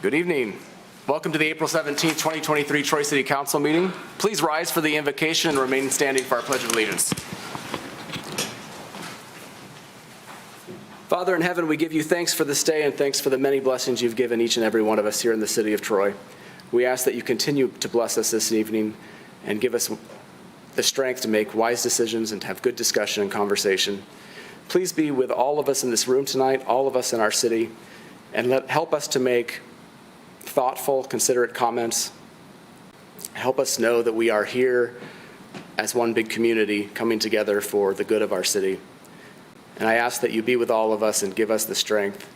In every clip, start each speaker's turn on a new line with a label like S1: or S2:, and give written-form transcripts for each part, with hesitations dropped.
S1: Good evening. Welcome to the April 17, 2023 Troy City Council meeting. Please rise for the invocation and remain standing for our Pledge of Allegiance. Father in heaven, we give you thanks for this day and thanks for the many blessings you've given each and every one of us here in the city of Troy. We ask that you continue to bless us this evening and give us the strength to make wise decisions and to have good discussion and conversation. Please be with all of us in this room tonight, all of us in our city, and help us to make thoughtful, considerate comments. Help us know that we are here as one big community coming together for the good of our city. And I ask that you be with all of us and give us the strength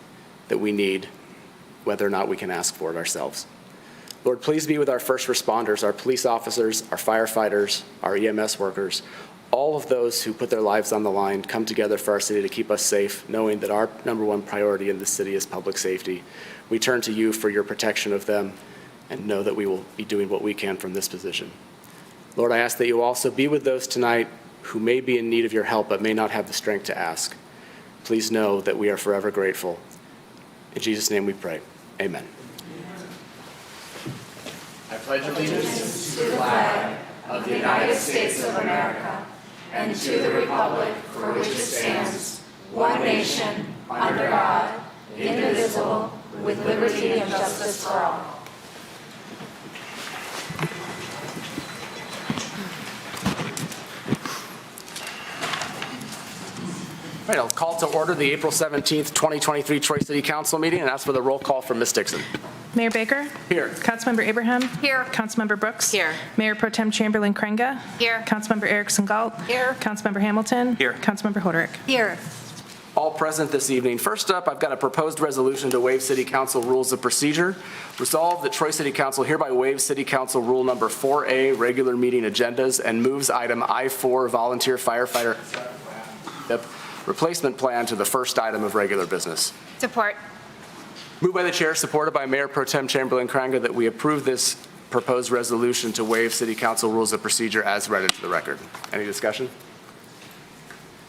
S1: that we need, whether or not we can ask for it ourselves. Lord, please be with our first responders, our police officers, our firefighters, our EMS workers, all of those who put their lives on the line, come together for our city to keep us safe, knowing that our number one priority in this city is public safety. We turn to you for your protection of them and know that we will be doing what we can from this position. Lord, I ask that you also be with those tonight who may be in need of your help but may not have the strength to ask. Please know that we are forever grateful. In Jesus' name we pray. Amen. I pledge allegiance to the flag of the United States of America and to the republic for which it stands, one nation, under God, indivisible, with liberty and justice for all. All right, I'll call to order the April 17th, 2023 Troy City Council meeting and ask for the roll call from Ms. Dixon.
S2: Mayor Baker?
S1: Here.
S2: Councilmember Abraham?
S3: Here.
S2: Councilmember Brooks?
S3: Here.
S2: Mayor Pro Tem Chamberlain Krenga?
S3: Here.
S2: Councilmember Erickson Galt?
S3: Here.
S2: Councilmember Hamilton?
S1: Here.
S2: Councilmember Hoderick?
S3: Here.
S1: All present this evening. First up, I've got a proposed resolution to waive City Council rules of procedure. Resolved that Troy City Council hereby waives City Council Rule Number 4A, regular meeting agendas, and moves item I-4, volunteer firefighter replacement plan to the first item of regular business.
S3: Support.
S1: Moved by the chair, supported by Mayor Pro Tem Chamberlain Krenga, that we approve this proposed resolution to waive City Council rules of procedure as read into the record. Any discussion?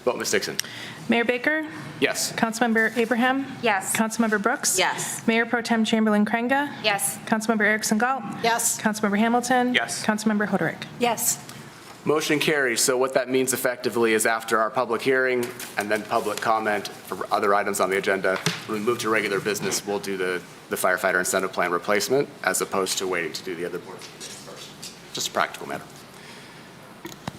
S1: Vote, Ms. Dixon.
S2: Mayor Baker?
S1: Yes.
S2: Councilmember Abraham?
S3: Yes.
S2: Councilmember Brooks?
S3: Yes.
S2: Mayor Pro Tem Chamberlain Krenga?
S3: Yes.
S2: Councilmember Erickson Galt?
S3: Yes.
S2: Councilmember Hamilton?
S1: Yes.
S2: Councilmember Hoderick?
S3: Yes.
S1: Motion carries. So what that means effectively is after our public hearing and then public comment for other items on the agenda, when we move to regular business, we'll do the firefighter incentive plan replacement as opposed to waiting to do the other board first. Just a practical matter.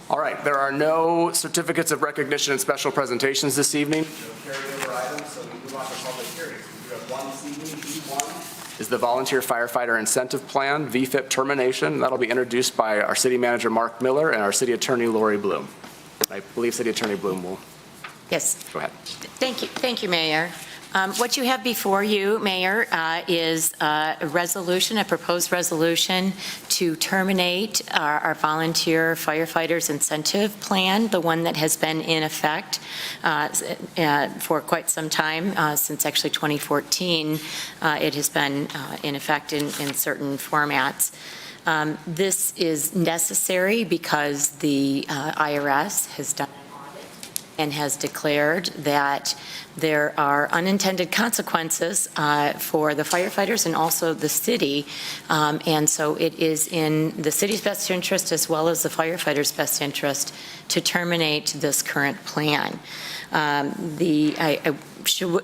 S1: All right, there are no certificates of recognition and special presentations this evening. No carryover items, so we move on to public hearings. We do have one this evening. E1 is the Volunteer Firefighter Incentive Plan, VFIP Termination. That'll be introduced by our City Manager, Mark Miller, and our City Attorney, Lori Bloom. I believe City Attorney Bloom will
S4: Yes.
S1: go ahead.
S4: Thank you, Mayor. What you have before you, Mayor, is a resolution, a proposed resolution to terminate our volunteer firefighters incentive plan, the one that has been in effect for quite some time, since actually 2014. It has been in effect in certain formats. This is necessary because the IRS has done and has declared that there are unintended consequences for the firefighters and also the city. And so it is in the city's best interest as well as the firefighters' best interest to terminate this current plan. I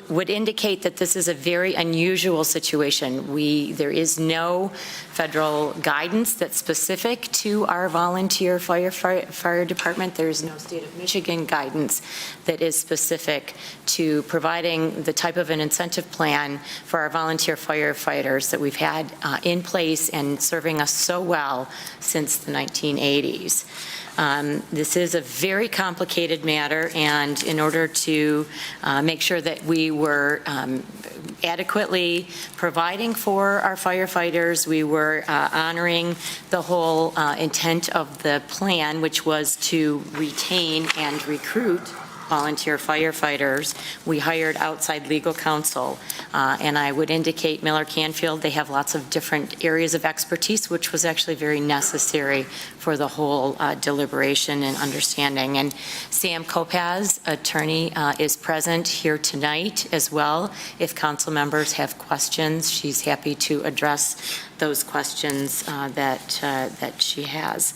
S4: would indicate that this is a very unusual situation. There is no federal guidance that's specific to our volunteer fire department. There is no state of Michigan guidance that is specific to providing the type of an incentive plan for our volunteer firefighters that we've had in place and serving us so well since the 1980s. This is a very complicated matter, and in order to make sure that we were adequately providing for our firefighters, we were honoring the whole intent of the plan, which was to retain and recruit volunteer firefighters, we hired outside legal counsel. And I would indicate Miller Canfield, they have lots of different areas of expertise, which was actually very necessary for the whole deliberation and understanding. And Sam Kopaz, attorney, is present here tonight as well. If council members have questions, she's happy to address those questions that she has.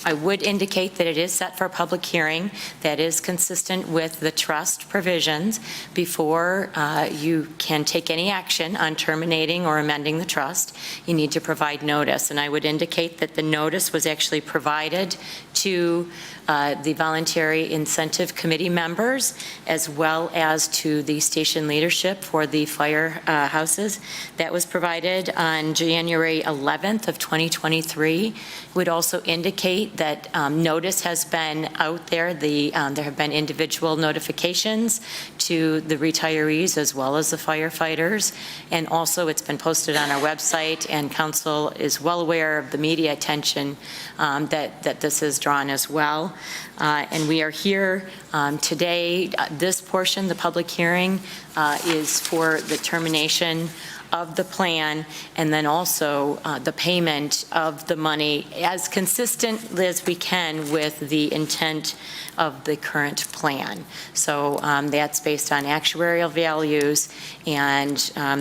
S4: I would indicate that it is set for a public hearing that is consistent with the trust provisions. Before you can take any action on terminating or amending the trust, you need to provide notice. And I would indicate that the notice was actually provided to the Voluntary Incentive Committee members, as well as to the station leadership for the firehouses. That was provided on January 11th of 2023. Would also indicate that notice has been out there. There have been individual notifications to the retirees as well as the firefighters. And also it's been posted on our website, and council is well aware of the media attention that this has drawn as well. And we are here today. This portion, the public hearing, is for the termination of the plan, and then also the payment of the money as consistent as we can with the intent of the current plan. So that's based on actuarial values, and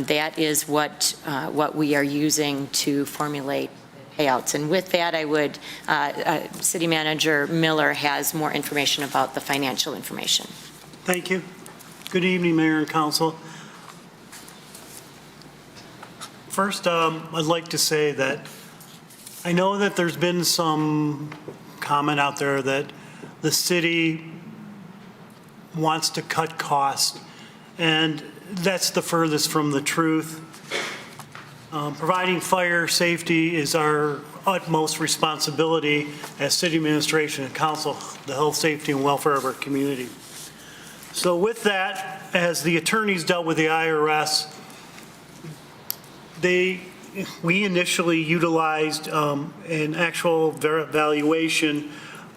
S4: that is what we are using to formulate payouts. And with that, I would, City Manager Miller has more information about the financial information.
S3: Thank you. Good evening, Mayor and Council. First, I'd like to say that I know that there's been some comment out there that the city wants to cut costs, and that's the furthest from the truth. Providing fire safety is our utmost responsibility as city administration and council, the health, safety, and welfare of our community. So with that, as the attorneys dealt with the IRS, we initially utilized an actual valuation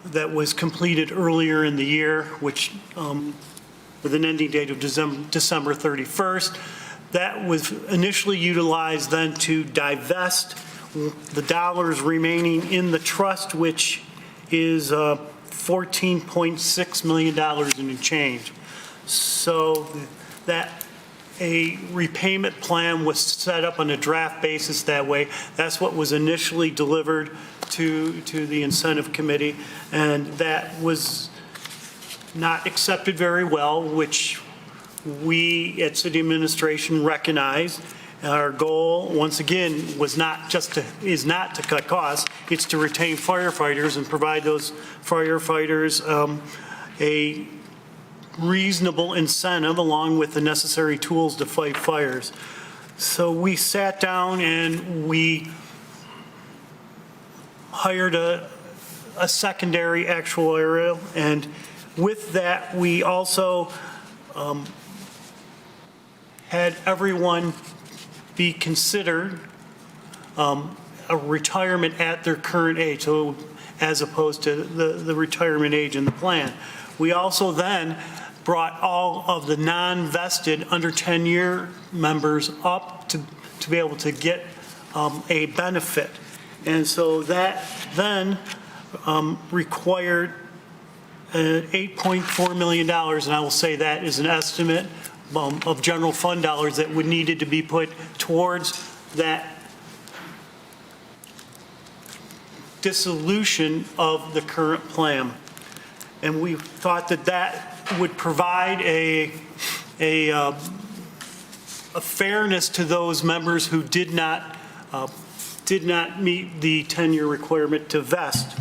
S3: that was completed earlier in the year, which with an ending date of December 31st. That was initially utilized then to divest the dollars remaining in the trust, which is $14.6 million in change. So that a repayment plan was set up on a draft basis that way. That's what was initially delivered to the incentive committee, and that was not accepted very well, which we at city administration recognize. Our goal, once again, is not to cut costs, it's to retain firefighters and provide those firefighters a reasonable incentive along with the necessary tools to fight fires. So we sat down and we hired a secondary actuarial, and with that we also had everyone be considered a retirement at their current age, so as opposed to the retirement age in the plan. We also then brought all of the non-vested under 10-year members up to be able to get a benefit. And so that then required $8.4 million, and I will say that is an estimate of general fund dollars that would needed to be put towards that dissolution of the current plan. And we thought that that would provide a fairness to those members who did not meet the 10-year requirement to vest.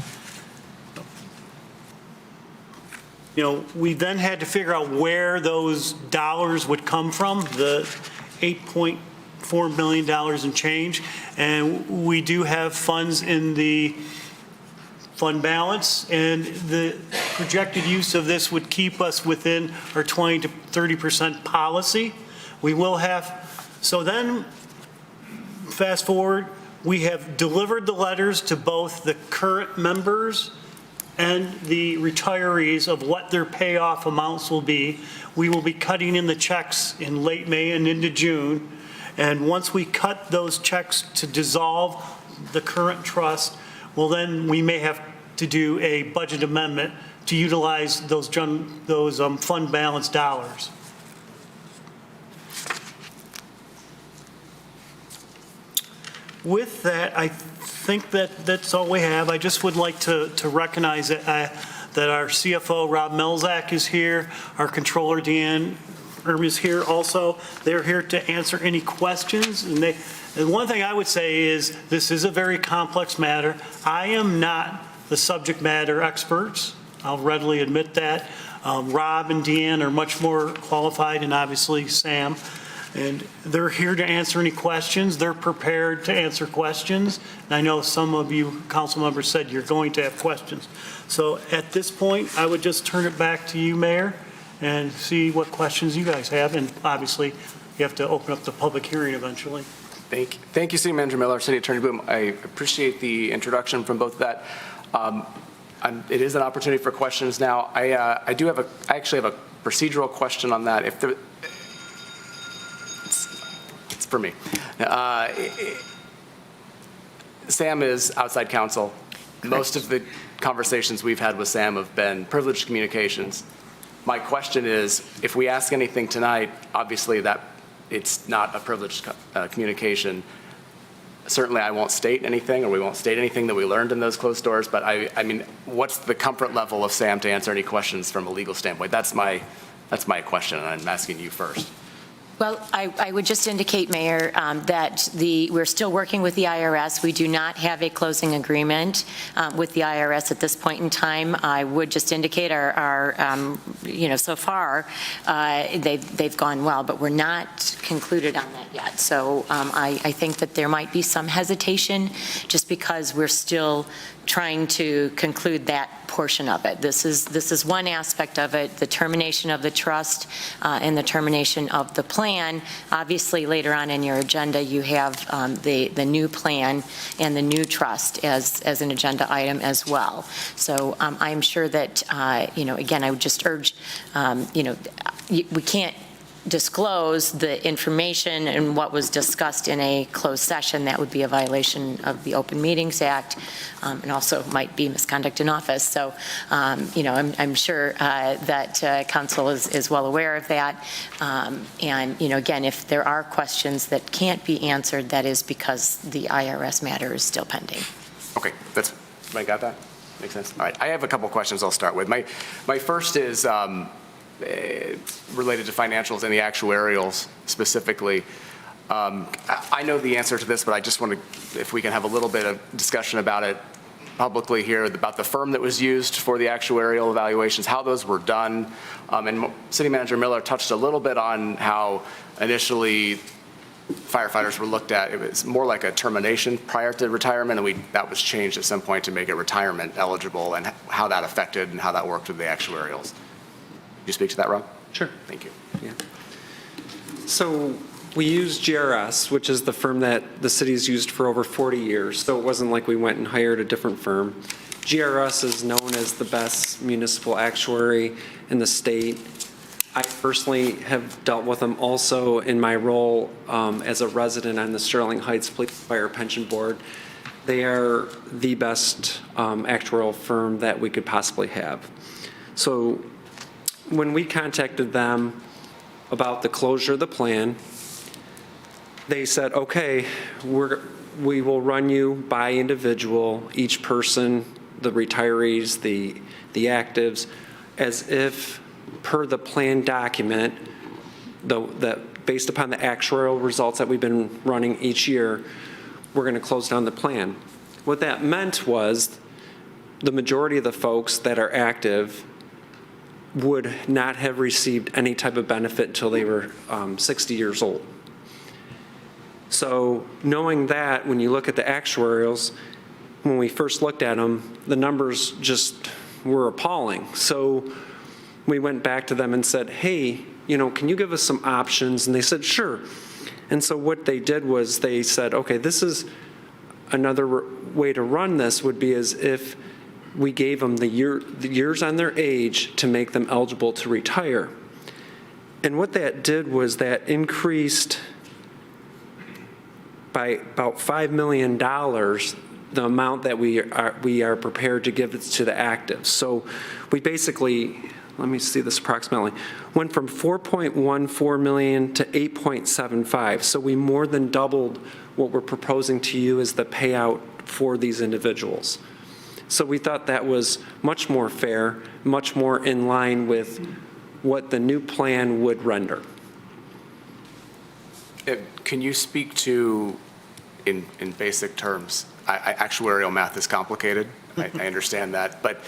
S3: You know, we then had to figure out where those dollars would come from, the $8.4 million and change. And we do have funds in the fund balance, and the projected use of this would keep us within our 20 to 30% policy. We will have, so then fast forward, we have delivered the letters to both the current members and the retirees of what their payoff amounts will be. We will be cutting in the checks in late May and into June. And once we cut those checks to dissolve the current trust, well, then we may have to do a budget amendment to utilize those fund balance dollars. With that, I think that that's all we have. I just would like to recognize that our CFO, Rob Melzak, is here. Our Controller, Deanne Erm, is here also. They're here to answer any questions. And one thing I would say is this is a very complex matter. I am not the subject matter experts. I'll readily admit that. Rob and Deanne are much more qualified, and obviously Sam. And they're here to answer any questions. They're prepared to answer questions. And I know some of you council members said you're going to have questions. So at this point, I would just turn it back to you, Mayor, and see what questions you guys have. And obviously, you have to open up the public hearing eventually.
S1: Thank you, City Manager Miller, City Attorney Boom. I appreciate the introduction from both of that. It is an opportunity for questions now. I actually have a procedural question on that. If there, it's for me. Sam is outside counsel. Most of the conversations we've had with Sam have been privileged communications. My question is, if we ask anything tonight, obviously that it's not a privileged communication. Certainly I won't state anything, or we won't state anything that we learned in those closed doors, but I mean, what's the comfort level of Sam to answer any questions from a legal standpoint? That's my question, and I'm asking you first.
S4: Well, I would just indicate, Mayor, that we're still working with the IRS. We do not have a closing agreement with the IRS at this point in time. I would just indicate so far, they've gone well, but we're not concluded on that yet. So I think that there might be some hesitation just because we're still trying to conclude that portion of it. This is one aspect of it, the termination of the trust and the termination of the plan. Obviously, later on in your agenda, you have the new plan and the new trust as an agenda item as well. So I'm sure that, again, I would just urge, we can't disclose the information and what was discussed in a closed session. That would be a violation of the Open Meetings Act, and also might be misconduct in office. So, I'm sure that council is well aware of that. And, again, if there are questions that can't be answered, that is because the IRS matter is still pending.
S1: Okay, I got that? Makes sense? All right, I have a couple questions I'll start with. My first is, related to financials and the actuarials specifically. I know the answer to this, but I just want to, if we can have a little bit of discussion about it publicly here, about the firm that was used for the actuarial evaluations, how those were done. And City Manager Miller touched a little bit on how initially firefighters were looked at. It was more like a termination prior to retirement, and that was changed at some point to make it retirement eligible, and how that affected and how that worked with the actuarials. You speak to that, Rob?
S5: Sure.
S1: Thank you.
S5: Yeah. So we use GRS, which is the firm that the city's used for over 40 years. So it wasn't like we went and hired a different firm. GRS is known as the best municipal actuary in the state. I personally have dealt with them also in my role as a resident on the Sterling Heights Police Fire Pension Board. They are the best actuarial firm that we could possibly have. So when we contacted them about the closure of the plan, they said, okay, we will run you by individual, each person, the retirees, the actives, as if per the plan document, that based upon the actuarial results that we've been running each year, we're going to close down the plan. What that meant was the majority of the folks that are active would not have received any type of benefit until they were 60 years old. So knowing that, when you look at the actuarials, when we first looked at them, the numbers just were appalling. So we went back to them and said, hey, can you give us some options? And they said, sure. And so what they did was they said, okay, this is another way to run this would be as if we gave them the years on their age to make them eligible to retire. And what that did was that increased by about $5 million the amount that we are prepared to give it to the active. So we basically, let me see this approximately, went from 4.14 million to 8.75. So we more than doubled what we're proposing to you as the payout for these individuals. So we thought that was much more fair, much more in line with what the new plan would render.
S1: Can you speak to, in basic terms, actuarial math is complicated, I understand that, but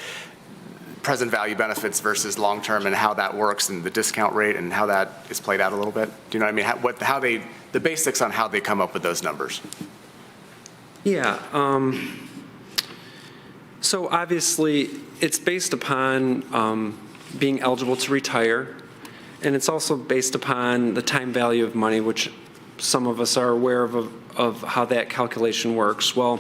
S1: present value benefits versus long-term and how that works and the discount rate and how that is played out a little bit? Do you know what I mean? The basics on how they come up with those numbers.
S5: Yeah. So obviously, it's based upon being eligible to retire, and it's also based upon the time value of money, which some of us are aware of how that calculation works. Well,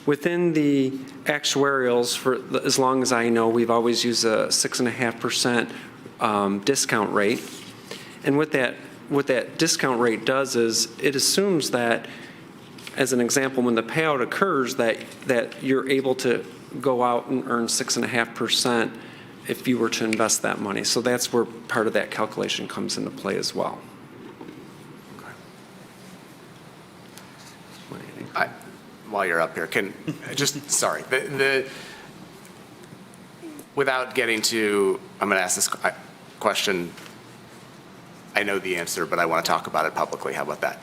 S5: within the actuarials, for as long as I know, we've always used a 6.5% discount rate. And what that discount rate does is it assumes that, as an example, when the payout occurs, that you're able to go out and earn 6.5% if you were to invest that money. So that's where part of that calculation comes into play as well.
S1: While you're up here, sorry, without getting to, I'm going to ask this question. I know the answer, but I want to talk about it publicly. How about that?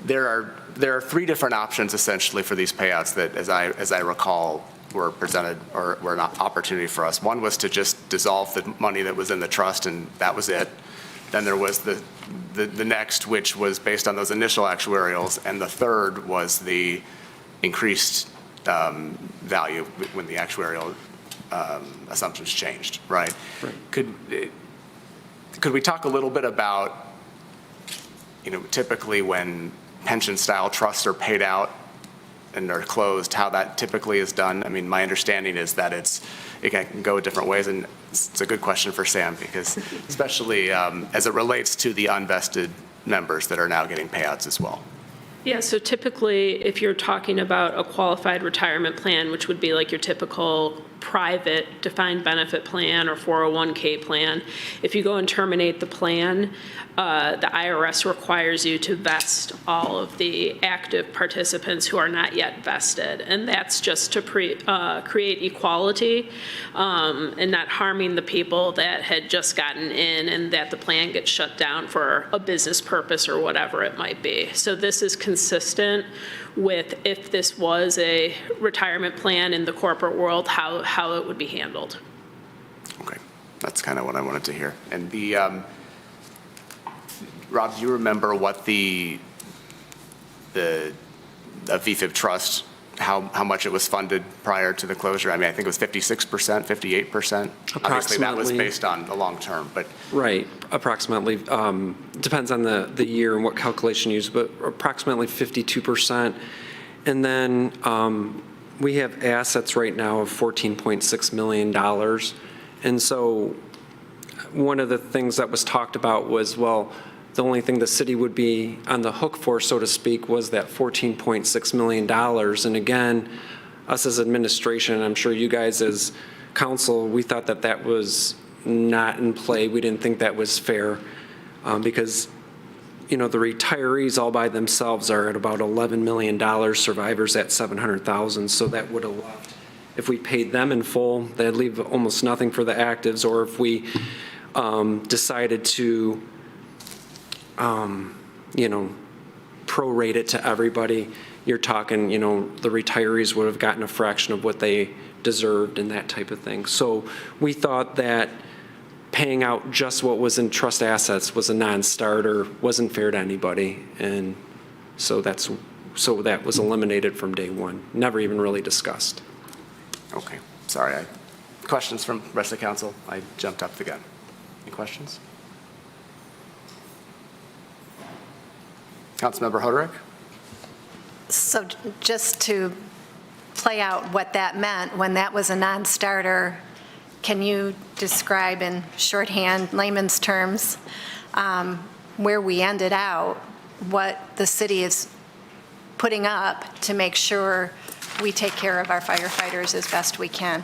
S1: There are three different options essentially for these payouts that, as I recall, were presented or were an opportunity for us. One was to just dissolve the money that was in the trust, and that was it. Then there was the next, which was based on those initial actuarials, and the third was the increased value when the actuarial assumptions changed, right? Could we talk a little bit about, typically when pension-style trusts are paid out and they're closed, how that typically is done? I mean, my understanding is that it can go different ways, and it's a good question for Sam, because especially as it relates to the unvested members that are now getting payouts as well.
S6: Yeah, so typically, if you're talking about a qualified retirement plan, which would be like your typical private defined benefit plan or 401k plan, if you go and terminate the plan, the IRS requires you to vest all of the active participants who are not yet vested. And that's just to create equality and not harming the people that had just gotten in and that the plan gets shut down for a business purpose or whatever it might be. So this is consistent with if this was a retirement plan in the corporate world, how it would be handled.
S1: Okay, that's kind of what I wanted to hear. And Rob, do you remember what the VFib trust, how much it was funded prior to the closure? I mean, I think it was 56%, 58%. Obviously, that was based on the long term, but.
S5: Right, approximately. Depends on the year and what calculation used, but approximately 52%. And then we have assets right now of $14.6 million. And so one of the things that was talked about was, well, the only thing the city would be on the hook for, so to speak, was that $14.6 million. And again, us as administration, I'm sure you guys as council, we thought that that was not in play. We didn't think that was fair because, the retirees all by themselves are at about $11 million, survivors at $700,000. So that would have left, if we paid them in full, that'd leave almost nothing for the actives. Or if we decided to prorate it to everybody, you're talking, the retirees would have gotten a fraction of what they deserved and that type of thing. So we thought that paying out just what was in trust assets was a non-starter, wasn't fair to anybody. And so that was eliminated from day one, never even really discussed.
S1: Okay, sorry. Questions from the rest of the council? I jumped up the gun. Any questions? Councilmember Hoderick?
S7: So just to play out what that meant when that was a non-starter, can you describe in shorthand, layman's terms, where we ended out, what the city is putting up to make sure we take care of our firefighters as best we can?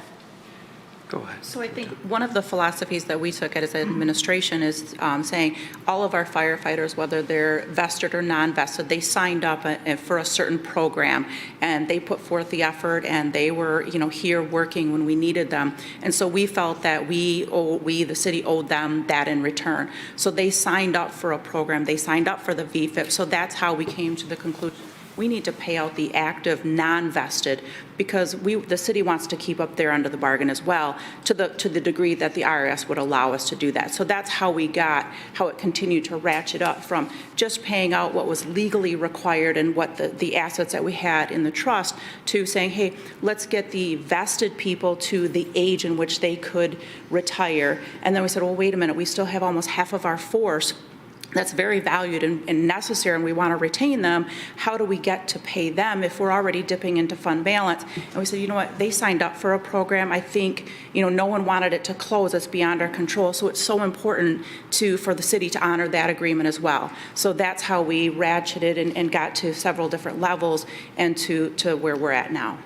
S5: Go ahead.
S8: So I think one of the philosophies that we took as administration is saying all of our firefighters, whether they're vested or non-vested, they signed up for a certain program, and they put forth the effort, and they were, here working when we needed them. And so we felt that we, the city, owed them that in return. So they signed up for a program. They signed up for the VFIP. So that's how we came to the conclusion we need to pay out the active non-vested, because the city wants to keep up their end of the bargain as well, to the degree that the IRS would allow us to do that. So that's how it continued to ratchet up from just paying out what was legally required and what the assets that we had in the trust, to saying, hey, let's get the vested people to the age in which they could retire. And then we said, well, wait a minute, we still have almost half of our force that's very valued and necessary, and we want to retain them. How do we get to pay them if we're already dipping into fund balance? And we said, you know what, they signed up for a program. I think, no one wanted it to close. It's beyond our control. So it's so important for the city to honor that agreement as well. So that's how we ratcheted and got to several different levels and to where we're at now.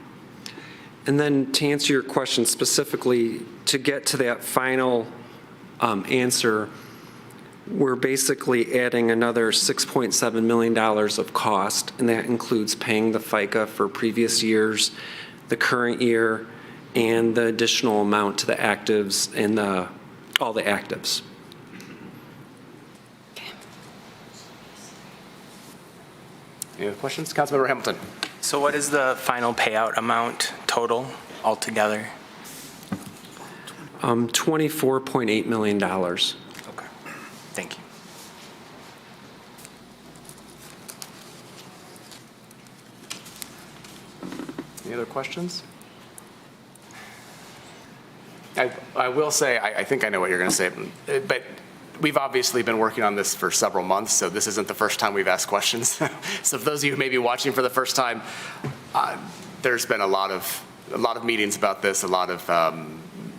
S5: And then to answer your question specifically, to get to that final answer, we're basically adding another $6.7 million of cost, and that includes paying the FICA for previous years, the current year, and the additional amount to the actives and all the actives.
S1: Any other questions? Councilmember Hamilton.
S9: So what is the final payout amount total altogether?
S5: $24.8 million.
S9: Okay, thank you.
S1: Any other questions? I will say, I think I know what you're going to say, but we've obviously been working on this for several months, so this isn't the first time we've asked questions. So for those of you who may be watching for the first time, there's been a lot of meetings about this,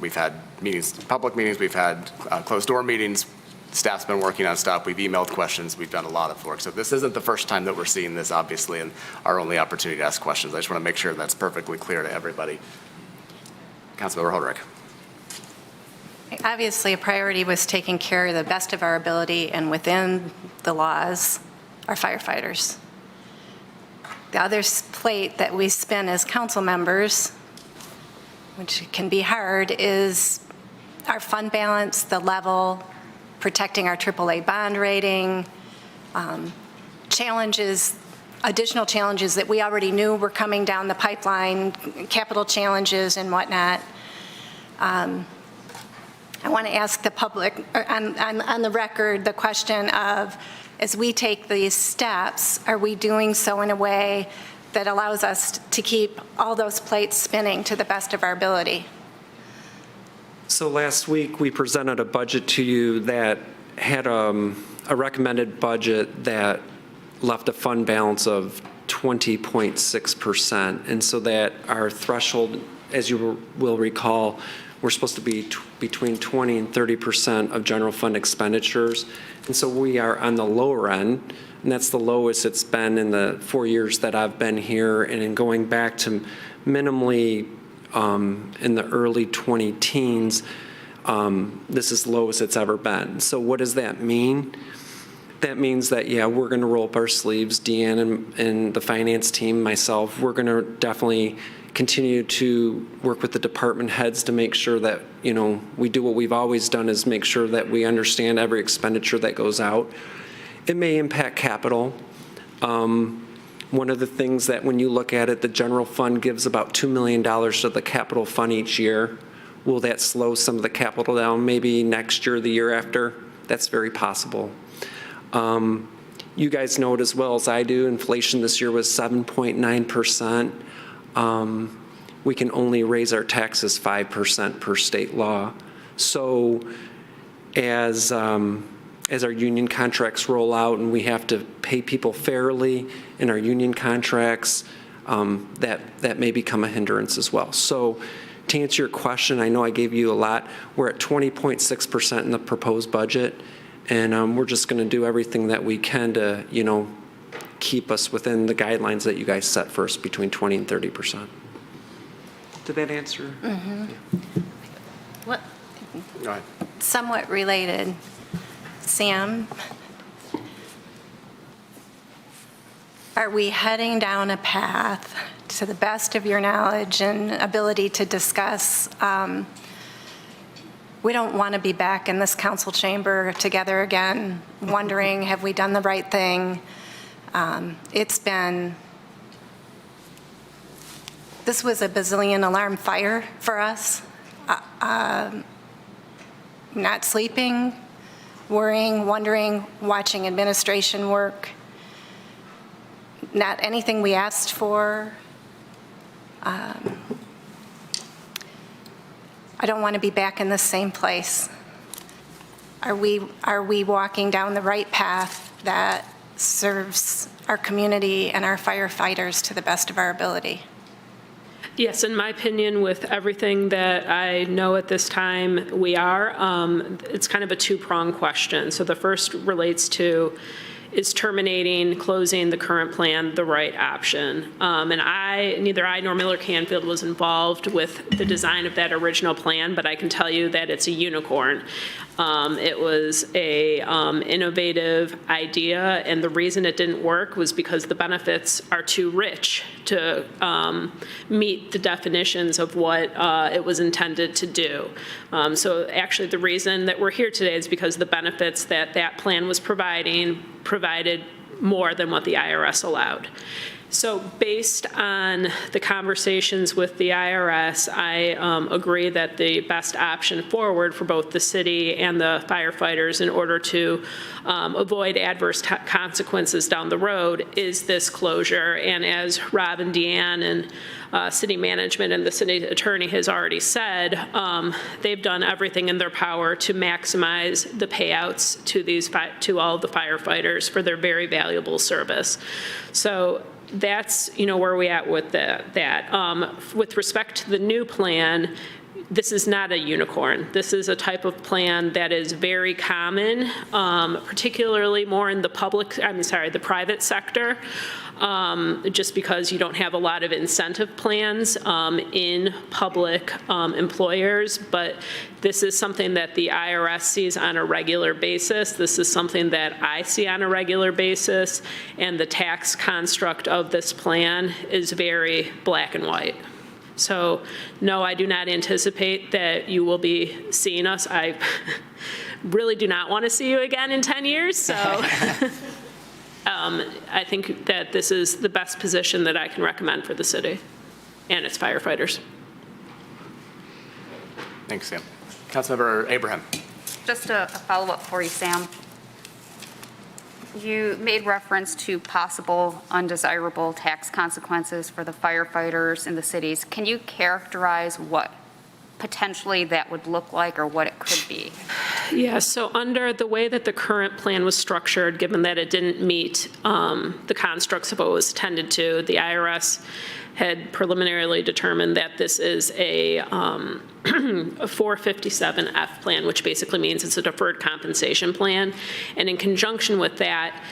S1: we've had meetings, public meetings, we've had closed-door meetings, staff's been working on stuff, we've emailed questions, we've done a lot of work. So this isn't the first time that we're seeing this, obviously, and our only opportunity to ask questions. I just want to make sure that's perfectly clear to everybody. Councilmember Hoderick.
S7: Obviously, a priority was taking care of the best of our ability and within the laws, our firefighters. The other plate that we spin as council members, which can be hard, is our fund balance, the level, protecting our AAA bond rating, challenges, additional challenges that we already knew were coming down the pipeline, capital challenges and whatnot. I want to ask the public, on the record, the question of, as we take these steps, are we doing so in a way that allows us to keep all those plates spinning to the best of our ability?
S5: So last week, we presented a budget to you that had a recommended budget that left a fund balance of 20.6%. And so that our threshold, as you will recall, we're supposed to be between 20 and 30% of general fund expenditures. And so we are on the lower end, and that's the lowest it's been in the 4 years that I've been here, and in going back to minimally in the early 20-teens, this is the lowest it's ever been. So what does that mean? That means that, yeah, we're going to roll up our sleeves, Deanne and the finance team, myself, we're going to definitely continue to work with the department heads to make sure that, we do what we've always done, is make sure that we understand every expenditure that goes out. It may impact capital. One of the things that when you look at it, the general fund gives about $2 million to the capital fund each year. Will that slow some of the capital down maybe next year or the year after? That's very possible. You guys know it as well as I do. Inflation this year was 7.9%. We can only raise our taxes 5% per state law. So as our union contracts roll out and we have to pay people fairly in our union contracts, that may become a hindrance as well. So to answer your question, I know I gave you a lot. We're at 20.6% in the proposed budget, and we're just going to do everything that we can to, keep us within the guidelines that you guys set for us between 20 and 30%. Did that answer?
S7: What,
S1: Go ahead.
S7: somewhat related, Sam, are we heading down a path, to the best of your knowledge and ability to discuss, we don't want to be back in this council chamber together again, wondering, have we done the right thing? This was a bazillion alarm fire for us. Not sleeping, worrying, wondering, watching administration work. Not anything we asked for. I don't want to be back in the same place. Are we walking down the right path that serves our community and our firefighters to the best of our ability?
S6: Yes, in my opinion, with everything that I know at this time, we are. It's kind of a two-pronged question. So the first relates to, is closing the current plan the right option? And neither I nor Miller Canfield was involved with the design of that original plan, but I can tell you that it's a unicorn. It was a innovative idea, and the reason it didn't work was because the benefits are too rich to meet the definitions of what it was intended to do. So actually, the reason that we're here today is because the benefits that that plan was provided more than what the IRS allowed. So based on the conversations with the IRS, I agree that the best option forward for both the city and the firefighters in order to avoid adverse consequences down the road is this closure. And as Rob and Deanne and city management and the city attorney has already said, they've done everything in their power to maximize the payouts to all of the firefighters for their very valuable service. So that's, where we at with that. With respect to the new plan, this is not a unicorn. This is a type of plan that is very common, particularly more in the private sector, just because you don't have a lot of incentive plans in public employers. But this is something that the IRS sees on a regular basis. This is something that I see on a regular basis. And the tax construct of this plan is very black and white. So, no, I do not anticipate that you will be seeing us. I really do not want to see you again in 10 years. So I think that this is the best position that I can recommend for the city and its firefighters.
S1: Thanks, Sam. Councilmember Abraham.
S10: Just a follow-up for you, Sam. You made reference to possible undesirable tax consequences for the firefighters in the cities. Can you characterize what potentially that would look like or what it could be?
S6: Yeah, so under the way that the current plan was structured, given that it didn't meet the constructs of what it was intended to, the IRS had preliminarily determined that this is a 457F plan, which basically means it's a deferred compensation plan. And in conjunction with that,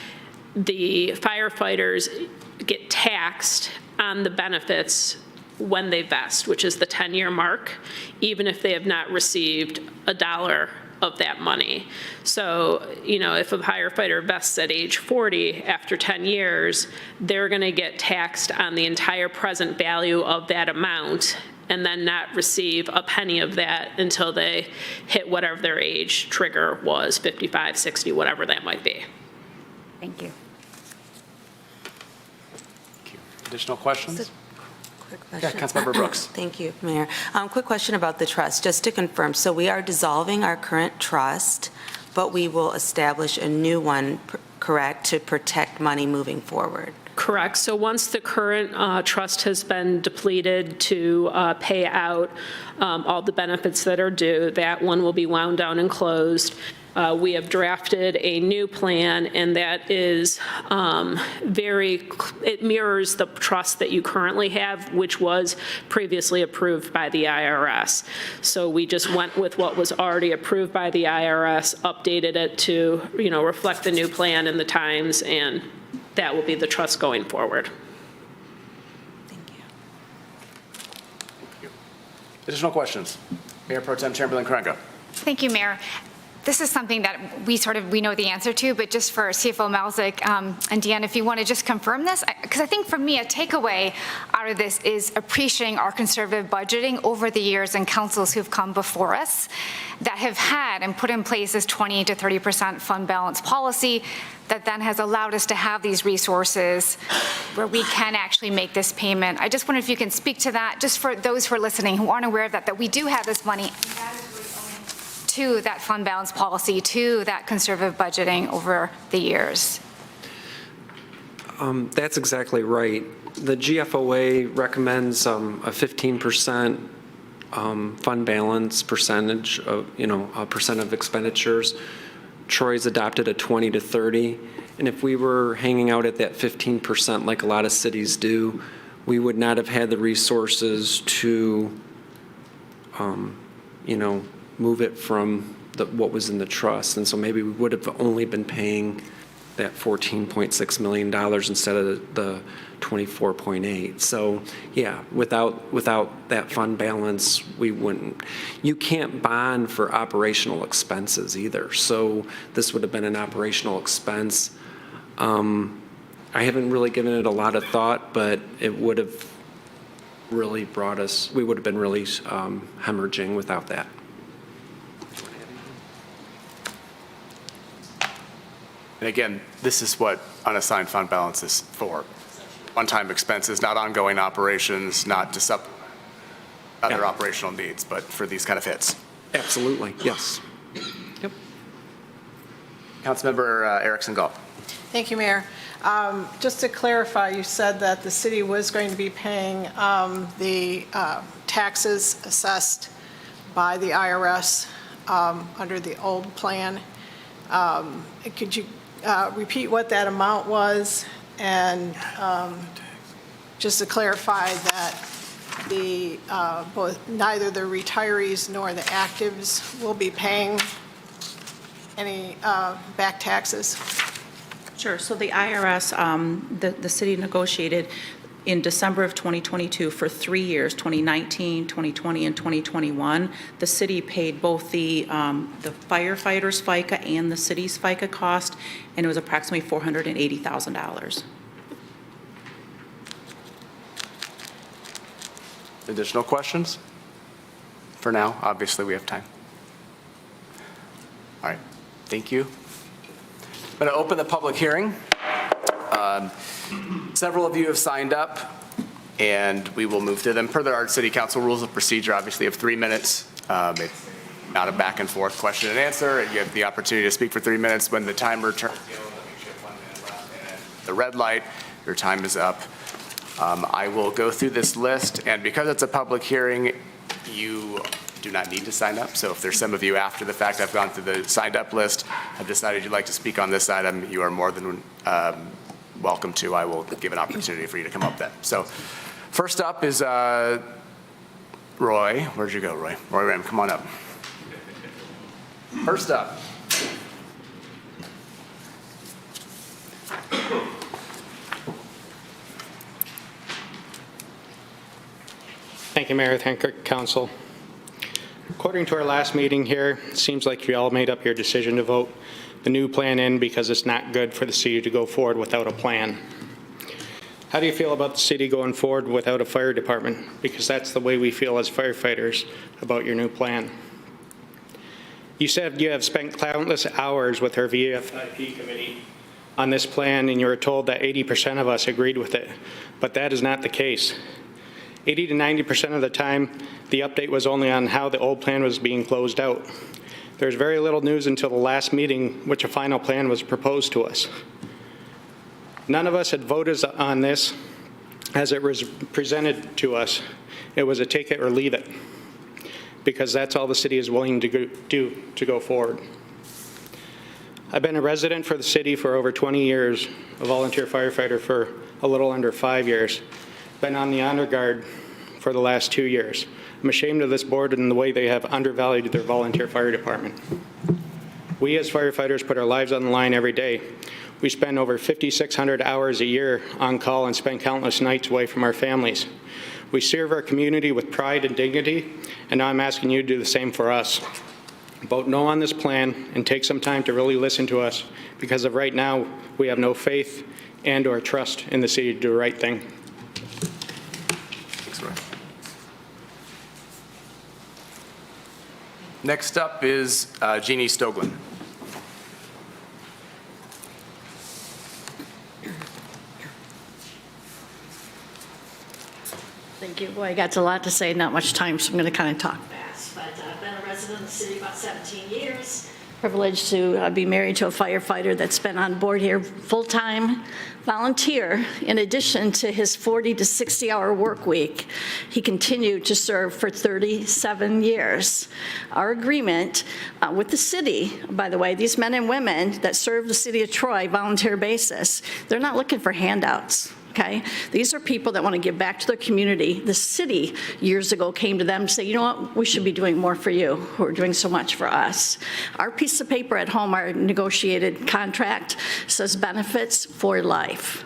S6: the firefighters get taxed on the benefits when they vest, which is the 10-year mark, even if they have not received a dollar of that money. So, if a firefighter vests at age 40 after 10 years, they're going to get taxed on the entire present value of that amount and then not receive a penny of that until they hit whatever their age trigger was, 55, 60, whatever that might be.
S10: Thank you.
S1: Thank you. Additional questions?
S11: Quick
S1: Yeah,
S11: question.
S1: Councilmember Brooks.
S11: Thank you, Mayor. Quick question about the trust, just to confirm. So we are dissolving our current trust, but we will establish a new one, correct, to protect money moving forward?
S6: Correct. So once the current trust has been depleted to pay out all the benefits that are due, that one will be wound down and closed. We have drafted a new plan, and that is it mirrors the trust that you currently have, which was previously approved by the IRS. So we just went with what was already approved by the IRS, updated it to, reflect the new plan and the times, and that will be the trust going forward.
S11: Thank you.
S1: Additional questions? Mayor Pro Tem Chamberlain Craig.
S12: Thank you, Mayor. This is something that we know the answer to, but just for CFO Malzik and Deanne, if you want to just confirm this, because I think for me, a takeaway out of this is appreciating our conservative budgeting over the years and councils who've come before us that have had and put in place this 20 to 30% fund balance policy that then has allowed us to have these resources where we can actually make this payment. I just wonder if you can speak to that, just for those who are listening who aren't aware of that we do have this money to that fund balance policy, to that conservative budgeting over the years.
S5: That's exactly right. The GFOA recommends a 15% fund balance percentage of, a percent of expenditures. Troy's adopted a 20 to 30. And if we were hanging out at that 15% like a lot of cities do, we would not have had the resources to, move it from what was in the trust. And so maybe we would have only been paying that $14.6 million instead of the 24.8. So yeah, without that fund balance, we wouldn't. You can't bond for operational expenses either. So this would have been an operational expense. I haven't really given it a lot of thought, but it would have really we would have been really hemorrhaging without that.
S1: And again, this is what unassigned fund balance is for. One-time expenses, not ongoing operations, not to supplement other operational needs, but for these kind of hits.
S5: Absolutely, yes. Yep.
S1: Councilmember Erickson Galt.
S13: Thank you, Mayor. Just to clarify, you said that the city was going to be paying the taxes assessed by the IRS under the old plan. Could you repeat what that amount was? And just to clarify that neither the retirees nor the actives will be paying any back taxes?
S8: Sure. So the IRS, the city negotiated in December of 2022 for 3 years, 2019, 2020, and 2021. The city paid both the firefighters' FICA and the city's FICA cost, and it was approximately $480,000.
S1: Additional questions? For now, obviously we have time. All right, thank you. I'm going to open the public hearing. Several of you have signed up, and we will move through them. Per our City Council rules of procedure, obviously you have 3 minutes. It's not a back and forth question and answer. You have the opportunity to speak for 3 minutes. When the timer turns yellow, that means you have 1 minute left. And the red light, your time is up. I will go through this list, and because it's a public hearing, you do not need to sign up. So if there's some of you after the fact, I've gone through the signed up list, have decided you'd like to speak on this item, you are more than welcome to. I will give an opportunity for you to come up then. So first up is Roy. Where'd you go, Roy? Roy Ram, come on up. First up.
S14: Thank you, Mayor. Thank you, Council. According to our last meeting here, it seems like you all made up your decision to vote the new plan in because it's not good for the city to go forward without a plan. How do you feel about the city going forward without a fire department? Because that's the way we feel as firefighters about your new plan. You said you have spent countless hours with our VFIP committee on this plan, and you were told that 80% of us agreed with it, but that is not the case. 80 to 90% of the time, the update was only on how the old plan was being closed out. There's very little news until the last meeting, which a final plan was proposed to us. None of us had voted on this as it was presented to us. It was a take it or leave it, because that's all the city is willing to do to go forward. I've been a resident for the city for over 20 years, a volunteer firefighter for a little under 5 years, been on the honor guard for the last 2 years. I'm ashamed of this board and the way they have undervalued their volunteer fire department. We as firefighters put our lives on the line every day. We spend over 5,600 hours a year on call and spend countless nights away from our families. We serve our community with pride and dignity, and now I'm asking you to do the same for us. Vote no on this plan and take some time to really listen to us, because of right now, we have no faith and/or trust in the city to do the right thing.
S1: Thanks, Roy. Next up is Jeannie Stoglin.
S15: Thank you. Boy, I got a lot to say, not much time, so I'm going to kind of talk fast. But I've been a resident of the city about 17 years. Privileged to be married to a firefighter that's been on board here full-time, volunteer. In addition to his 40 to 60-hour work week, he continued to serve for 37 years. Our agreement with the city, by the way, these men and women that serve the city of Troy volunteer basis, they're not looking for handouts. Okay? These are people that want to give back to their community. The city years ago came to them and said, you know what, we should be doing more for you who are doing so much for us. Our piece of paper at home, our negotiated contract, says benefits for life.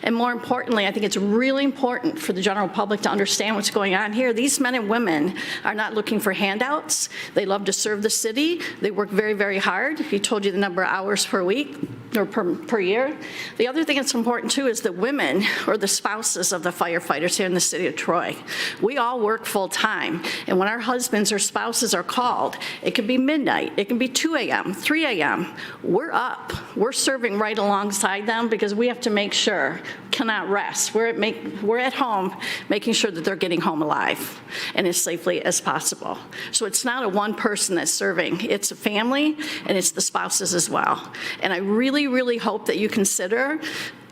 S15: And more importantly, I think it's really important for the general public to understand what's going on here. These men and women are not looking for handouts. They love to serve the city. They work very, very hard. He told you the number of hours per week or per year. The other thing that's important too is the women or the spouses of the firefighters here in the city of Troy. We all work full time. And when our husbands or spouses are called, it can be midnight, it can be 2 a.m., 3 a.m. We're up. We're serving right alongside them because we have to make sure, cannot rest. We're at home making sure that they're getting home alive and as safely as possible. So it's not a one person that's serving. It's a family and it's the spouses as well. And I really, really hope that you consider,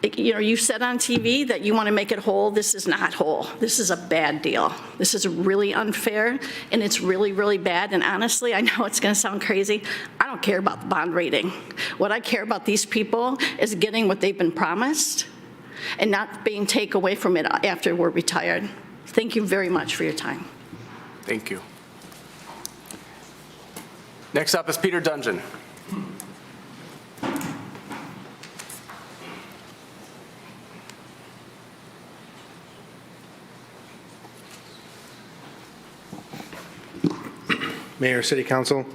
S15: you know, you said on TV that you want to make it whole. This is not whole. This is a bad deal. This is really unfair, and it's really, really bad. And honestly, I know it's going to sound crazy. I don't care about the bond rating. What I care about these people is getting what they've been promised and not being taken away from it after we're retired. Thank you very much for your time.
S1: Thank you. Next up is Peter Dungeon.
S16: Mayor, City Council,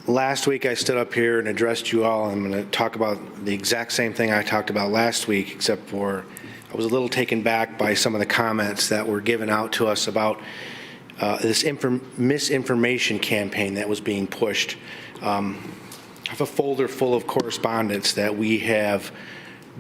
S16: last week I stood up here and addressed you all. I'm going to talk about the exact same thing I talked about last week, except for I was a little taken back by some of the comments that were given out to us about this misinformation campaign that was being pushed. I have a folder full of correspondence that we have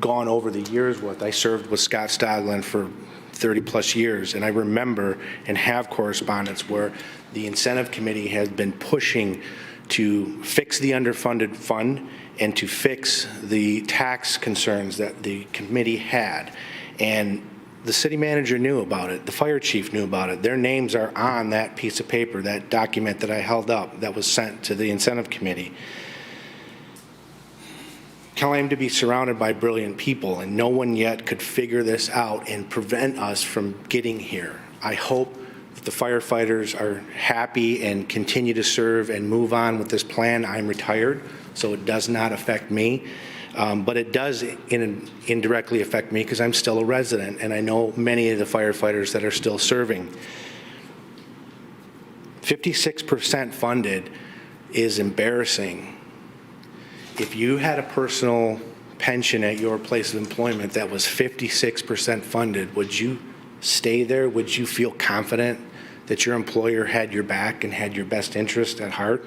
S16: gone over the years with. I served with Scott Stoglin for 30 plus years, and I remember and have correspondence where the incentive committee has been pushing to fix the underfunded fund and to fix the tax concerns that the committee had. And the city manager knew about it. The fire chief knew about it. Their names are on that piece of paper, that document that I held up that was sent to the incentive committee. Claim to be surrounded by brilliant people, and no one yet could figure this out and prevent us from getting here. I hope that the firefighters are happy and continue to serve and move on with this plan. I'm retired, so it does not affect me, but it does indirectly affect me because I'm still a resident, and I know many of the firefighters that are still serving. 56% funded is embarrassing. If you had a personal pension at your place of employment that was 56% funded, would you stay there? Would you feel confident that your employer had your back and had your best interest at heart?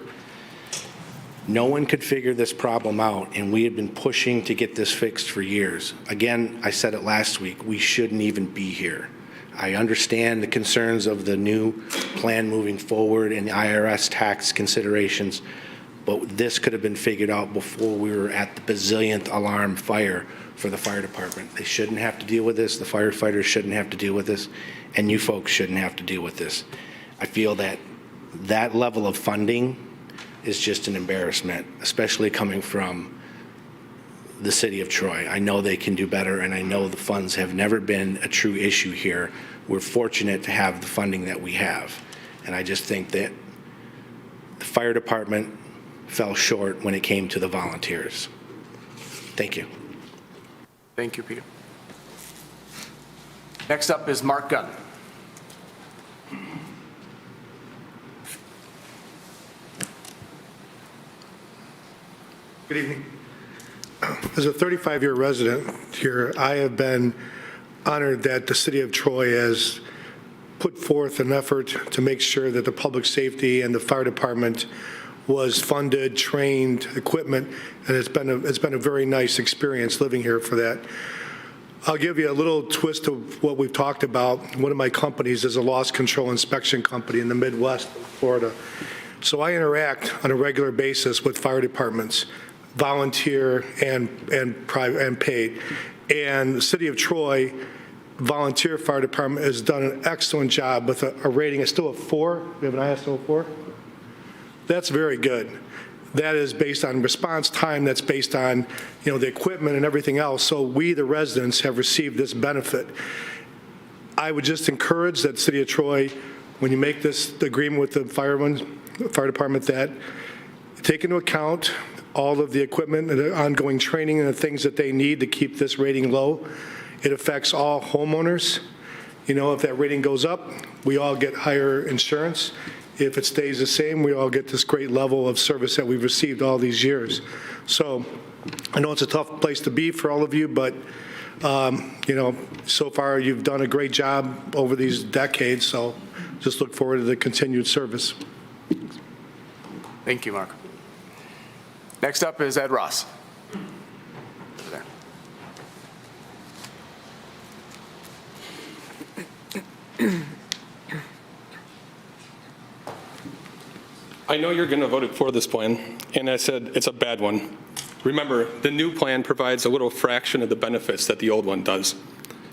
S16: No one could figure this problem out, and we have been pushing to get this fixed for years. Again, I said it last week, we shouldn't even be here. I understand the concerns of the new plan moving forward and the IRS tax considerations, but this could have been figured out before we were at the bazillionth alarm fire for the fire department. They shouldn't have to deal with this. The firefighters shouldn't have to deal with this. And you folks shouldn't have to deal with this. I feel that that level of funding is just an embarrassment, especially coming from the city of Troy. I know they can do better, and I know the funds have never been a true issue here. We're fortunate to have the funding that we have. And I just think that the fire department fell short when it came to the volunteers. Thank you.
S1: Thank you, Peter. Next up is Mark Gunn.
S17: Good evening. As a 35-year resident here, I have been honored that the city of Troy has put forth an effort to make sure that the public safety and the fire department was funded, trained, equipment, and it's been a very nice experience living here for that. I'll give you a little twist of what we've talked about. One of my companies is a loss control inspection company in the Midwest of Florida. So I interact on a regular basis with fire departments, volunteer and private and paid. And the city of Troy volunteer fire department has done an excellent job with a rating. It's still a 4. We have an ISO 4. That's very good. That is based on response time. That's based on, the equipment and everything else. So we, the residents, have received this benefit. I would just encourage that city of Troy, when you make this agreement with the fire department, that take into account all of the equipment and the ongoing training and the things that they need to keep this rating low. It affects all homeowners. If that rating goes up, we all get higher insurance. If it stays the same, we all get this great level of service that we've received all these years. So I know it's a tough place to be for all of you, but so far you've done a great job over these decades. So just look forward to the continued service.
S1: Thank you, Mark. Next up is Ed Ross. Over there.
S18: I know you're going to vote for this plan, and I said it's a bad one. Remember, the new plan provides a little fraction of the benefits that the old one does.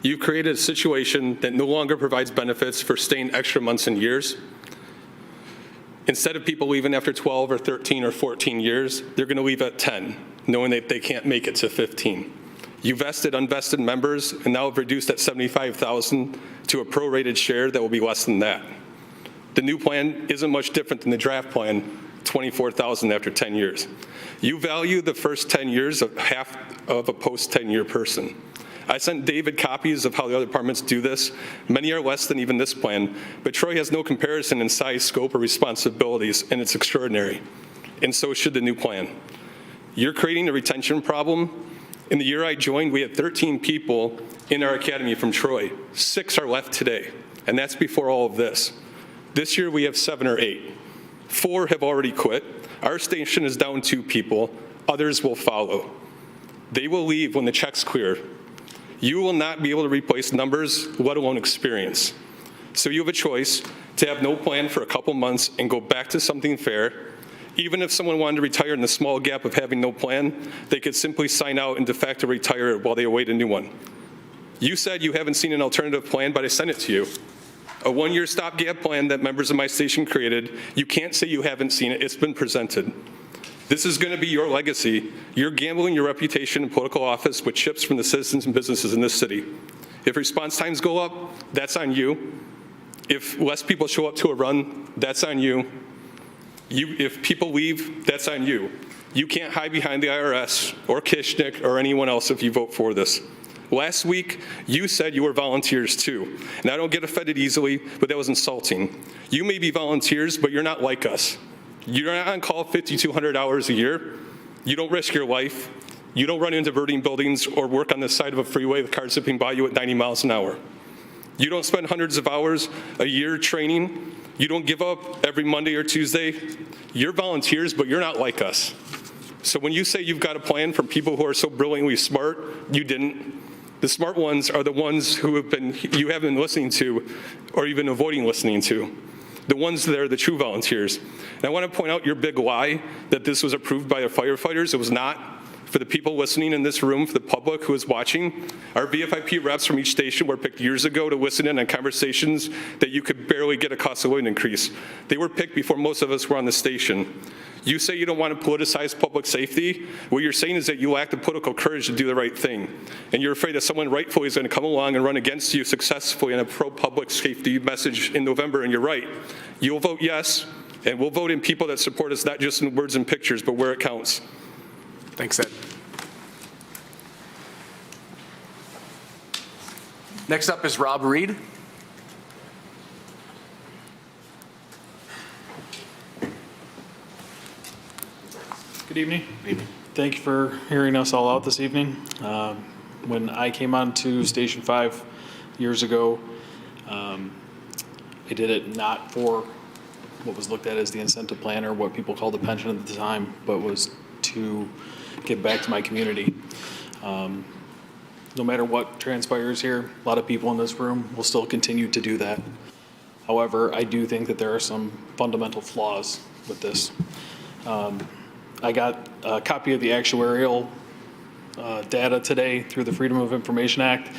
S18: You've created a situation that no longer provides benefits for staying extra months and years. Instead of people leaving after 12 or 13 or 14 years, they're going to leave at 10, knowing that they can't make it to 15. You vested unvested members and now have reduced that 75,000 to a prorated share that will be less than that. The new plan isn't much different than the draft plan, 24,000 after 10 years. You value the first 10 years of half of a post-10-year person. I sent David copies of how the other departments do this. Many are less than even this plan, but Troy has no comparison in size, scope, or responsibilities, and it's extraordinary. And so should the new plan. You're creating a retention problem. In the year I joined, we had 13 people in our academy from Troy. 6 are left today, and that's before all of this. This year we have 7 or 8. 4 have already quit. Our station is down 2 people. Others will follow. They will leave when the checks clear. You will not be able to replace numbers, let alone experience. So you have a choice to have no plan for a couple months and go back to something fair. Even if someone wanted to retire in the small gap of having no plan, they could simply sign out and de facto retire while they await a new one. You said you haven't seen an alternative plan, but I sent it to you. A 1-year stopgap plan that members of my station created. You can't say you haven't seen it. It's been presented. This is going to be your legacy. You're gambling your reputation in political office with chips from the citizens and businesses in this city. If response times go up, that's on you. If less people show up to a run, that's on you. If people leave, that's on you. You can't hide behind the IRS or Kishnick or anyone else if you vote for this. Last week, you said you were volunteers too. And I don't get offended easily, but that was insulting. You may be volunteers, but you're not like us. You're not on call 5,200 hours a year. You don't risk your life. You don't run into burning buildings or work on the side of a freeway with cars zipping by you at 90 miles an hour. You don't spend hundreds of hours a year training. You don't give up every Monday or Tuesday. You're volunteers, but you're not like us. So when you say you've got a plan for people who are so brilliantly smart, you didn't. The smart ones are the ones who you haven't been listening to or even avoiding listening to. The ones that are the true volunteers. And I want to point out your big lie that this was approved by the firefighters. It was not. for the people listening in this room, for the public who is watching, our VFIP reps from each station were picked years ago to listen in on conversations that you could barely get a cost of living increase. They were picked before most of us were on the station. You say you don't want to politicize public safety. What you're saying is that you lack the political courage to do the right thing. And you're afraid that someone rightfully is going to come along and run against you successfully in a pro-public safety message in November, and you're right. You'll vote yes, and we'll vote in people that support us, not just in words and pictures, but where it counts.
S1: Thanks, Ed. Next up is Rob Reed.
S19: Good evening. Thank you for hearing us all out this evening. When I came on to Station 5 years ago, I did it not for what was looked at as the incentive plan or what people called the pension at the time, but was to give back to my community. No matter what transpires here, a lot of people in this room will still continue to do that. However, I do think that there are some fundamental flaws with this. I got a copy of the actuarial data today through the Freedom of Information Act.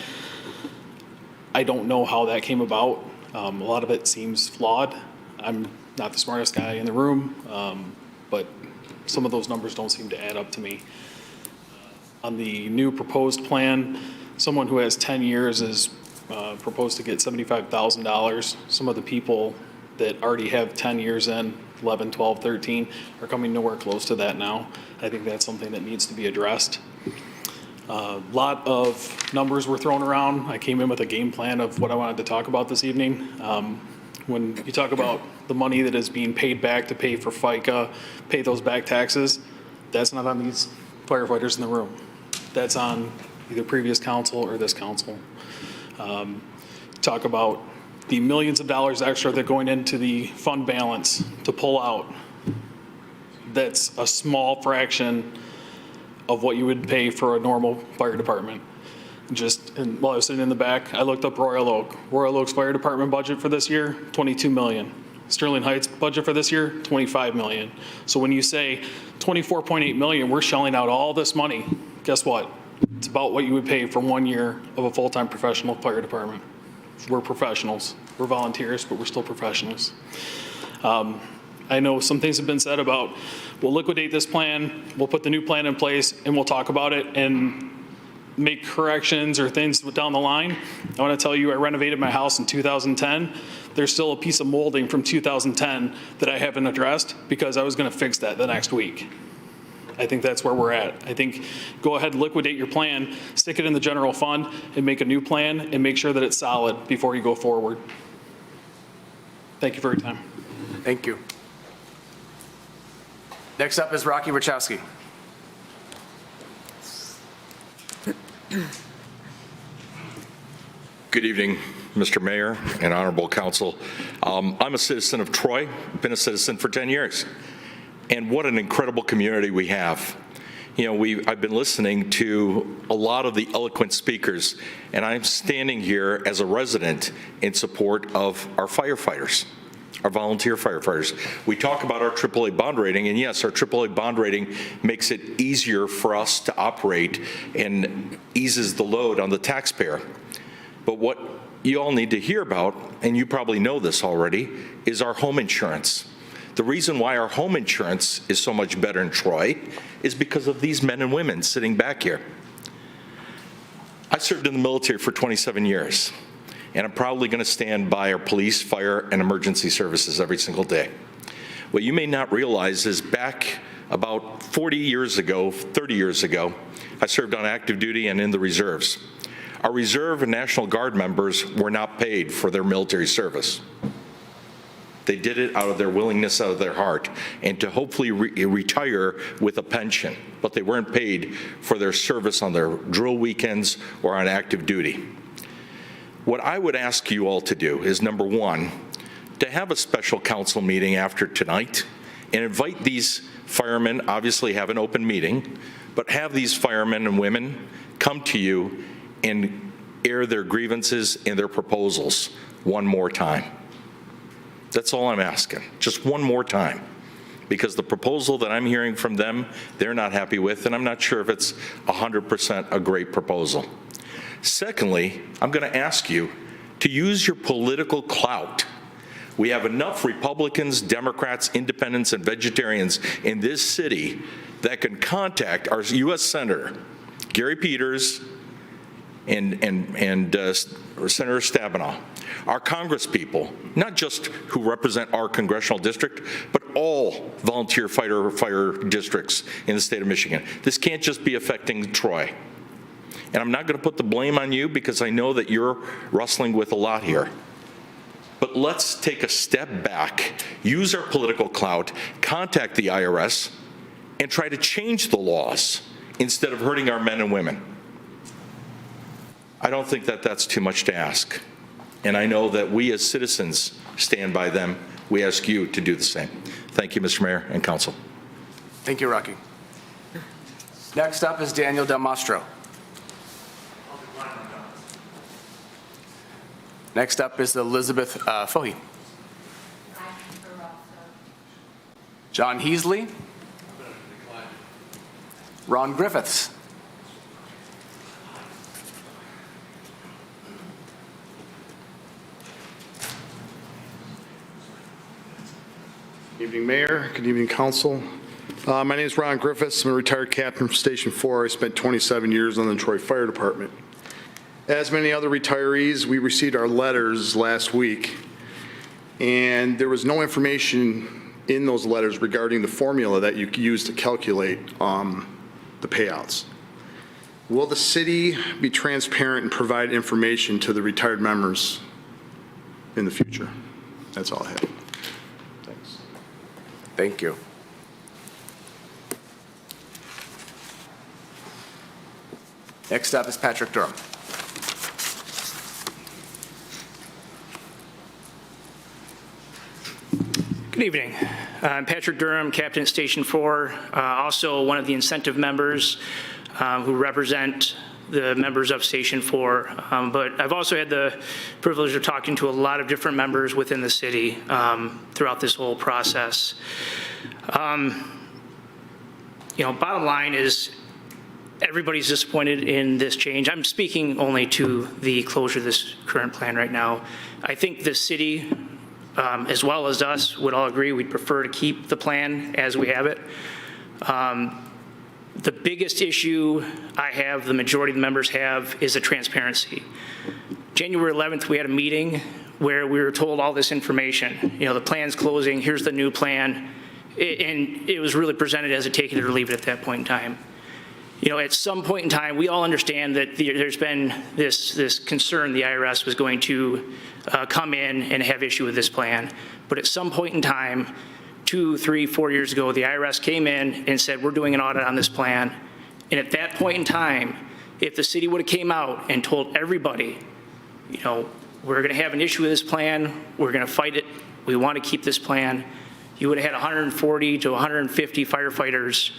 S19: I don't know how that came about. A lot of it seems flawed. I'm not the smartest guy in the room, but some of those numbers don't seem to add up to me. On the new proposed plan, someone who has 10 years is proposed to get $75,000. Some of the people that already have 10 years in, 11, 12, 13, are coming nowhere close to that now. I think that's something that needs to be addressed. A lot of numbers were thrown around. I came in with a game plan of what I wanted to talk about this evening. When you talk about the money that is being paid back to pay for FICA, pay those back taxes, that's not on these firefighters in the room. That's on either previous council or this council. Talk about the millions of dollars extra that are going into the fund balance to pull out. That's a small fraction of what you would pay for a normal fire department. And while I was sitting in the back, I looked up Royal Oak. Royal Oak's fire department budget for this year, $22 million. Sterling Heights budget for this year, $25 million. So when you say $24.8 million, we're shelling out all this money, guess what? It's about what you would pay for 1 year of a full-time professional fire department. We're professionals. We're volunteers, but we're still professionals. I know some things have been said about, we'll liquidate this plan, we'll put the new plan in place, and we'll talk about it and make corrections or things down the line. I want to tell you, I renovated my house in 2010. There's still a piece of molding from 2010 that I haven't addressed because I was going to fix that the next week. I think that's where we're at. I think go ahead and liquidate your plan, stick it in the general fund, and make a new plan and make sure that it's solid before you go forward. Thank you for your time.
S1: Thank you. Next up is Rocky Wachowski.
S20: Good evening, Mr. Mayor and Honorable Council. I'm a citizen of Troy, been a citizen for 10 years. And what an incredible community we have. You know, I've been listening to a lot of the eloquent speakers, and I'm standing here as a resident in support of our firefighters, our volunteer firefighters. We talk about our AAA bond rating, and yes, our AAA bond rating makes it easier for us to operate and eases the load on the taxpayer. But what you all need to hear about, and you probably know this already, is our home insurance. The reason why our home insurance is so much better in Troy is because of these men and women sitting back here. I served in the military for 27 years, and I'm proudly going to stand by our police, fire, and emergency services every single day. What you may not realize is back about 40 years ago, 30 years ago, I served on active duty and in the reserves. Our Reserve and National Guard members were not paid for their military service. They did it out of their willingness, out of their heart, and to hopefully retire with a pension, but they weren't paid for their service on their drill weekends or on active duty. What I would ask you all to do is, number one, to have a special council meeting after tonight and invite these firemen, obviously have an open meeting, but have these firemen and women come to you and air their grievances and their proposals one more time. That's all I'm asking, just one more time. because the proposal that I'm hearing from them, they're not happy with, and I'm not sure if it's 100% a great proposal. Secondly, I'm going to ask you to use your political clout. We have enough Republicans, Democrats, independents, and vegetarians in this city that can contact our U.S. Senator, Gary Peters, and Senator Stabenow, our Congress people, not just who represent our congressional district, but all volunteer fire districts in the state of Michigan. This can't just be affecting Troy. And I'm not going to put the blame on you because I know that you're wrestling with a lot here. But let's take a step back, use our political clout, contact the IRS, and try to change the laws instead of hurting our men and women. I don't think that that's too much to ask. And I know that we as citizens stand by them. We ask you to do the same. Thank you, Mr. Mayor and Council.
S1: Thank you, Rocky. Next up is Daniel Del Mastro. Next up is Elizabeth Fohe. John Heasley. Ron Griffiths.
S21: Good evening, Mayor. Good evening, Council. My name is Ron Griffiths. I'm a retired captain from Station 4. I spent 27 years on the Troy Fire Department. As many other retirees, we received our letters last week, and there was no information in those letters regarding the formula that you use to calculate the payouts. Will the city be transparent and provide information to the retired members in the future? That's all I have. Thanks.
S1: Thank you. Next up is Patrick Durham.
S22: Good evening. I'm Patrick Durham, Captain at Station 4, also one of the incentive members who represent the members of Station 4. But I've also had the privilege of talking to a lot of different members within the city throughout this whole process. Bottom line is everybody's disappointed in this change. I'm speaking only to the closure of this current plan right now. I think the city, as well as us, would all agree we'd prefer to keep the plan as we have it. The biggest issue I have, the majority of the members have, is the transparency. January 11th, we had a meeting where we were told all this information. The plan's closing, here's the new plan, and it was really presented as a take it or leave it at that point in time. At some point in time, we all understand that there's been this concern the IRS was going to come in and have issue with this plan. But at some point in time, 2, 3, 4 years ago, the IRS came in and said, we're doing an audit on this plan. And at that point in time, if the city would have came out and told everybody, we're going to have an issue with this plan, we're going to fight it, we want to keep this plan, you would have had 140 to 150 firefighters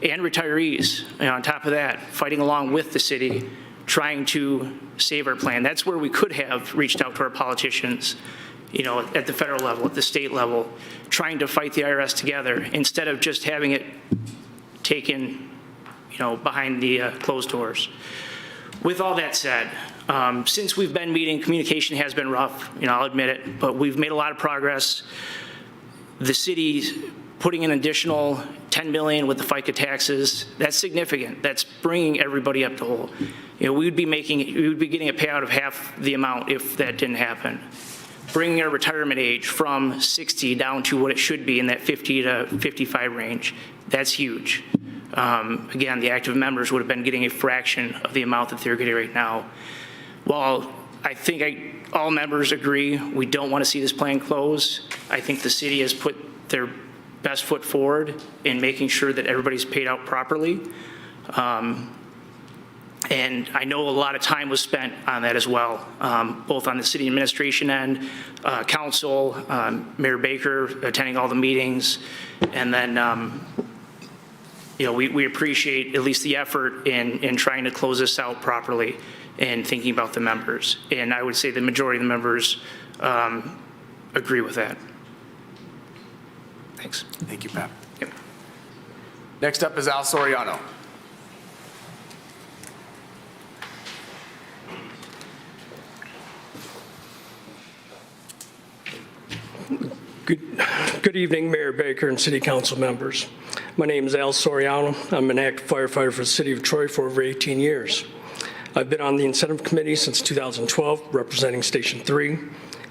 S22: and retirees, on top of that, fighting along with the city, trying to save our plan. That's where we could have reached out to our politicians, at the federal level, at the state level, trying to fight the IRS together instead of just having it taken, behind the closed doors. With all that said, since we've been meeting, communication has been rough, I'll admit it, but we've made a lot of progress. The city's putting an additional $10 million with the FICA taxes, that's significant. That's bringing everybody up to whole. We would be getting a payout of half the amount if that didn't happen. Bringing our retirement age from 60 down to what it should be in that 50 to 55 range, that's huge. Again, the active members would have been getting a fraction of the amount that they're getting right now. While I think all members agree we don't want to see this plan close, I think the city has put their best foot forward in making sure that everybody's paid out properly. And I know a lot of time was spent on that as well, both on the city administration end, council, Mayor Baker attending all the meetings, and then we appreciate at least the effort in trying to close this out properly and thinking about the members. And I would say the majority of the members agree with that. Thanks.
S1: Thank you, Pat.
S22: Yep.
S1: Next up is Al Soriano.
S2: Good evening, Mayor Baker and City Council members. My name is Al Soriano. I'm an active firefighter for the City of Troy for over 18 years. I've been on the Incentive Committee since 2012, representing Station 3,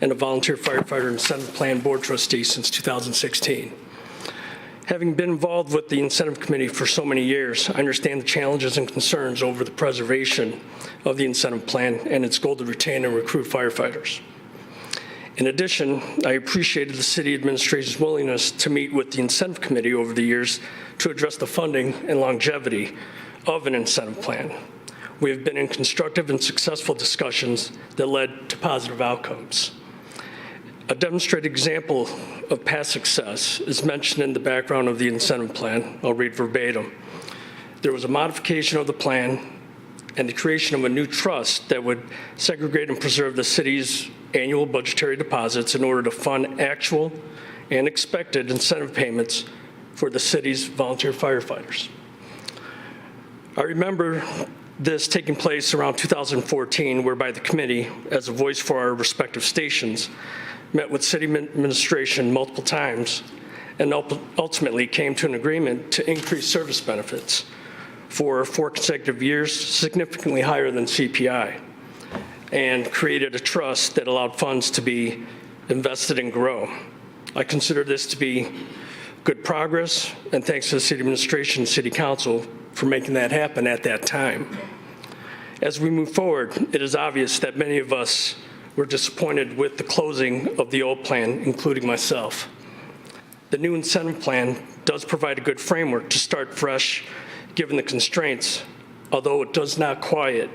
S2: and a volunteer firefighter incentive plan board trustee since 2016. Having been involved with the Incentive Committee for so many years, I understand the challenges and concerns over the preservation of the incentive plan and its goal to retain and recruit firefighters. In addition, I appreciated the city administration's willingness to meet with the incentive committee over the years to address the funding and longevity of an incentive plan. We have been in constructive and successful discussions that led to positive outcomes. A demonstrated example of past success is mentioned in the background of the incentive plan. I'll read verbatim. There was a modification of the plan and the creation of a new trust that would segregate and preserve the city's annual budgetary deposits in order to fund actual and expected incentive payments for the city's volunteer firefighters. I remember this taking place around 2014, whereby the committee, as a voice for our respective stations, met with city administration multiple times and ultimately came to an agreement to increase service benefits for 4 consecutive years, significantly higher than CPI, and created a trust that allowed funds to be invested and grow. I consider this to be good progress, and thanks to the city administration and city council for making that happen at that time. As we move forward, it is obvious that many of us were disappointed with the closing of the old plan, including myself. The new incentive plan does provide a good framework to start fresh, given the constraints, although it does not quiet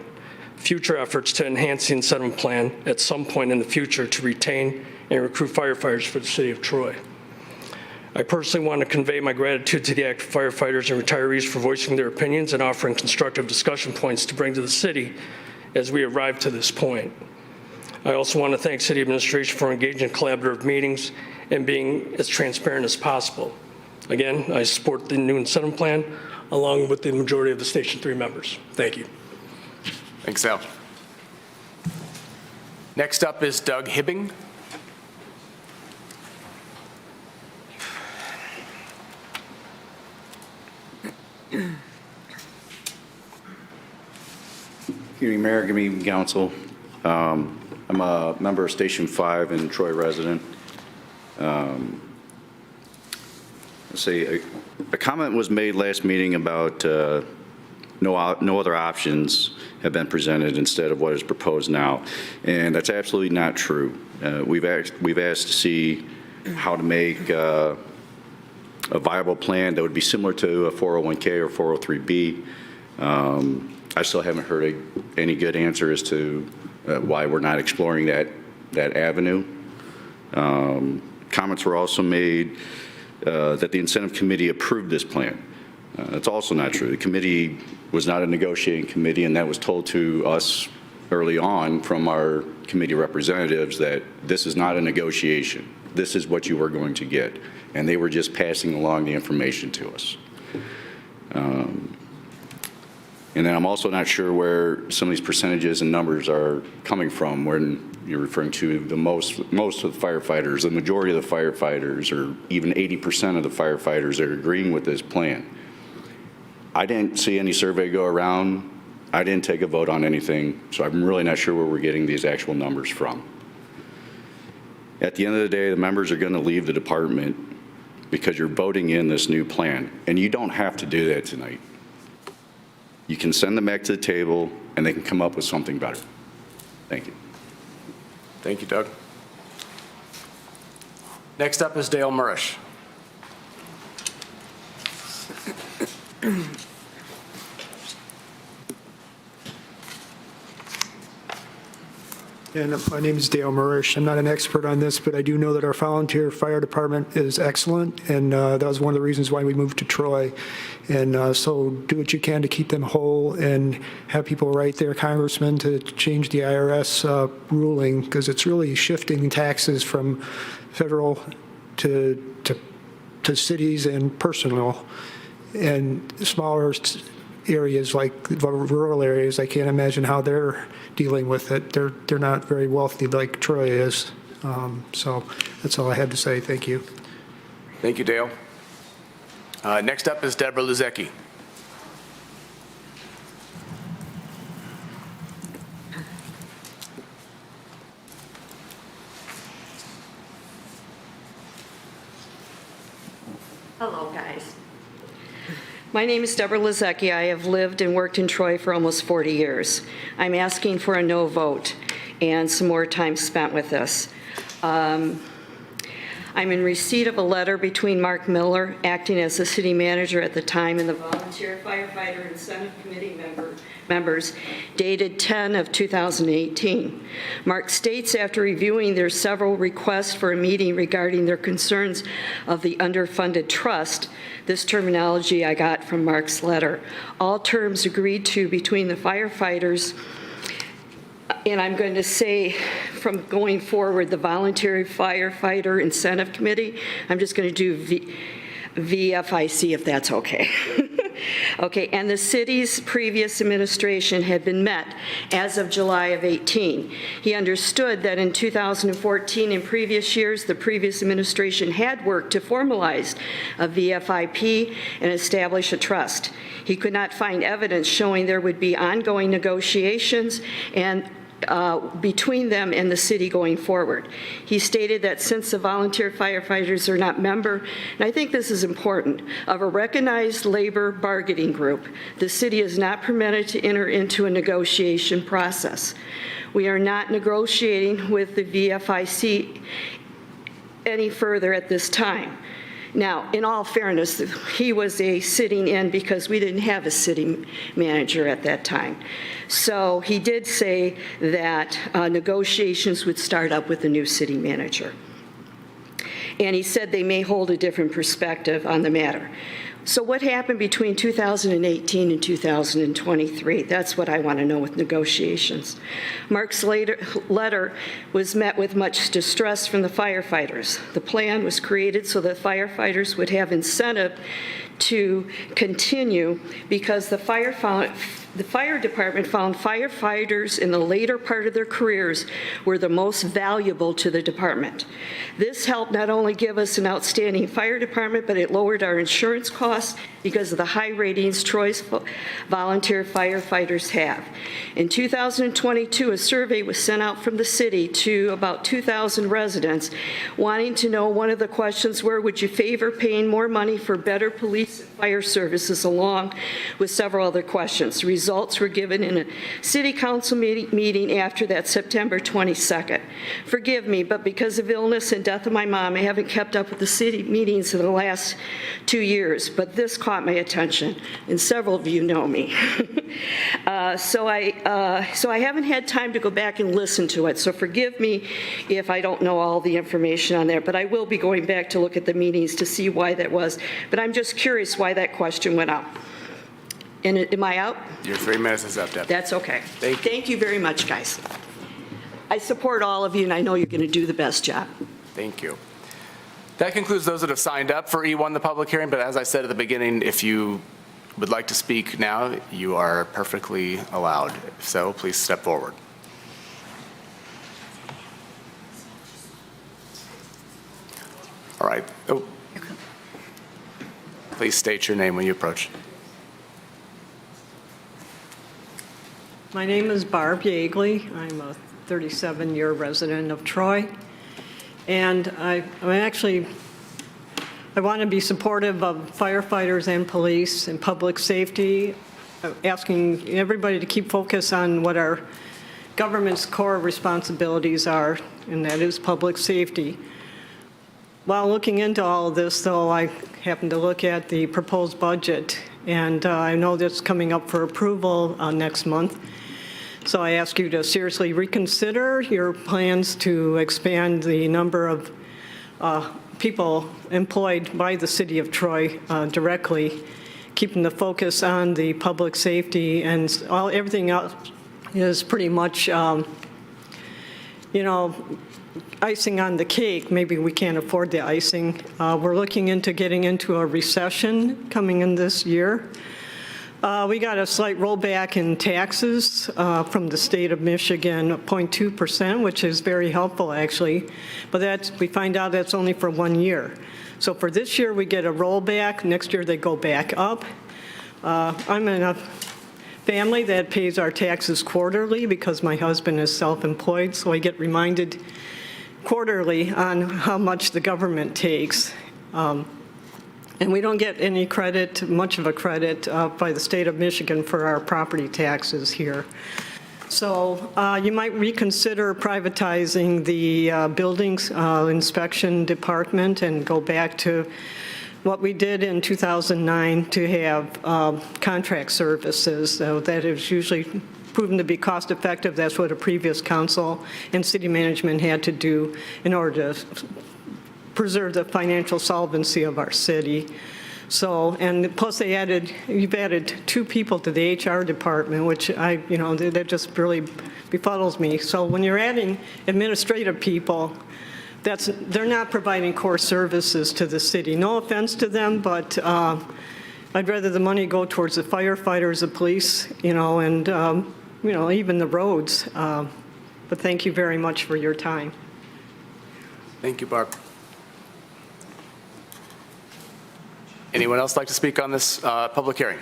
S2: future efforts to enhance the incentive plan at some point in the future to retain and recruit firefighters for the city of Troy. I personally want to convey my gratitude to the active firefighters and retirees for voicing their opinions and offering constructive discussion points to bring to the city as we arrive to this point. I also want to thank city administration for engaging in collaborative meetings and being as transparent as possible. Again, I support the new incentive plan along with the majority of the Station 3 members. Thank you.
S1: Thanks, Al. Next up is Doug Hibbing.
S3: Good evening, Mayor. Good evening, Council. I'm a member of Station 5 and Troy resident. Let's see, a comment was made last meeting about no other options have been presented instead of what is proposed now, and that's absolutely not true. We've asked to see how to make a viable plan that would be similar to a 401k or 403b. I still haven't heard any good answer as to why we're not exploring that avenue. Comments were also made that the incentive committee approved this plan. That's also not true. The committee was not a negotiating committee, and that was told to us early on from our committee representatives that this is not a negotiation. This is what you are going to get. And they were just passing along the information to us. And then I'm also not sure where some of these percentages and numbers are coming from when you're referring to the most of the firefighters, the majority of the firefighters, or even 80% of the firefighters that are agreeing with this plan. I didn't see any survey go around. I didn't take a vote on anything, so I'm really not sure where we're getting these actual numbers from. At the end of the day, the members are going to leave the department because you're voting in this new plan, and you don't have to do that tonight. You can send them back to the table, and they can come up with something better. Thank you.
S1: Thank you, Doug. Next up is Dale Murish.
S23: And my name is Dale Murish. I'm not an expert on this, but I do know that our volunteer fire department is excellent, and that was one of the reasons why we moved to Troy. And so do what you can to keep them whole and have people write their congressman to change the IRS ruling, because it's really shifting taxes from federal to to cities and personnel. And smaller areas like rural areas, I can't imagine how they're dealing with it. They're not very wealthy like Troy is. So that's all I had to say. Thank you.
S1: Thank you, Dale. Next up is Deborah Luzecki.
S4: Hello, guys. My name is Deborah Luzecki. I have lived and worked in Troy for almost 40 years. I'm asking for a no vote and some more time spent with this. I'm in receipt of a letter between Mark Miller, acting as the city manager at the time, and the volunteer firefighter and Senate committee members dated 10 of 2018. Mark states after reviewing their several requests for a meeting regarding their concerns of the underfunded trust, this terminology I got from Mark's letter, all terms agreed to between the firefighters, and I'm going to say from going forward, the Voluntary Firefighter Incentive Committee, I'm just going to do VFIC if that's okay. Okay, and the city's previous administration had been met as of July of 18. He understood that in 2014 and previous years, the previous administration had worked to formalize a VFIP and establish a trust. He could not find evidence showing there would be ongoing negotiations and between them and the city going forward. He stated that since the volunteer firefighters are not member, and I think this is important, of a recognized labor bargaining group, the city is not permitted to enter into a negotiation process. We are not negotiating with the VFIC any further at this time. Now, in all fairness, he was a sitting in because we didn't have a city manager at that time. So he did say that negotiations would start up with the new city manager. And he said they may hold a different perspective on the matter. So what happened between 2018 and 2023? That's what I want to know with negotiations. Mark's letter was met with much distress from the firefighters. The plan was created so that firefighters would have incentive to continue because the fire department found firefighters in the later part of their careers were the most valuable to the department. This helped not only give us an outstanding fire department, but it lowered our insurance costs because of the high ratings Troy's volunteer firefighters have. In 2022, a survey was sent out from the city to about 2,000 residents wanting to know one of the questions were, would you favor paying more money for better police and fire services, along with several other questions. Results were given in a city council meeting after that September 22nd. Forgive me, but because of illness and death of my mom, I haven't kept up with the city meetings in the last 2 years, but this caught my attention, and several of you know me. So I haven't had time to go back and listen to it, so forgive me if I don't know all the information on there, but I will be going back to look at the meetings to see why that was. But I'm just curious why that question went up. And am I out?
S1: Your 3 minutes is up, Deb.
S4: That's okay. Thank you very much, guys. I support all of you, and I know you're going to do the best job.
S1: Thank you. That concludes those that have signed up for E1, the public hearing, but as I said at the beginning, if you would like to speak now, you are perfectly allowed. If so, please step forward. All right. Oh. Please state your name when you approach.
S7: My name is Barb Yeagley. I'm a 37-year resident of Troy. And I want to be supportive of firefighters and police and public safety, asking everybody to keep focus on what our government's core responsibilities are, and that is public safety. While looking into all of this, though, I happened to look at the proposed budget, and I know that's coming up for approval next month. So I ask you to seriously reconsider your plans to expand the number of people employed by the city of Troy directly, keeping the focus on the public safety, and everything else is pretty much, icing on the cake, maybe we can't afford the icing. We're looking into getting into a recession coming in this year. We got a slight rollback in taxes from the state of Michigan, 0.2%, which is very helpful, actually. But we find out that's only for 1 year. So for this year, we get a rollback. Next year, they go back up. I'm in a family that pays our taxes quarterly because my husband is self-employed, so I get reminded quarterly on how much the government takes. And we don't get any credit, much of a credit, by the state of Michigan for our property taxes here. So you might reconsider privatizing the buildings inspection department and go back to what we did in 2009 to have contract services. So that is usually proven to be cost effective. That's what a previous council and city management had to do in order to preserve the financial solvency of our city. So, and plus you've added 2 people to the HR department, which that just really befuddles me. So when you're adding administrative people, they're not providing core services to the city. No offense to them, but I'd rather the money go towards the firefighters, the police, and even the roads. But thank you very much for your time.
S1: Thank you, Barb. Anyone else like to speak on this public hearing?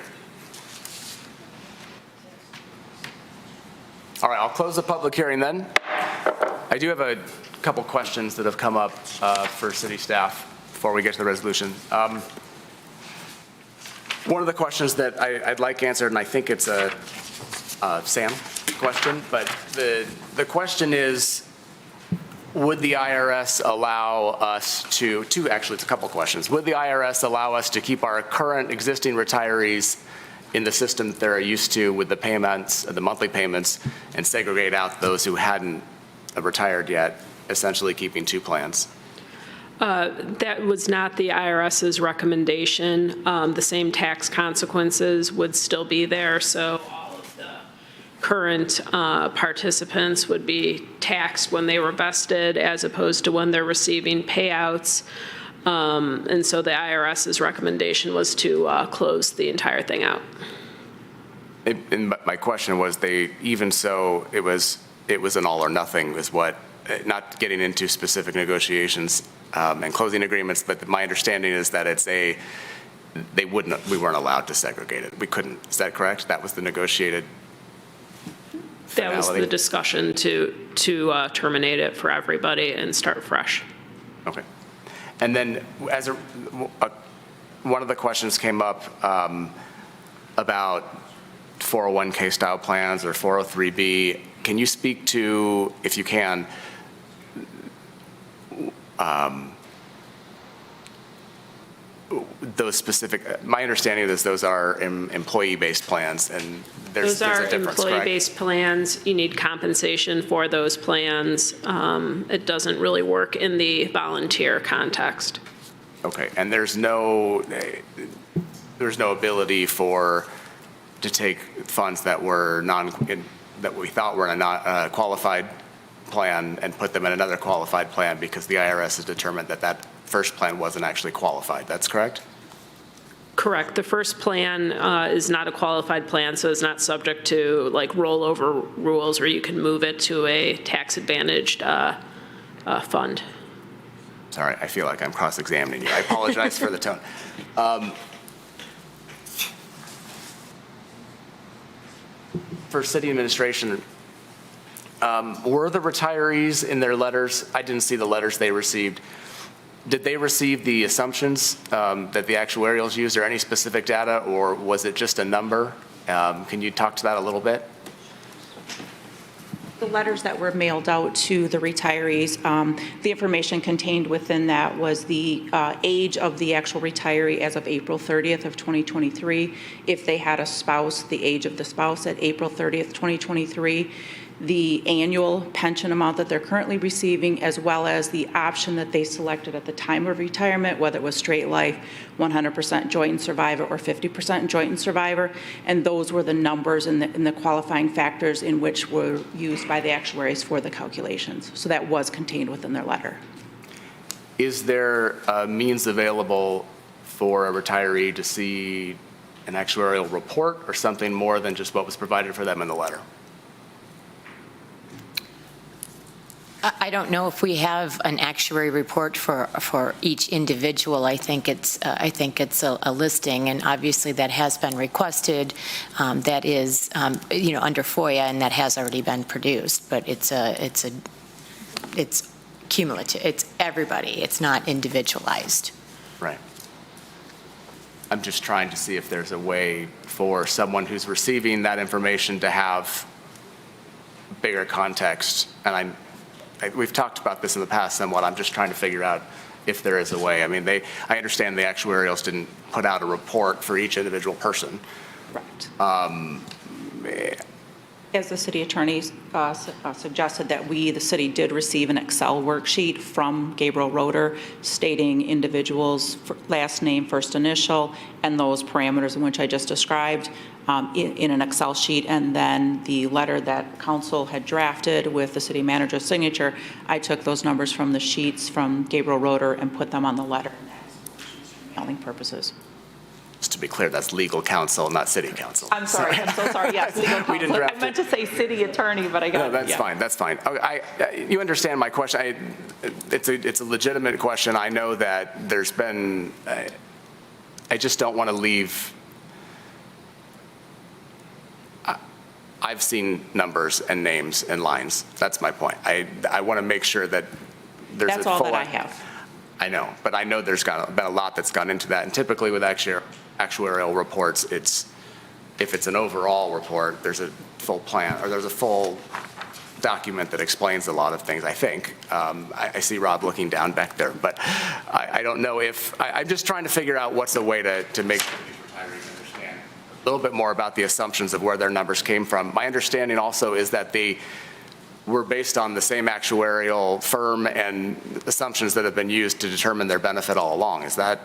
S1: All right, I'll close the public hearing then. I do have a couple questions that have come up for city staff before we get to the resolution. One of the questions that I'd like answered, and I think it's a Sam question, but the question is, would the IRS allow us actually it's a couple questions. Would the IRS allow us to keep our current existing retirees in the system that they're used to with the payments, the monthly payments, and segregate out those who hadn't retired yet, essentially keeping 2 plans?
S6: That was not the IRS's recommendation. The same tax consequences would still be there, so all of the current participants would be taxed when they were vested as opposed to when they're receiving payouts. And so the IRS's recommendation was to close the entire thing out.
S1: And my question was, even so, it was an all or nothing, is what, not getting into specific negotiations and closing agreements, but my understanding is that we weren't allowed to segregate it. We couldn't. Is that correct? That was the negotiated finality?
S6: That was the discussion to terminate it for everybody and start fresh.
S1: Okay. And then one of the questions came up about 401k style plans or 403b. Can you speak to, if you can, those specific, my understanding is those are employee-based plans, and there's a difference, correct?
S6: Those are employee-based plans. You need compensation for those plans. It doesn't really work in the volunteer context.
S1: Okay, and there's no ability to take funds that were that we thought were in a qualified plan and put them in another qualified plan because the IRS has determined that first plan wasn't actually qualified. That's correct?
S6: Correct. The first plan is not a qualified plan, so it's not subject to like rollover rules where you can move it to a tax-advantaged fund.
S1: Sorry, I feel like I'm cross-examining you. I apologize for the tone. For city administration, were the retirees in their letters, I didn't see the letters they received, did they receive the assumptions that the actuarials used or any specific data, or was it just a number? Can you talk to that a little bit?
S8: The letters that were mailed out to the retirees, the information contained within that was the age of the actual retiree as of April 30th of 2023. If they had a spouse, the age of the spouse at April 30th, 2023. the annual pension amount that they're currently receiving, as well as the option that they selected at the time of retirement, whether it was straight life, 100% joint and survivor, or 50% joint and survivor. And those were the numbers and the qualifying factors in which were used by the actuaries for the calculations. So that was contained within their letter.
S1: Is there a means available for a retiree to see an actuarial report or something more than just what was provided for them in the letter?
S9: I don't know if we have an actuary report for each individual. I think it's a listing, and obviously that has been requested. That is, under FOIA, and that has already been produced. But it's cumulative. It's everybody. It's not individualized.
S1: Right. I'm just trying to see if there's a way for someone who's receiving that information to have bigger context. And we've talked about this in the past somewhat. I'm just trying to figure out if there is a way. I mean, I understand the actuarials didn't put out a report for each individual person.
S8: Correct. As the city attorney suggested, that the city did receive an Excel worksheet from Gabriel Roeder stating individuals' last name, first initial, and those parameters in which I just described in an Excel sheet. And then the letter that council had drafted with the city manager's signature, I took those numbers from the sheets from Gabriel Roeder and put them on the letter for mailing purposes.
S1: Just to be clear, that's legal counsel, not city counsel.
S8: I'm sorry. I'm so sorry. Yes, legal counsel.
S1: We didn't draft
S8: I meant to say city attorney, but I got
S1: No, that's fine. That's fine. You understand my question. It's a legitimate question. I know that there's been. I just don't want to leave. I've seen numbers and names and lines. That's my point. I want to make sure that there's
S8: That's
S1: a
S8: all
S1: full.
S8: that I have.
S1: I know, but I know there's been a lot that's gone into that. And typically with actuarial reports, if it's an overall report, there's a full plan, or there's a full document that explains a lot of things, I think. I see Rob looking down back there, but I don't know if, I'm just trying to figure out what's the way to make retirees understand a little bit more about the assumptions of where their numbers came from. My understanding also is that were based on the same actuarial firm and assumptions that have been used to determine their benefit all along. Is that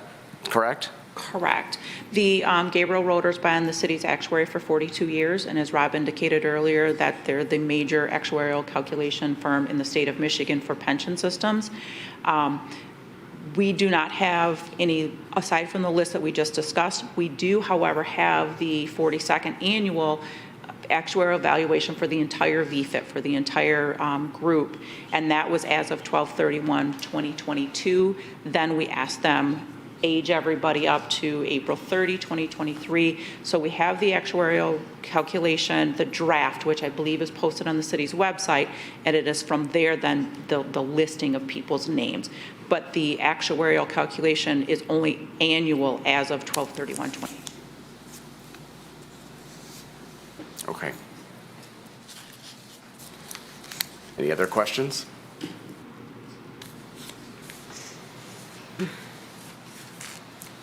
S1: correct?
S8: Correct. The Gabriel Roeder's been the city's actuary for 42 years, and as Rob indicated earlier, that they're the major actuarial calculation firm in the state of Michigan for pension systems. We do not have any, aside from the list that we just discussed, we do, however, have the 42nd annual actuarial evaluation for the entire VFIT, for the entire group, and that was as of 12/31/2022. Then we asked them age everybody up to April 30, 2023. So we have the actuarial calculation, the draft, which I believe is posted on the city's website, and it is from there then the listing of people's names. But the actuarial calculation is only annual as of 12/31/20.
S1: Okay. Any other questions?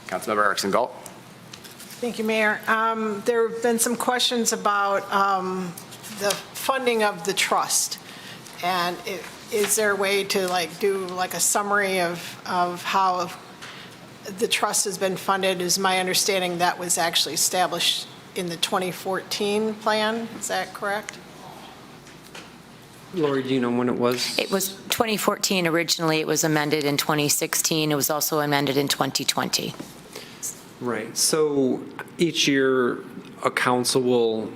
S1: Councilmember Erickson-Galt.
S13: Thank you, Mayor. There have been some questions about the funding of the trust. And is there a way to do a summary of how the trust has been funded? Is my understanding that was actually established in the 2014 plan, is that correct?
S5: Lori, do you know when it was?
S9: It was 2014 originally. It was amended in 2016. It was also amended in 2020.
S5: Right. So each year, a council will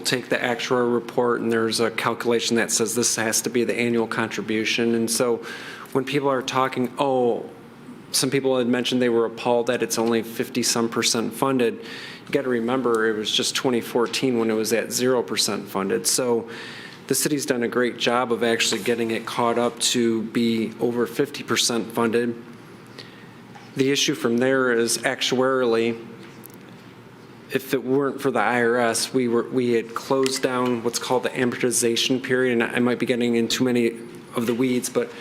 S5: take the actuarial report, and there's a calculation that says this has to be the annual contribution. And so when people are talking, some people had mentioned they were appalled that it's only 50-some% funded. You got to remember, it was just 2014 when it was at 0% funded. So the city's done a great job of actually getting it caught up to be over 50% funded. The issue from there is actuarially, if it weren't for the IRS, we had closed down what's called the amortization period, and I might be getting in too many of the weeds, but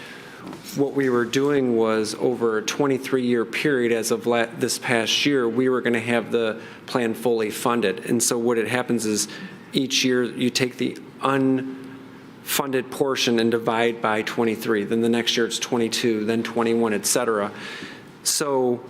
S5: what we were doing was over a 23-year period as of this past year, we were going to have the plan fully funded. And so what it happens is each year you take the funded portion and divide by 23. Then the next year it's 22, then 21, et cetera. So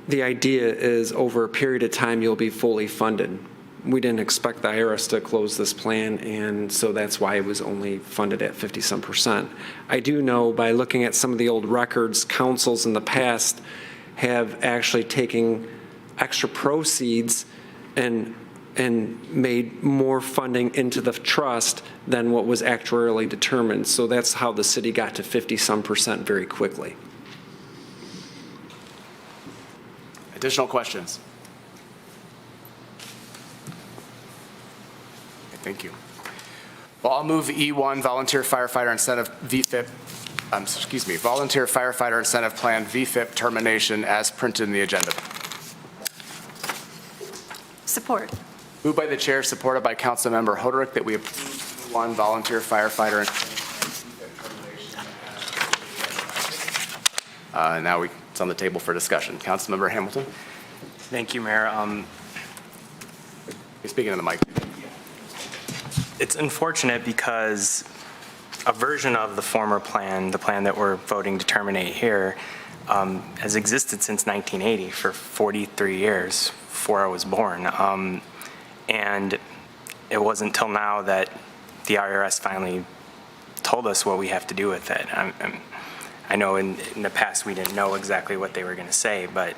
S5: the idea is over a period of time, you'll be fully funded. We didn't expect the IRS to close this plan, and so that's why it was only funded at 50-some%. I do know by looking at some of the old records, councils in the past have actually taken extra proceeds and made more funding into the trust than what was actuarially determined. So that's how the city got to 50-some% very quickly.
S1: Additional questions? Okay, thank you. Well, I'll move E1, Volunteer Firefighter Incentive VFIP, Volunteer Firefighter Incentive Plan VFIP termination as printed in the agenda.
S10: Support.
S1: Moved by the chair, supported by Councilmember Hoderick, that we approve E1, Volunteer Firefighter Incentive termination. Now it's on the table for discussion. Councilmember Hamilton.
S11: Thank you, Mayor.
S1: You're speaking in the mic.
S11: It's unfortunate because a version of the former plan, the plan that we're voting to terminate here, has existed since 1980 for 43 years, before I was born. And it wasn't until now that the IRS finally told us what we have to do with it. I know in the past we didn't know exactly what they were going to say, but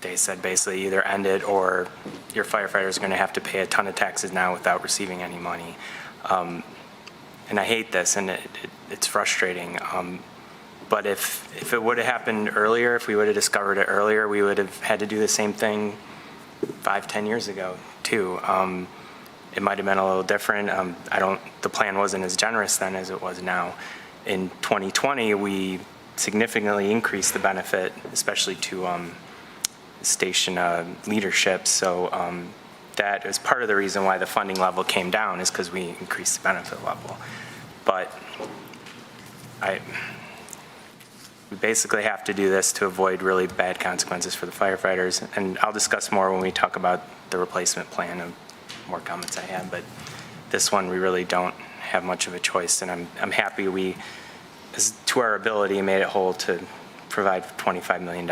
S11: they said basically either end it or your firefighters are going to have to pay a ton of taxes now without receiving any money. And I hate this, and it's frustrating. But if it would have happened earlier, if we would have discovered it earlier, we would have had to do the same thing 5-10 years ago too. It might have been a little different. The plan wasn't as generous then as it was now. In 2020, we significantly increased the benefit, especially to station leadership. So that is part of the reason why the funding level came down, is because we increased the benefit level. But we basically have to do this to avoid really bad consequences for the firefighters. And I'll discuss more when we talk about the replacement plan and more comments I have. But this one, we really don't have much of a choice. And I'm happy we, to our ability, made it whole to provide $25 million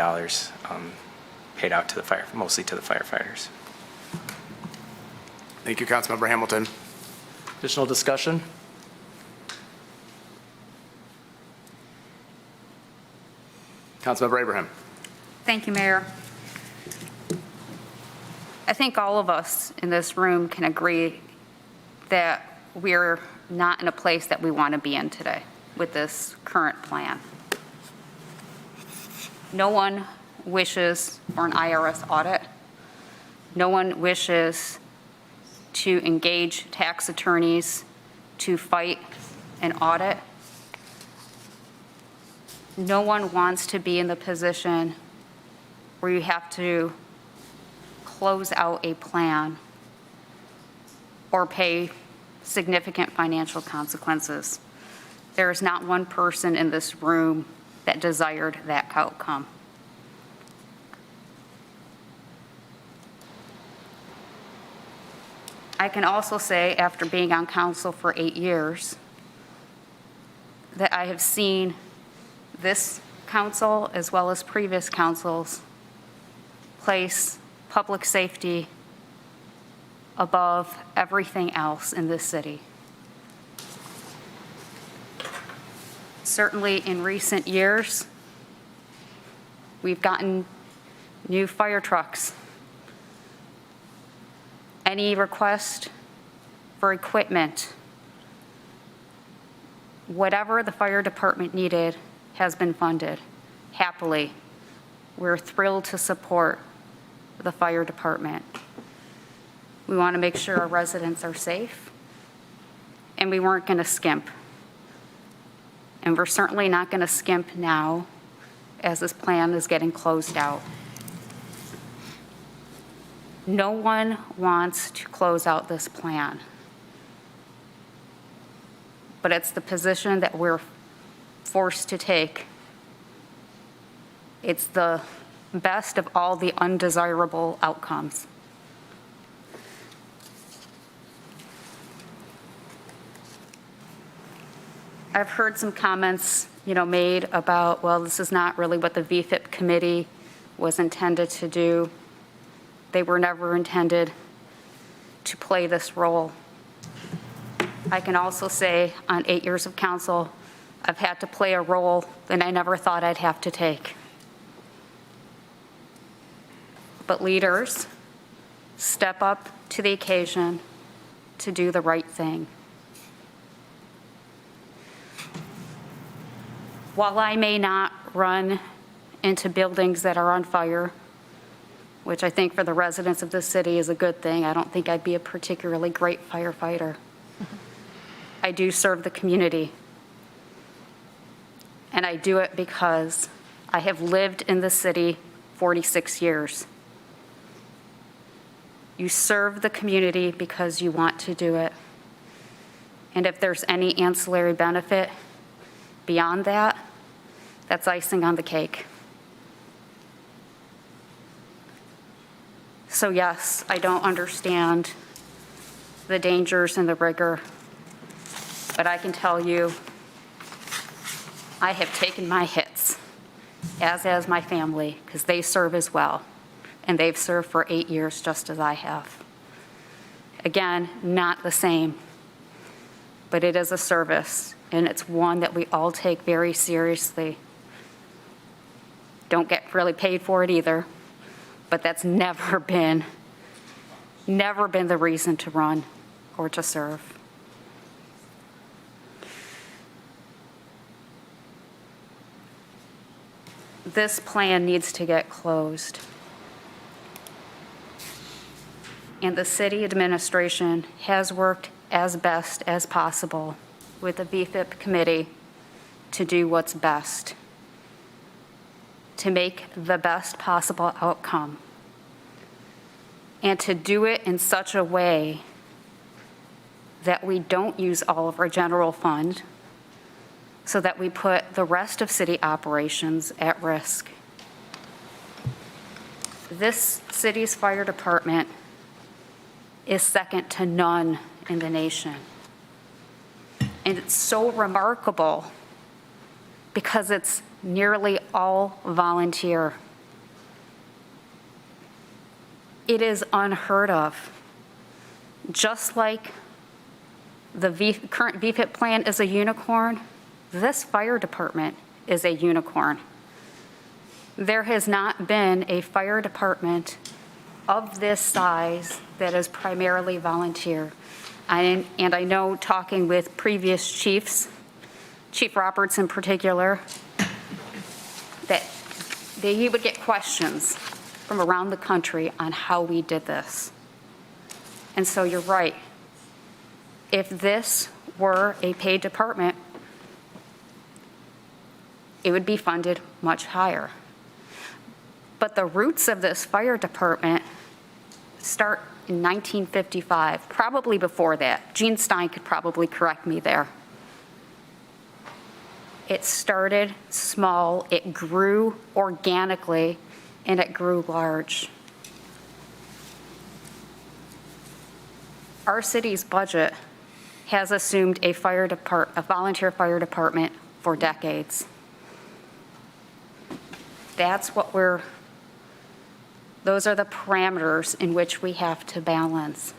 S11: paid out to the mostly to the firefighters.
S1: Thank you, Councilmember Hamilton. Additional discussion? Councilmember Abraham.
S12: Thank you, Mayor. I think all of us in this room can agree that we're not in a place that we want to be in today with this current plan. No one wishes for an IRS audit. No one wishes to engage tax attorneys to fight an audit. No one wants to be in the position where you have to close out a plan or pay significant financial consequences. There is not one person in this room that desired that outcome. I can also say, after being on council for 8 years, that I have seen this council, as well as previous councils, place public safety above everything else in this city. Certainly in recent years, we've gotten new fire trucks. Any request for equipment, whatever the fire department needed has been funded. Happily, we're thrilled to support the fire department. We want to make sure our residents are safe, and we weren't going to skimp. And we're certainly not going to skimp now as this plan is getting closed out. No one wants to close out this plan, but it's the position that we're forced to take. It's the best of all the undesirable outcomes. I've heard some comments, made about, well, this is not really what the VFIP committee was intended to do. They were never intended to play this role. I can also say on 8 years of council, I've had to play a role that I never thought I'd have to take. But leaders step up to the occasion to do the right thing. While I may not run into buildings that are on fire, which I think for the residents of this city is a good thing, I don't think I'd be a particularly great firefighter. I do serve the community. And I do it because I have lived in the city 46 years. You serve the community because you want to do it. And if there's any ancillary benefit beyond that, that's icing on the cake. So yes, I don't understand the dangers and the rigor, but I can tell you, I have taken my hits, as has my family, because they serve as well, and they've served for 8 years just as I have. Again, not the same, but it is a service, and it's one that we all take very seriously. Don't get really paid for it either, but that's never been the reason to run or to serve. This plan needs to get closed. And the city administration has worked as best as possible with the VFIP committee to do what's best, to make the best possible outcome, and to do it in such a way that we don't use all of our general fund, so that we put the rest of city operations at risk. This city's fire department is second to none in the nation. And it's so remarkable because it's nearly all volunteer. It is unheard of. Just like the current VFIP plan is a unicorn, this fire department is a unicorn. There has not been a fire department of this size that is primarily volunteer. And I know, talking with previous chiefs, Chief Roberts in particular, that he would get questions from around the country on how we did this. And so you're right. If this were a paid department, it would be funded much higher. But the roots of this fire department start in 1955, probably before that. Gene Stein could probably correct me there. It started small, it grew organically, and it grew large. Our city's budget has assumed a volunteer fire department for decades. Those are the parameters in which we have to balance.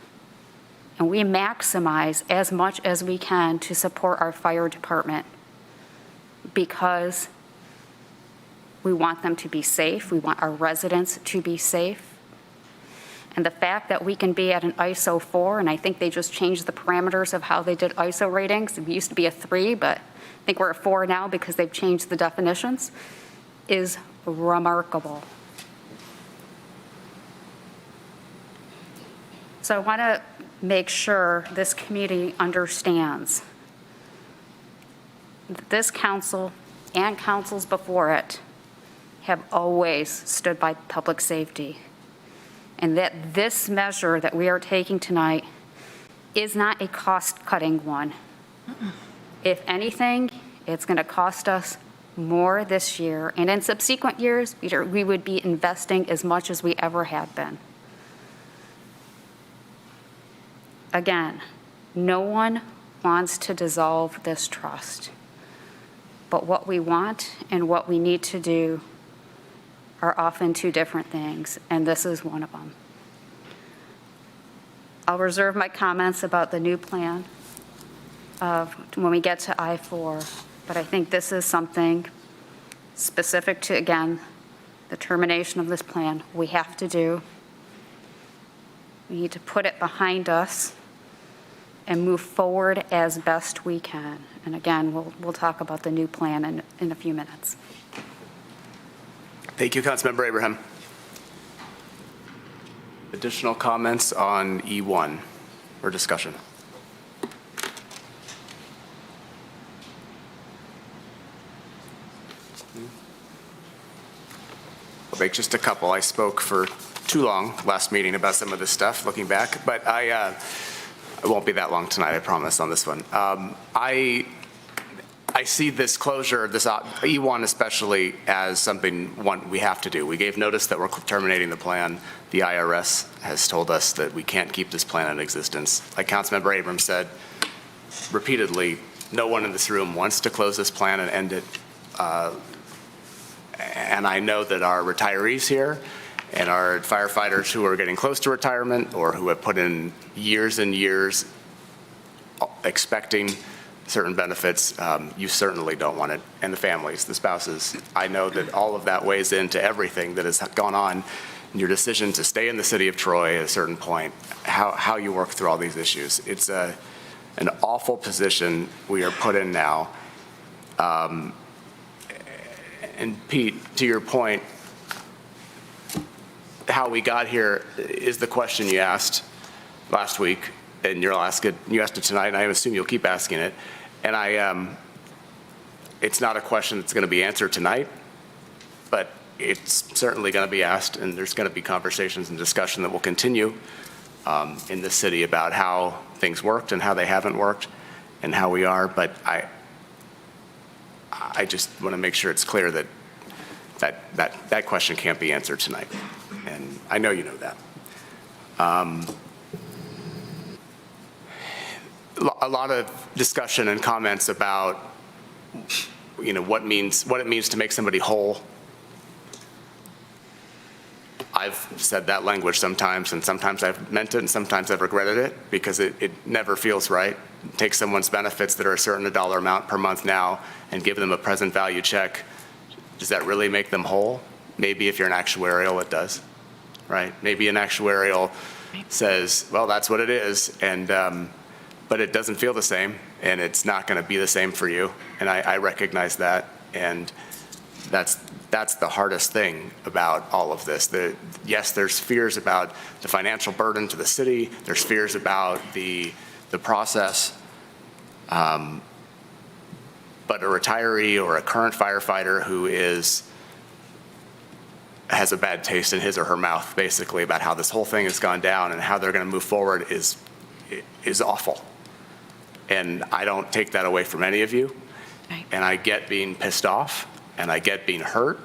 S12: And we maximize as much as we can to support our fire department because we want them to be safe. We want our residents to be safe. And the fact that we can be at an ISO 4, and I think they just changed the parameters of how they did ISO ratings. It used to be a 3, but I think we're at 4 now because they've changed the definitions, is remarkable. So I want to make sure this community understands that this council and councils before it have always stood by public safety, and that this measure that we are taking tonight is not a cost-cutting one. If anything, it's going to cost us more this year, and in subsequent years, we would be investing as much as we ever have been. Again, no one wants to dissolve this trust. but what we want and what we need to do are often two different things, and this is one of them. I'll reserve my comments about the new plan when we get to I-4, but I think this is something specific to, again, the termination of this plan we have to do. We need to put it behind us and move forward as best we can. And again, we'll talk about the new plan in a few minutes.
S1: Thank you, Councilmember Abraham. Additional comments on E1 or discussion? I'll make just a couple. I spoke for too long last meeting about some of this stuff, looking back, but it won't be that long tonight, I promise, on this one. I see this closure, this E1 especially, as something we have to do. We gave notice that we're terminating the plan. The IRS has told us that we can't keep this plan in existence. Like Councilmember Abrams said repeatedly, no one in this room wants to close this plan and end it. And I know that our retirees here and our firefighters who are getting close to retirement or who have put in years and years expecting certain benefits, you certainly don't want it. And the families, the spouses. I know that all of that weighs into everything that has gone on in your decision to stay in the city of Troy at a certain point, how you work through all these issues. It's an awful position we are put in now. And Pete, to your point, how we got here is the question you asked last week, and you asked it tonight, and I assume you'll keep asking it. And it's not a question that's going to be answered tonight, but it's certainly going to be asked, and there's going to be conversations and discussion that will continue in the city about how things worked and how they haven't worked and how we are. But I just want to make sure it's clear that question can't be answered tonight. And I know you know that. A lot of discussion and comments about, what it means to make somebody whole. I've said that language sometimes, and sometimes I've meant it, and sometimes I've regretted it, because it never feels right. Take someone's benefits that are a certain dollar amount per month now and give them a present value check. Does that really make them whole? Maybe if you're an actuarial, it does, right? Maybe an actuarial says, well, that's what it is, and but it doesn't feel the same, and it's not going to be the same for you, and I recognize that, and that's the hardest thing about all of this. Yes, there's fears about the financial burden to the city. There's fears about the process. But a retiree or a current firefighter who has a bad taste in his or her mouth, basically, about how this whole thing has gone down and how they're going to move forward is awful. And I don't take that away from any of you.
S9: Right.
S1: And I get being pissed off, and I get being hurt,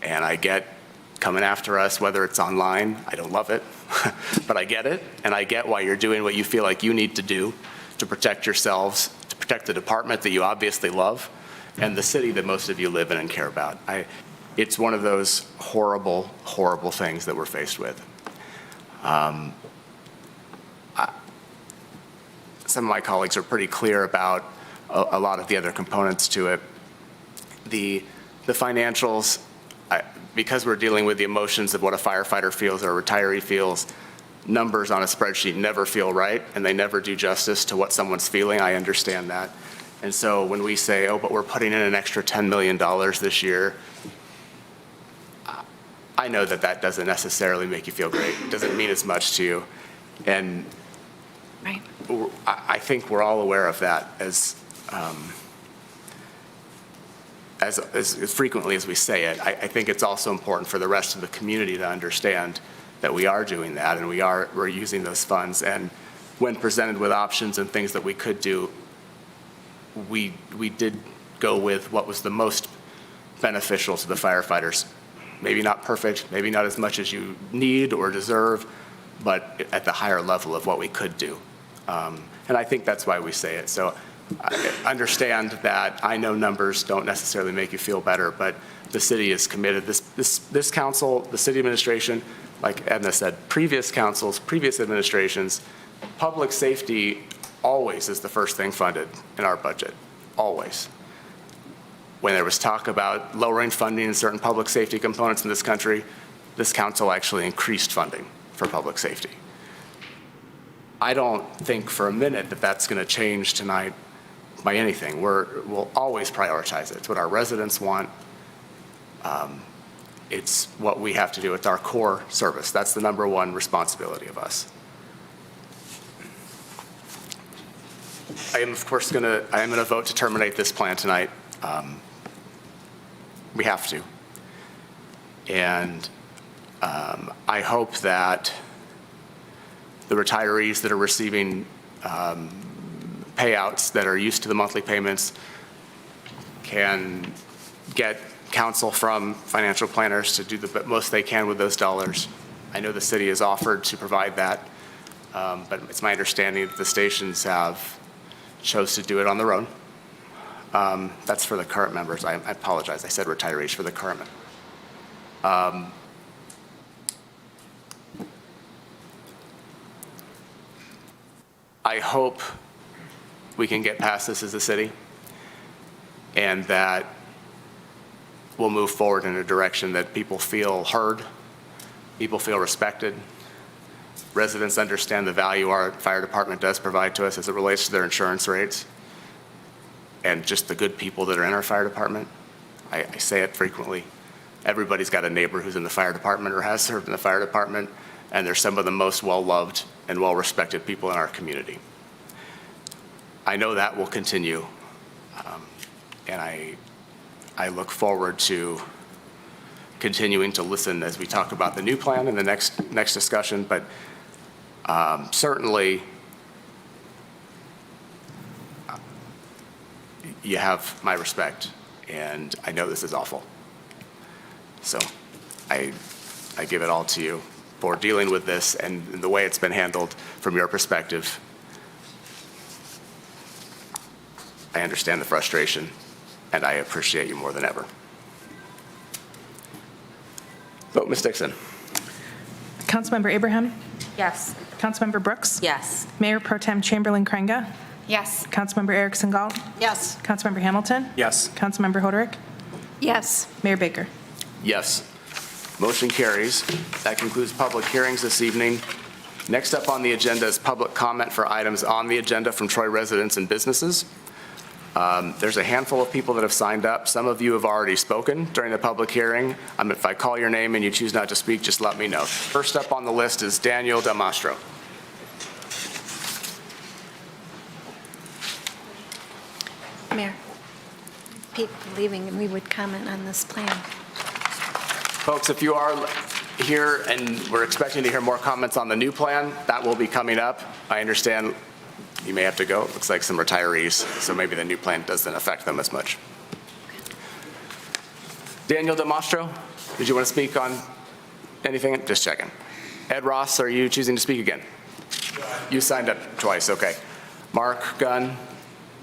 S1: and I get coming after us, whether it's online. I don't love it, but I get it, and I get why you're doing what you feel like you need to do to protect yourselves, to protect the department that you obviously love, and the city that most of you live in and care about. It's one of those horrible, horrible things that we're faced with. Some of my colleagues are pretty clear about a lot of the other components to it. The financials, because we're dealing with the emotions of what a firefighter feels or a retiree feels, numbers on a spreadsheet never feel right, and they never do justice to what someone's feeling. I understand that. And so when we say, oh, but we're putting in an extra $10 million this year, I know that doesn't necessarily make you feel great. It doesn't mean as much to you. And
S9: Right.
S1: I think we're all aware of that as frequently as we say it. I think it's also important for the rest of the community to understand that we are doing that, and we're using those funds. And when presented with options and things that we could do, we did go with what was the most beneficial to the firefighters. Maybe not perfect, maybe not as much as you need or deserve, but at the higher level of what we could do. And I think that's why we say it. So I understand that I know numbers don't necessarily make you feel better, but the city is committed. This council, the city administration, like Edna said, previous councils, previous administrations, public safety always is the first thing funded in our budget, always. When there was talk about lowering funding in certain public safety components in this country, this council actually increased funding for public safety. I don't think for a minute that that's going to change tonight by anything. We'll always prioritize it. It's what our residents want. It's what we have to do. It's our core service. That's the number one responsibility of us. I am, of course, going to vote to terminate this plan tonight. We have to. And I hope that the retirees that are receiving payouts that are used to the monthly payments can get counsel from financial planners to do the most they can with those dollars. I know the city has offered to provide that, but it's my understanding that the stations have chose to do it on their own. That's for the current members. I apologize. I said retirees, for the current. I hope we can get past this as a city and that we'll move forward in a direction that people feel heard, people feel respected, residents understand the value our fire department does provide to us as it relates to their insurance rates, and just the good people that are in our fire department. I say it frequently. Everybody's got a neighbor who's in the fire department or has served in the fire department, and they're some of the most well-loved and well-respected people in our community. I know that will continue, and I look forward to continuing to listen as we talk about the new plan in the next discussion, but certainly you have my respect, and I know this is awful. So I give it all to you for dealing with this and the way it's been handled from your perspective. I understand the frustration, and I appreciate you more than ever. Vote, Ms. Dixon.
S10: Councilmember Abraham?
S12: Yes.
S10: Councilmember Brooks?
S12: Yes.
S10: Mayor Pro Tem Chamberlain Krenga?
S12: Yes.
S10: Councilmember Erickson Galt?
S13: Yes.
S10: Councilmember Hamilton?
S11: Yes.
S10: Councilmember Hoderick?
S13: Yes.
S10: Mayor Baker?
S1: Yes. Motion carries. That concludes public hearings this evening. Next up on the agenda is public comment for items on the agenda from Troy residents and businesses. There's a handful of people that have signed up. Some of you have already spoken during the public hearing. If I call your name and you choose not to speak, just let me know. First up on the list is Daniel Damastro.
S14: Mayor, people leaving, and we would comment on this plan.
S1: Folks, if you are here and we're expecting to hear more comments on the new plan, that will be coming up. I understand you may have to go. It looks like some retirees, so maybe the new plan doesn't affect them as much. Daniel Damastro, did you want to speak on anything? Just checking. Ed Ross, are you choosing to speak again? You signed up twice, okay. Mark Gunn,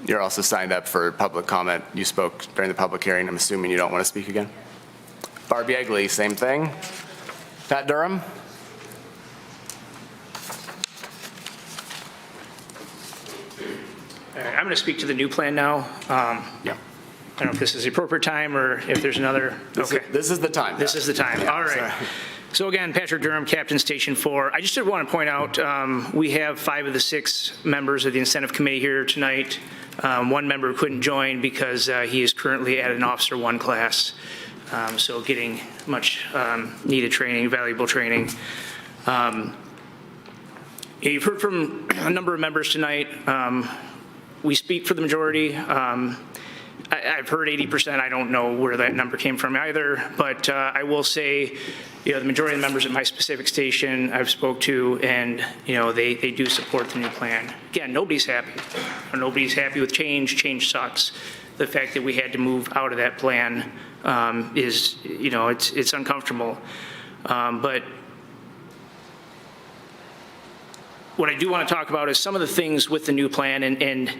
S1: you're also signed up for public comment. You spoke during the public hearing. I'm assuming you don't want to speak again. Barb Yegley, same thing. Pat Durham?
S22: I'm going to speak to the new plan now.
S1: Yeah.
S22: I don't know if this is the appropriate time or if there's another. Okay.
S1: This is the time.
S22: This is the time.
S1: Yeah,
S22: All right.
S1: sorry.
S22: So again, Patrick Durham, Captain Station 4. I just did want to point out, we have 5 of the 6 members of the incentive committee here tonight. One member couldn't join because he is currently at an Officer 1 class. So getting much needed training, valuable training. You've heard from a number of members tonight. We speak for the majority. I've heard 80%. I don't know where that number came from either, but I will say, the majority of the members at my specific station I've spoke to, and they do support the new plan. Again, nobody's happy. Nobody's happy with change. Change sucks. The fact that we had to move out of that plan is, it's uncomfortable. But what I do want to talk about is some of the things with the new plan, and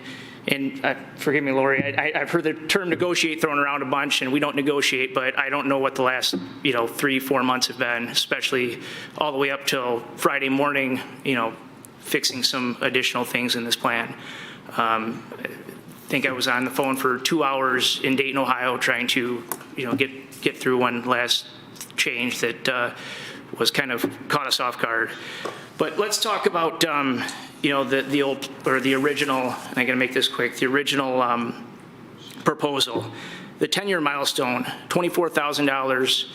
S22: and forgive me, Lori, I've heard the term negotiate thrown around a bunch, and we don't negotiate, but I don't know what the last, 3-4 months have been, especially all the way up till Friday morning, fixing some additional things in this plan. I think I was on the phone for 2 hours in Dayton, Ohio, trying to, get through one last change that was kind of caught us off guard. But let's talk about, the old, or the original, and I'm going to make this quick, the original proposal. The 10-year milestone, $24,000.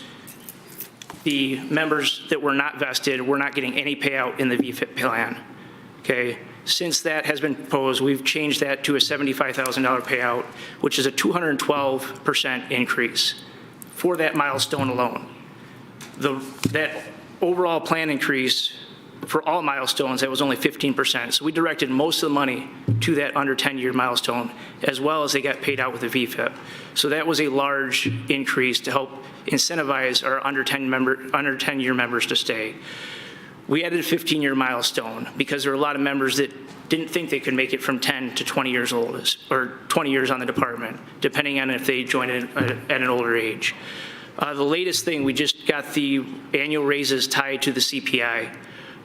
S22: The members that were not vested were not getting any payout in the VFIP plan. Okay. Since that has been proposed, we've changed that to a $75,000 payout, which is a 212% increase for that milestone alone. That overall plan increase for all milestones, that was only 15%. So we directed most of the money to that under 10-year milestone, as well as they got paid out with the VFIP. So that was a large increase to help incentivize our under 10-year members to stay. We added a 15-year milestone because there are a lot of members that didn't think they could make it from 10 to 20 years old, or 20 years on the department, depending on if they joined at an older age. The latest thing, we just got the annual raises tied to the CPI.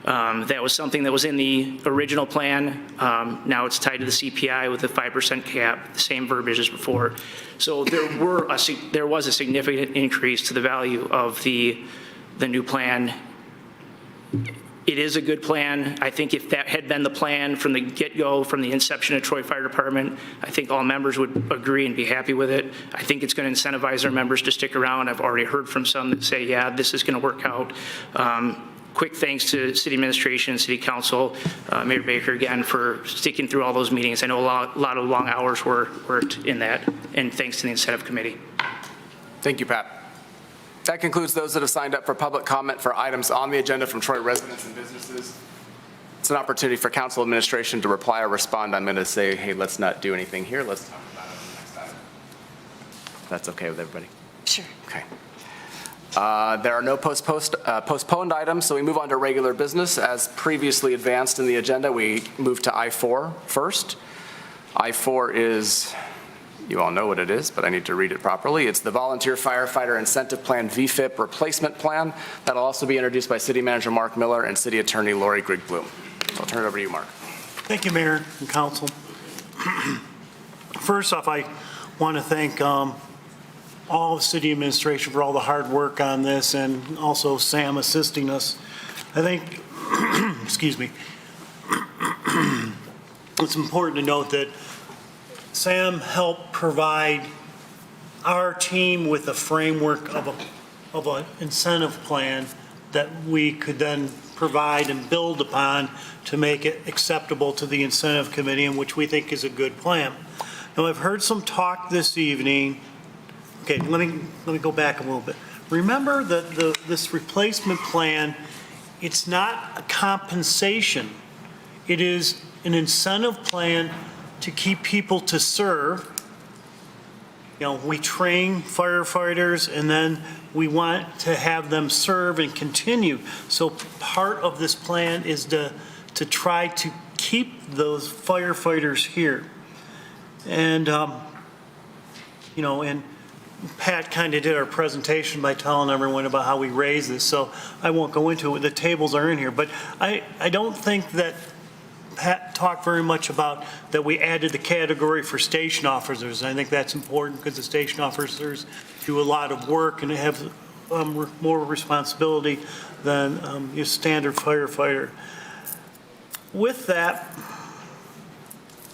S22: That was something that was in the original plan. Now it's tied to the CPI with a 5% cap, the same verbiage as before. So there was a significant increase to the value of the new plan. It is a good plan. I think if that had been the plan from the get-go, from the inception of Troy Fire Department, I think all members would agree and be happy with it. I think it's going to incentivize our members to stick around. I've already heard from some that say, yeah, this is going to work out. Quick thanks to City Administration, City Council, Mayor Baker again for sticking through all those meetings. I know a lot of long hours were worked in that, and thanks to the Incentive Committee.
S1: Thank you, Pat. That concludes those that have signed up for public comment for items on the agenda from Troy residents and businesses. It's an opportunity for council administration to reply or respond. I'm going to say, hey, let's not do anything here. Let's talk about it on the next item. That's okay with everybody?
S9: Sure.
S1: Okay. There are no postponed items, so we move on to regular business. As previously advanced in the agenda, we move to I-4 first. I-4 is, you all know what it is, but I need to read it properly. It's the Volunteer Firefighter Incentive Plan VFIP Replacement Plan. That'll also be introduced by City Manager Mark Miller and City Attorney Lori Grigblum. So I'll turn it over to you, Mark.
S15: Thank you, Mayor and Council. First off, I want to thank all of City Administration for all the hard work on this, and also Sam assisting us. I think, excuse me, it's important to note that Sam helped provide our team with a framework of an incentive plan that we could then provide and build upon to make it acceptable to the Incentive Committee, and which we think is a good plan. Now, I've heard some talk this evening. Okay, let me go back a little bit. Remember that this replacement plan, it's not a compensation. It is an incentive plan to keep people to serve. We train firefighters, and then we want to have them serve and continue. So part of this plan is to try to keep those firefighters here. And, and Pat kind of did our presentation by telling everyone about how we raise this, so I won't go into it. The tables are in here. But I don't think that Pat talked very much about that we added the category for station officers. And I think that's important because the station officers do a lot of work and have more responsibility than your standard firefighter. With that,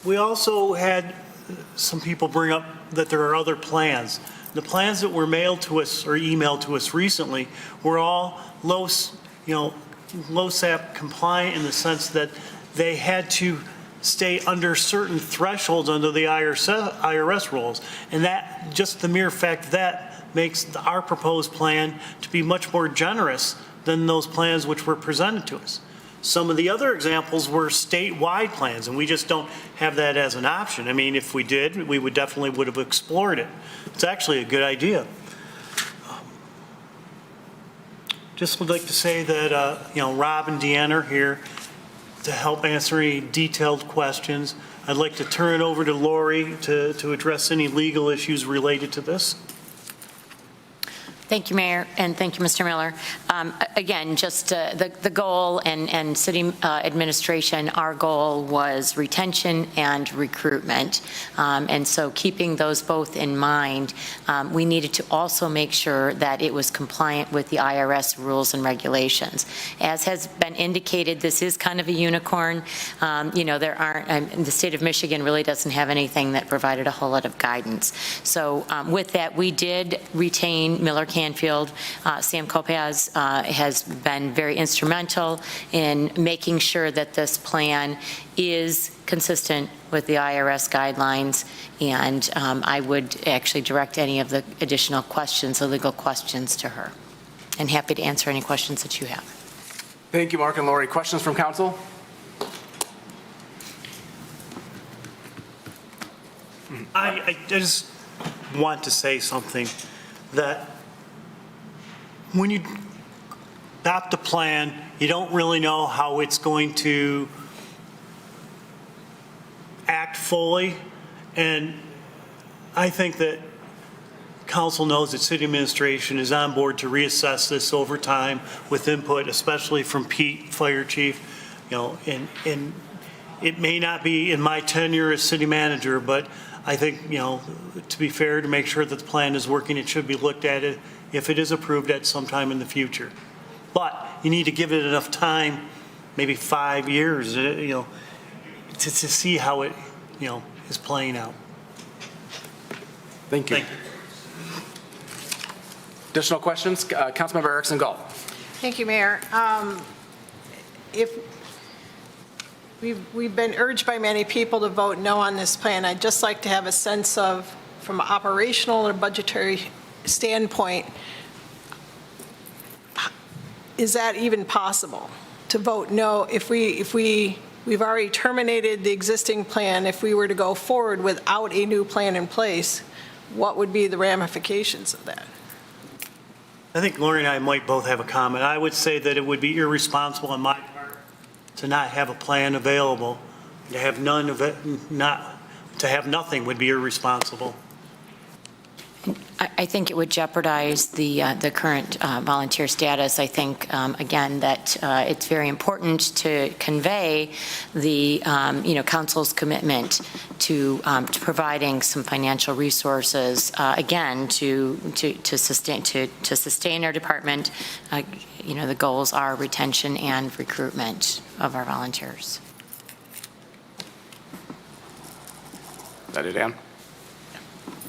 S15: we also had some people bring up that there are other plans. The plans that were mailed to us or emailed to us recently were all LoSAP compliant in the sense that they had to stay under certain thresholds under the IRS rules. And that, just the mere fact that makes our proposed plan to be much more generous than those plans which were presented to us. Some of the other examples were statewide plans, and we just don't have that as an option. I mean, if we did, we would have explored it. It's actually a good idea. Just would like to say that, Rob and Deanna are here. to help answer any detailed questions. I'd like to turn it over to Lori to address any legal issues related to this.
S9: Thank you, Mayor, and thank you, Mr. Miller. Again, just the goal and city administration, our goal was retention and recruitment. And so keeping those both in mind, we needed to also make sure that it was compliant with the IRS rules and regulations. As has been indicated, this is kind of a unicorn. There aren't, the state of Michigan really doesn't have anything that provided a whole lot of guidance. So with that, we did retain Miller Canfield. Sam Kopaz has been very instrumental in making sure that this plan is consistent with the IRS guidelines, and I would actually direct any of the additional questions, the legal questions, to her. And happy to answer any questions that you have.
S1: Thank you, Mark and Lori. Questions from council?
S15: I just want to say something, that when you adopt a plan, you don't really know how it's going to act fully. And I think that council knows that city administration is on board to reassess this over time with input, especially from Pete, fire chief. And it may not be in my tenure as city manager, but I think, to be fair, to make sure that the plan is working, it should be looked at it if it is approved at some time in the future. But you need to give it enough time, maybe 5 years, to see how it, is playing out.
S1: Thank you. Additional questions? Councilmember Erickson Gall.
S13: Thank you, Mayor. If we've been urged by many people to vote no on this plan, I'd just like to have a sense of, from an operational or budgetary standpoint, is that even possible to vote no if we've already terminated the existing plan? If we were to go forward without a new plan in place, what would be the ramifications of that?
S15: I think Lori and I might both have a comment. I would say that it would be irresponsible on my part to not have a plan available. To have none of it, to have nothing would be irresponsible.
S9: I think it would jeopardize the current volunteer status. I think, again, that it's very important to convey the, council's commitment to providing some financial resources, again, to sustain our department. The goals are retention and recruitment of our volunteers.
S1: Is that it, Ann?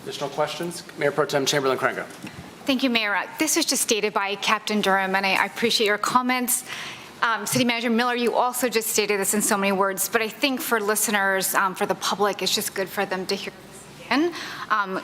S1: Additional questions? Mayor Pro Tem Chamberlain Craig.
S16: Thank you, Mayor. This was just stated by Captain Durham, and I appreciate your comments. City Manager Miller, you also just stated this in so many words, but I think for listeners, for the public, it's just good for them to hear this again.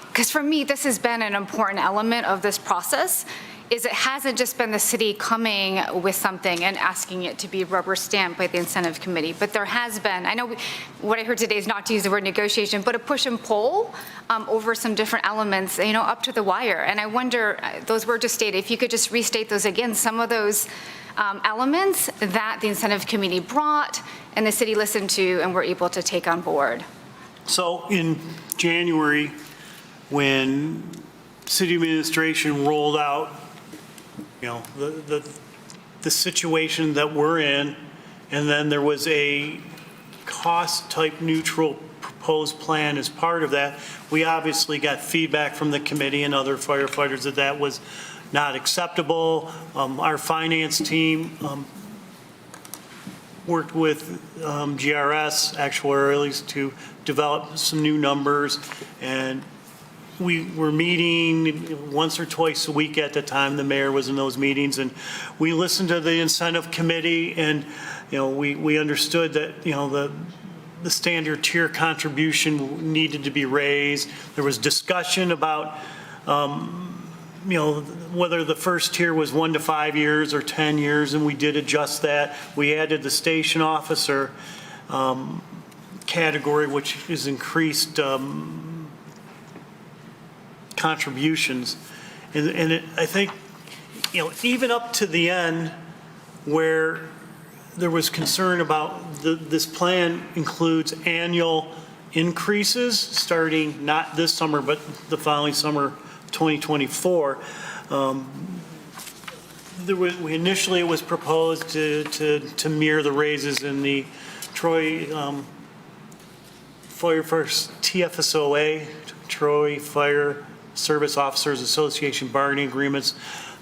S16: Because for me, this has been an important element of this process, is it hasn't just been the city coming with something and asking it to be rubber stamped by the incentive committee, but there has been, I know what I heard today is not to use the word negotiation, but a push and pull over some different elements, up to the wire. And I wonder, those were just stated, if you could just restate those again, some of those elements that the incentive committee brought and the city listened to and were able to take on board.
S15: So in January, when city administration rolled out the situation that we're in, and then there was a cost-type neutral proposed plan as part of that. We obviously got feedback from the committee and other firefighters that was not acceptable. Our finance team worked with GRS actuaries to develop some new numbers, and we were meeting once or twice a week at the time. The mayor was in those meetings, and we listened to the incentive committee, and we understood that the standard tier contribution needed to be raised. There was discussion about whether the first tier was 1 to 5 years or 10 years, and we did adjust that. We added the station officer category, which is increased contributions. And I think, even up to the end where there was concern about this plan includes annual increases starting not this summer, but the following summer, 2024. Initially, it was proposed to mirror the raises in the Troy Firefighter TFSOA, Troy Fire Service Officers Association bargaining agreements.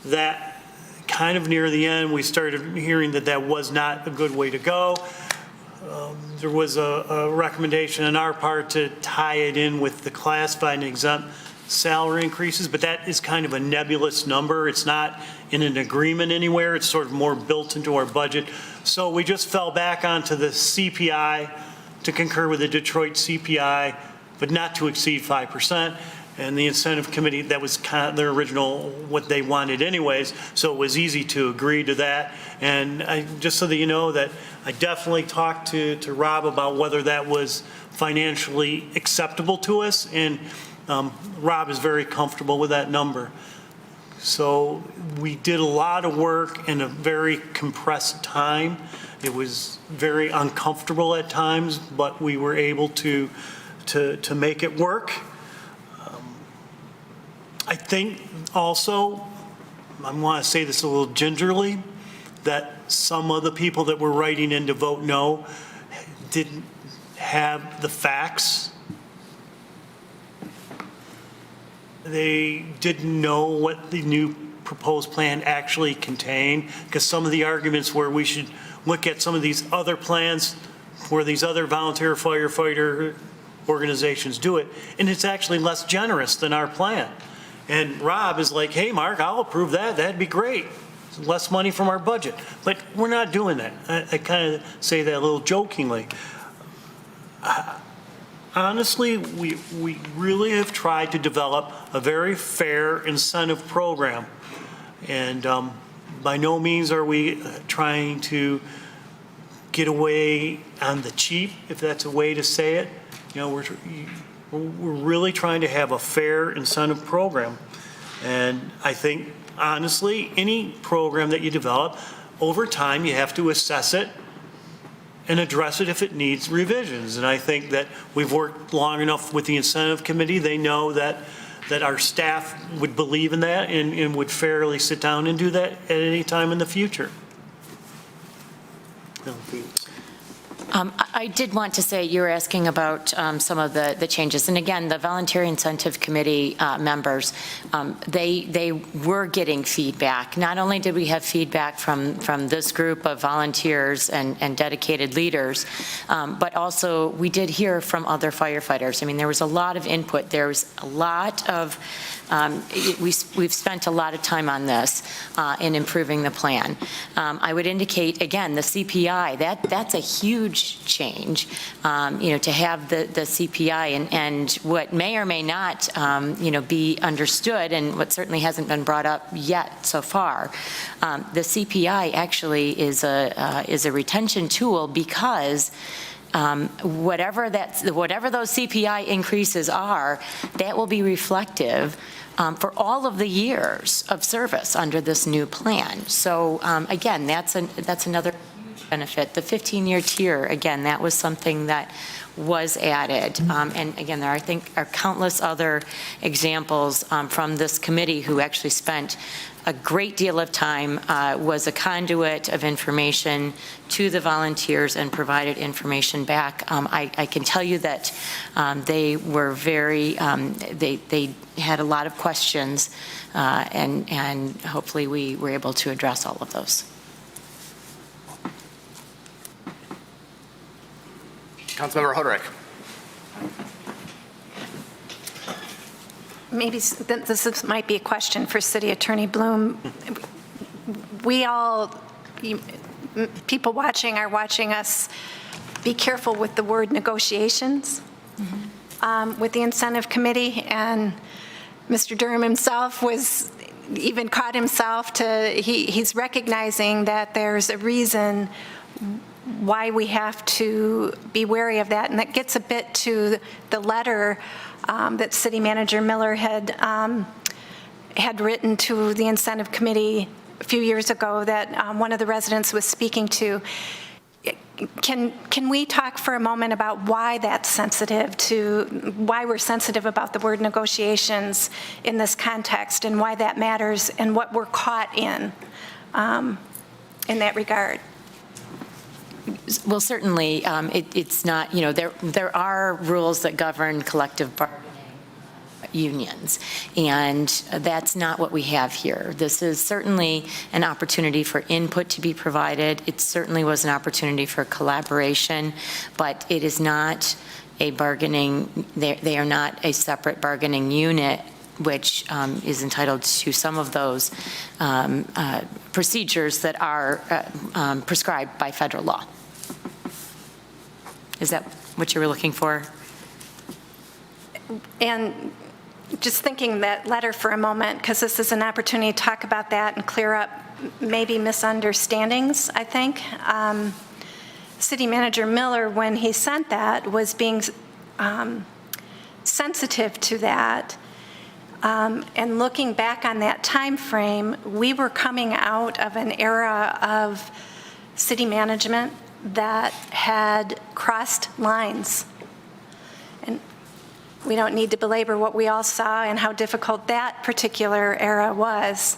S15: That kind of near the end, we started hearing that that was not a good way to go. There was a recommendation on our part to tie it in with the classified and exempt salary increases, but that is kind of a nebulous number. It's not in an agreement anywhere. It's sort of more built into our budget. So we just fell back onto the CPI to concur with the Detroit CPI, but not to exceed 5%. And the incentive committee, that was kind of their original, what they wanted anyways, so it was easy to agree to that. And just so that you know that I definitely talked to Rob about whether that was financially acceptable to us, and Rob is very comfortable with that number. So we did a lot of work in a very compressed time. It was very uncomfortable at times, but we were able to make it work. I think also, I want to say this a little gingerly, that some of the people that were writing in to vote no didn't have the facts. They didn't know what the new proposed plan actually contained, because some of the arguments where we should look at some of these other plans where these other volunteer firefighter organizations do it, and it's actually less generous than our plan. And Rob is like, hey, Mark, I'll approve that. That'd be great. It's less money from our budget. But we're not doing that. I kind of say that a little jokingly. Honestly, we really have tried to develop a very fair incentive program. And by no means are we trying to get away on the cheap, if that's a way to say it. You know, we're really trying to have a fair incentive program. And I think, honestly, any program that you develop, over time, you have to assess it and address it if it needs revisions. And I think that we've worked long enough with the incentive committee. They know that our staff would believe in that and would fairly sit down and do that at any time in the future.
S9: I did want to say, you were asking about some of the changes. And again, the Voluntary Incentive Committee members, they were getting feedback. Not only did we have feedback from this group of volunteers and dedicated leaders, but also we did hear from other firefighters. I mean, there was a lot of input. There was a lot of, we've spent a lot of time on this in improving the plan. I would indicate, again, the CPI, that's a huge change, to have the CPI and what may or may not, be understood, and what certainly hasn't been brought up yet so far. The CPI actually is a retention tool, because whatever those CPI increases are, that will be reflective for all of the years of service under this new plan. So again, that's another huge benefit. The 15-year tier, again, that was something that was added. And again, there, I think, are countless other examples from this committee who actually spent a great deal of time, was a conduit of information to the volunteers and provided information back. I can tell you that they were very, they had a lot of questions, and hopefully we were able to address all of those.
S1: Councilmember Hoderick.
S14: Maybe this might be a question for City Attorney Bloom. We all, people watching are watching us be careful with the word negotiations with the incentive committee, and Mr. Durham himself was even caught himself to, he's recognizing that there's a reason why we have to be wary of that, and that gets a bit to the letter that City Manager Miller had written to the incentive committee a few years ago that one of the residents was speaking to. Can we talk for a moment about why that's sensitive to, why we're sensitive about the word negotiations in this context and why that matters and what we're caught in that regard?
S9: Well, certainly, it's not, there are rules that govern collective bargaining unions, and that's not what we have here. This is certainly an opportunity for input to be provided. It certainly was an opportunity for collaboration, but it is not a bargaining, they are not a separate bargaining unit, which is entitled to some of those procedures that are prescribed by federal law. Is that what you were looking for?
S14: And just thinking that letter for a moment, because this is an opportunity to talk about that and clear up maybe misunderstandings, I think. City Manager Miller, when he sent that, was being sensitive to that. And looking back on that time frame, we were coming out of an era of city management that had crossed lines. And we don't need to belabor what we all saw and how difficult that particular era was.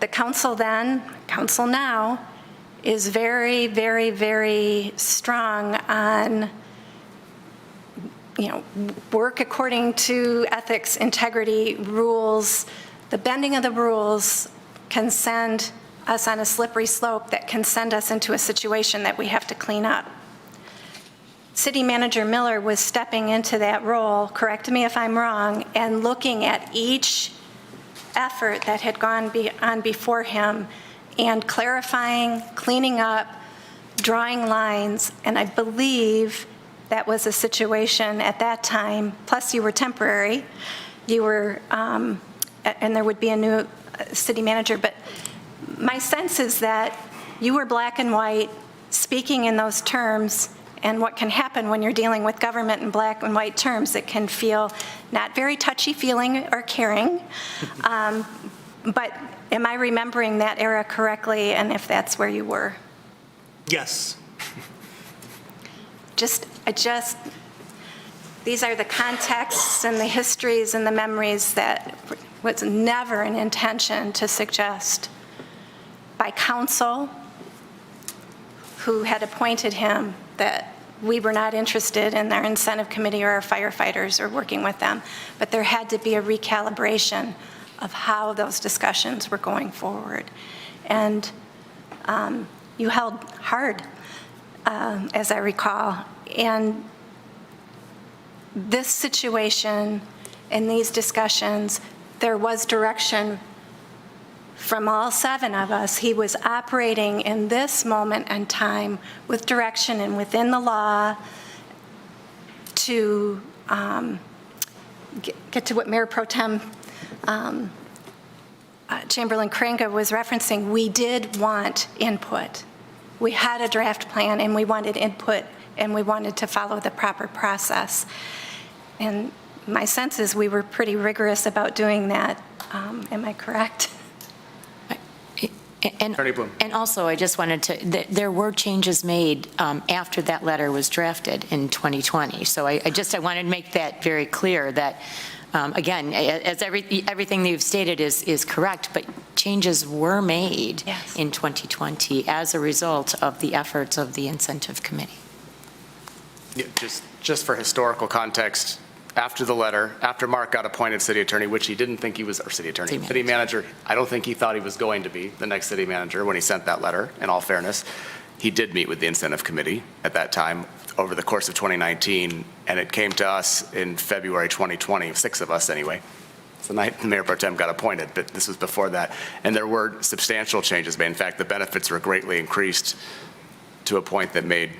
S14: The council then, council now, is very, very, very strong on, work according to ethics, integrity, rules. The bending of the rules can send us on a slippery slope that can send us into a situation that we have to clean up. City Manager Miller was stepping into that role, correct me if I'm wrong, and looking at each effort that had gone on before him and clarifying, cleaning up, drawing lines, and I believe that was a situation at that time, plus you were temporary, you were, and there would be a new city manager, but my sense is that you were black and white, speaking in those terms, and what can happen when you're dealing with government in black and white terms, it can feel not very touchy-feeling or caring. But am I remembering that era correctly, and if that's where you were?
S15: Yes.
S14: These are the contexts and the histories and the memories that was never an intention to suggest by council who had appointed him that we were not interested in their incentive committee or our firefighters or working with them. But there had to be a recalibration of how those discussions were going forward. And you held hard, as I recall. And this situation and these discussions, there was direction from all 7 of us. He was operating in this moment in time with direction and within the law to get to what Mayor Pro Tem Chamberlain Kringa was referencing. We did want input. We had a draft plan and we wanted input and we wanted to follow the proper process. And my sense is we were pretty rigorous about doing that. Am I correct?
S9: And also, I just wanted to, there were changes made after that letter was drafted in 2020. So I wanted to make that very clear that, again, as everything that you've stated is correct, but changes were made in 2020 as a result of the efforts of the incentive committee.
S1: Yeah, just for historical context, after the letter, after Mark got appointed city attorney, which he didn't think he was, or city manager, I don't think he thought he was going to be the next city manager when he sent that letter, in all fairness. He did meet with the incentive committee at that time over the course of 2019, and it came to us in February 2020, 6 of us anyway. It's the night Mayor Pro Tem got appointed, but this was before that. And there were substantial changes made. In fact, the benefits were greatly increased to a point that made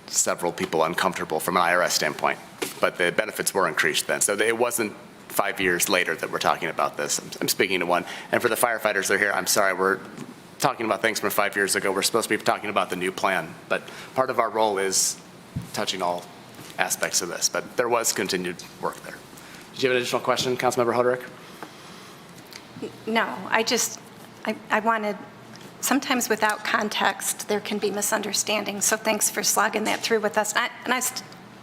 S1: several people uncomfortable from an IRS standpoint, but the benefits were increased then. So it wasn't 5 years later that we're talking about this. I'm speaking to one. And for the firefighters that are here, I'm sorry, we're talking about things from 5 years ago. We're supposed to be talking about the new plan, but part of our role is touching all aspects of this, but there was continued work there. Did you have an additional question, Councilmember Hoderick?
S14: No, I wanted, sometimes without context, there can be misunderstandings, so thanks for slogging that through with us. And I'm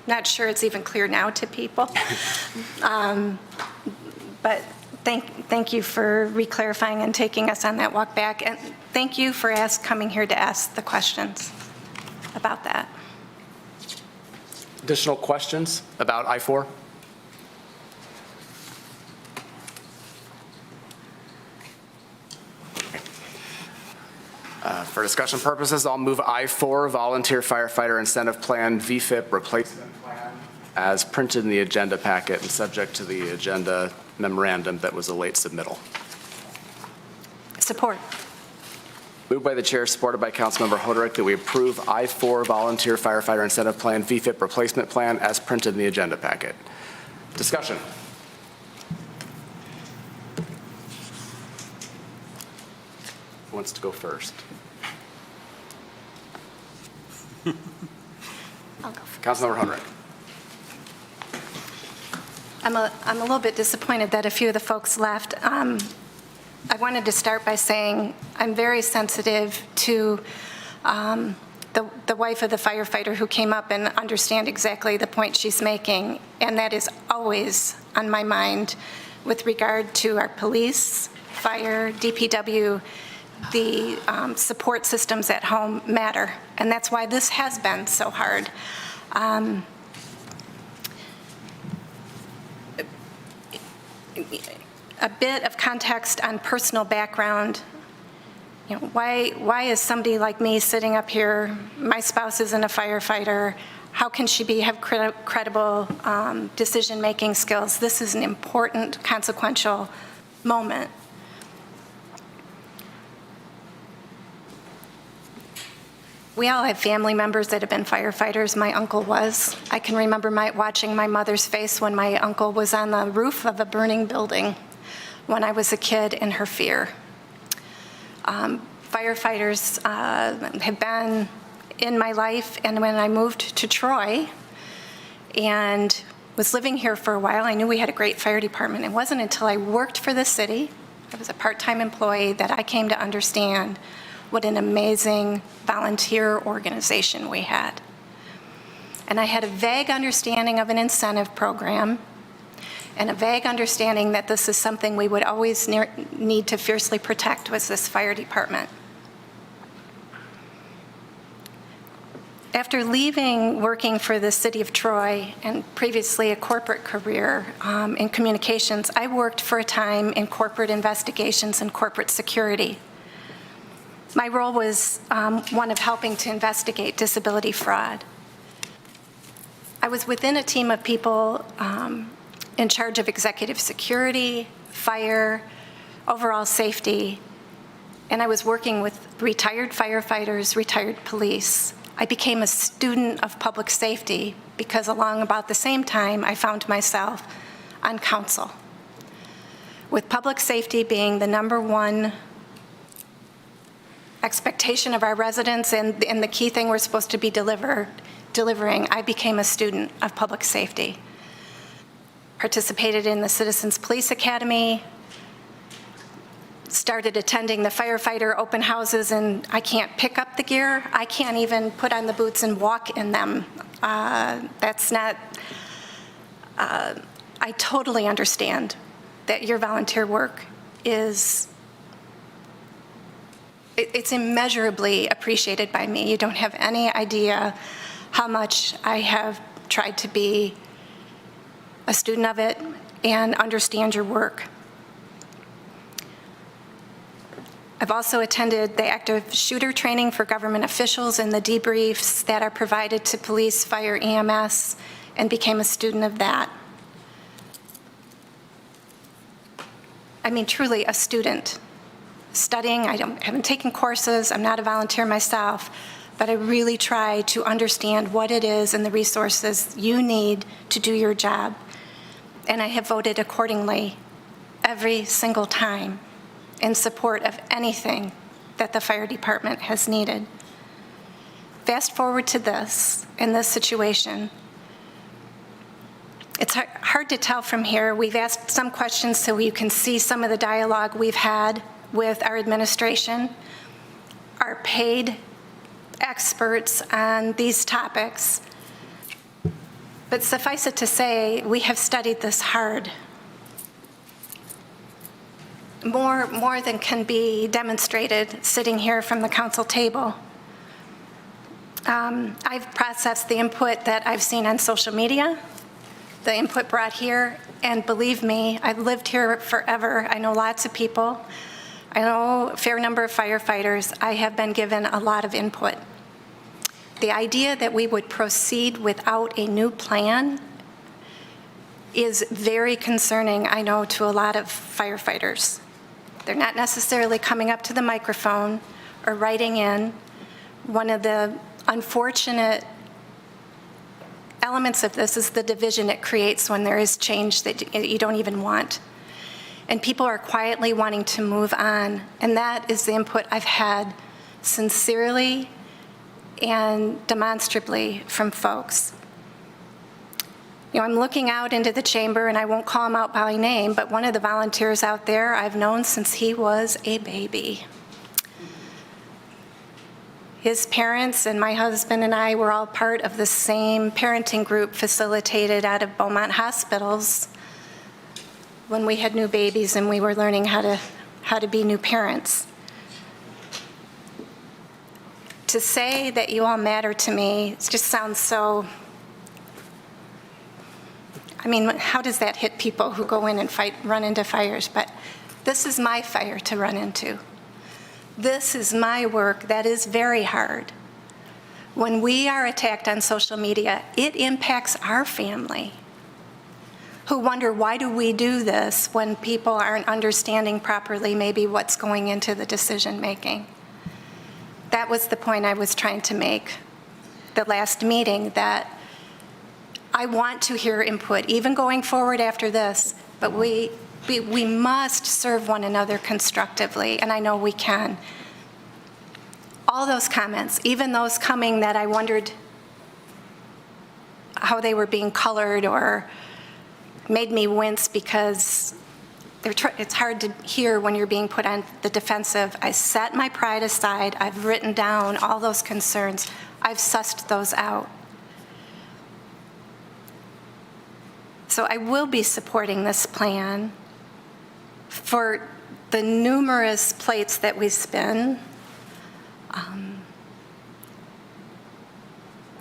S14: not sure it's even clear now to people. But thank you for re-clarifying and taking us on that walk back. And thank you for coming here to ask the questions about that.
S1: Additional questions about I-4? For discussion purposes, I'll move I-4, Volunteer Firefighter Incentive Plan, VFIP Replacement Plan, as printed in the agenda packet and subject to the agenda memorandum that was a late submittal.
S14: Support.
S1: Moved by the chair, supported by Councilmember Hoderick, that we approve I-4 Volunteer Firefighter Incentive Plan, VFIP Replacement Plan, as printed in the agenda packet. Discussion. Who wants to go first?
S14: I'll go first.
S1: Councilmember Hoderick.
S14: I'm a little bit disappointed that a few of the folks left. I wanted to start by saying I'm very sensitive to the wife of the firefighter who came up and understand exactly the point she's making, and that is always on my mind with regard to our police, fire, DPW. The support systems at home matter, and that's why this has been so hard. A bit of context on personal background. You know, why is somebody like me sitting up here? My spouse isn't a firefighter. How can she have credible decision-making skills? This is an important, consequential moment. We all have family members that have been firefighters. My uncle was. I can remember watching my mother's face when my uncle was on the roof of a burning building when I was a kid, in her fear. Firefighters have been in my life, and when I moved to Troy and was living here for a while, I knew we had a great fire department. It wasn't until I worked for the city, I was a part-time employee, that I came to understand what an amazing volunteer organization we had. And I had a vague understanding of an incentive program and a vague understanding that this is something we would always need to fiercely protect, was this fire department. After leaving working for the city of Troy and previously a corporate career in communications, I worked for a time in corporate investigations and corporate security. My role was one of helping to investigate disability fraud. I was within a team of people in charge of executive security, fire, overall safety, and I was working with retired firefighters, retired police. I became a student of public safety because along about the same time, I found myself on council, with public safety being the number one expectation of our residents and the key thing we're supposed to be delivering. I became a student of public safety. Participated in the Citizens Police Academy, started attending the firefighter open houses, and I can't pick up the gear. I can't even put on the boots and walk in them. That's not, I totally understand that your volunteer work is, it's immeasurably appreciated by me. You don't have any idea how much I have tried to be a student of it and understand your work. I've also attended the active shooter training for government officials and the debriefs that are provided to police, fire, EMS, and became a student of that. I mean, truly a student. Studying, I haven't taken courses, I'm not a volunteer myself, but I really try to understand what it is and the resources you need to do your job. And I have voted accordingly every single time in support of anything that the fire department has needed. Fast forward to this, in this situation, It's hard to tell from here. We've asked some questions so you can see some of the dialogue we've had with our administration, our paid experts on these topics. But suffice it to say, we have studied this hard. More than can be demonstrated sitting here from the council table. I've processed the input that I've seen on social media, the input brought here, and believe me, I've lived here forever. I know lots of people. I know a fair number of firefighters. I have been given a lot of input. The idea that we would proceed without a new plan is very concerning, I know, to a lot of firefighters. They're not necessarily coming up to the microphone or writing in. One of the unfortunate elements of this is the division it creates when there is change that you don't even want. And people are quietly wanting to move on. And that is the input I've had sincerely and demonstrably from folks. You know, I'm looking out into the chamber, and I won't call him out by name, but one of the volunteers out there I've known since he was a baby. His parents and my husband and I were all part of the same parenting group facilitated out of Beaumont hospitals when we had new babies and we were learning how to be new parents. To say that you all matter to me, it just sounds so, I mean, how does that hit people who go in and run into fires? But this is my fire to run into. This is my work that is very hard. When we are attacked on social media, it impacts our family, who wonder, why do we do this when people aren't understanding properly maybe what's going into the decision making? That was the point I was trying to make the last meeting, that I want to hear input, even going forward after this, but we must serve one another constructively, and I know we can. All those comments, even those coming that I wondered how they were being colored or made me wince because it's hard to hear when you're being put on the defensive. I set my pride aside. I've written down all those concerns. I've sussed those out. So I will be supporting this plan for the numerous plates that we spin.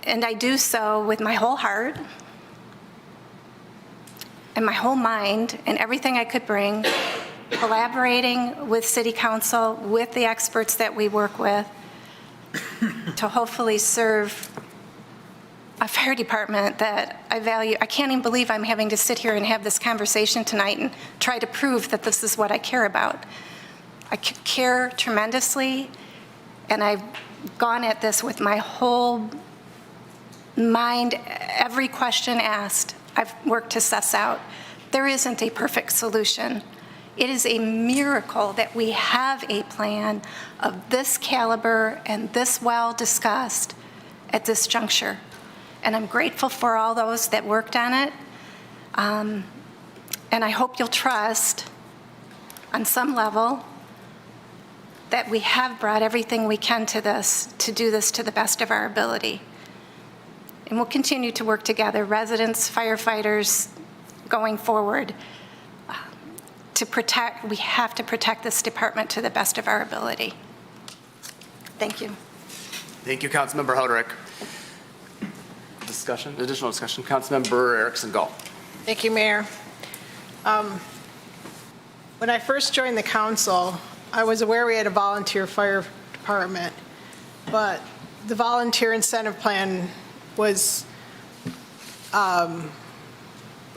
S14: And I do so with my whole heart and my whole mind and everything I could bring, collaborating with City Council, with the experts that we work with, to hopefully serve a fire department that I value. I can't even believe I'm having to sit here and have this conversation tonight and try to prove that this is what I care about. I care tremendously, and I've gone at this with my whole mind. Every question asked, I've worked to suss out. There isn't a perfect solution. It is a miracle that we have a plan of this caliber and this well discussed at this juncture. And I'm grateful for all those that worked on it. And I hope you'll trust, on some level, that we have brought everything we can to this, to do this to the best of our ability. And we'll continue to work together, residents, firefighters, going forward, to protect. We have to protect this department to the best of our ability. Thank you.
S1: Thank you, Councilmember Hoderick. Discussion, additional discussion. Councilmember Erickson-Gall.
S13: Thank you, Mayor. When I first joined the council, I was aware we had a volunteer fire department, but the volunteer incentive plan was, as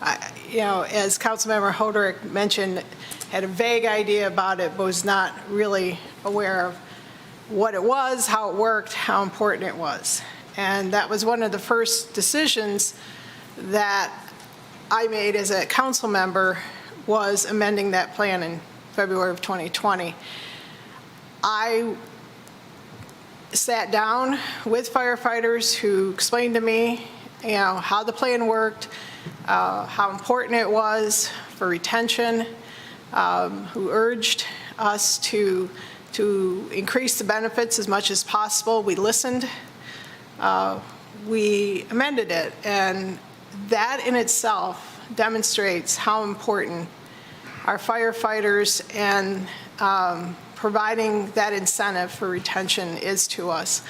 S13: Councilmember Hoderick mentioned, had a vague idea about it, but was not really aware of what it was, how it worked, how important it was. And that was one of the first decisions that I made as a council member, was amending that plan in February of 2020. I sat down with firefighters who explained to me how the plan worked, how important it was for retention, who urged us to increase the benefits as much as possible. We listened. We amended it, and that in itself demonstrates how important our firefighters and providing that incentive for retention is to us.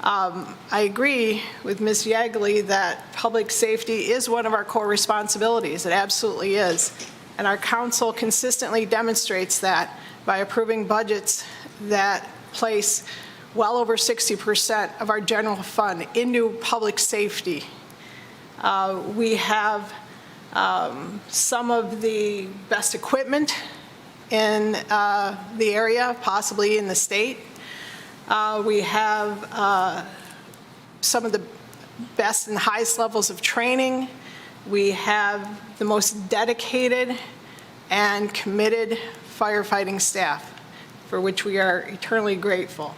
S13: I agree with Ms. Yagley that public safety is one of our core responsibilities. It absolutely is. And our council consistently demonstrates that by approving budgets that place well over 60% of our general fund into public safety. We have some of the best equipment in the area, possibly in the state. We have some of the best and highest levels of training. We have the most dedicated and committed firefighting staff, for which we are eternally grateful.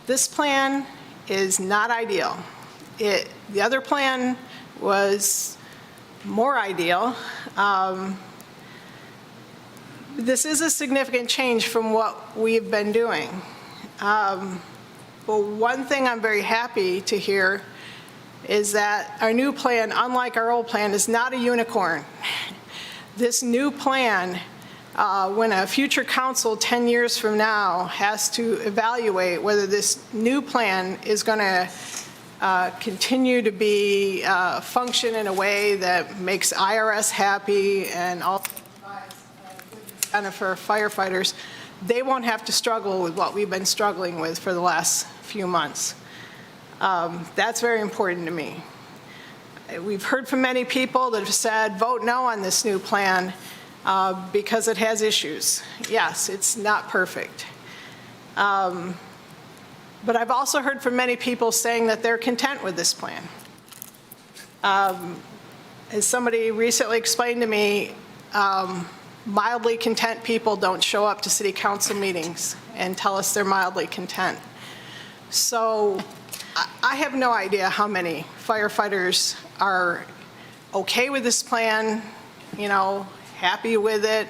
S13: This plan is not ideal. The other plan was more ideal. This is a significant change from what we've been doing. But one thing I'm very happy to hear is that our new plan, unlike our old plan, is not a unicorn. This new plan, when a future council 10 years from now has to evaluate whether this new plan is going to continue to be function in a way that makes IRS happy and also provides good benefit for firefighters, they won't have to struggle with what we've been struggling with for the last few months. That's very important to me. We've heard from many people that have said, vote no on this new plan because it has issues. Yes, it's not perfect. But I've also heard from many people saying that they're content with this plan. As somebody recently explained to me, mildly content people don't show up to city council meetings and tell us they're mildly content. So I have no idea how many firefighters are okay with this plan, happy with it.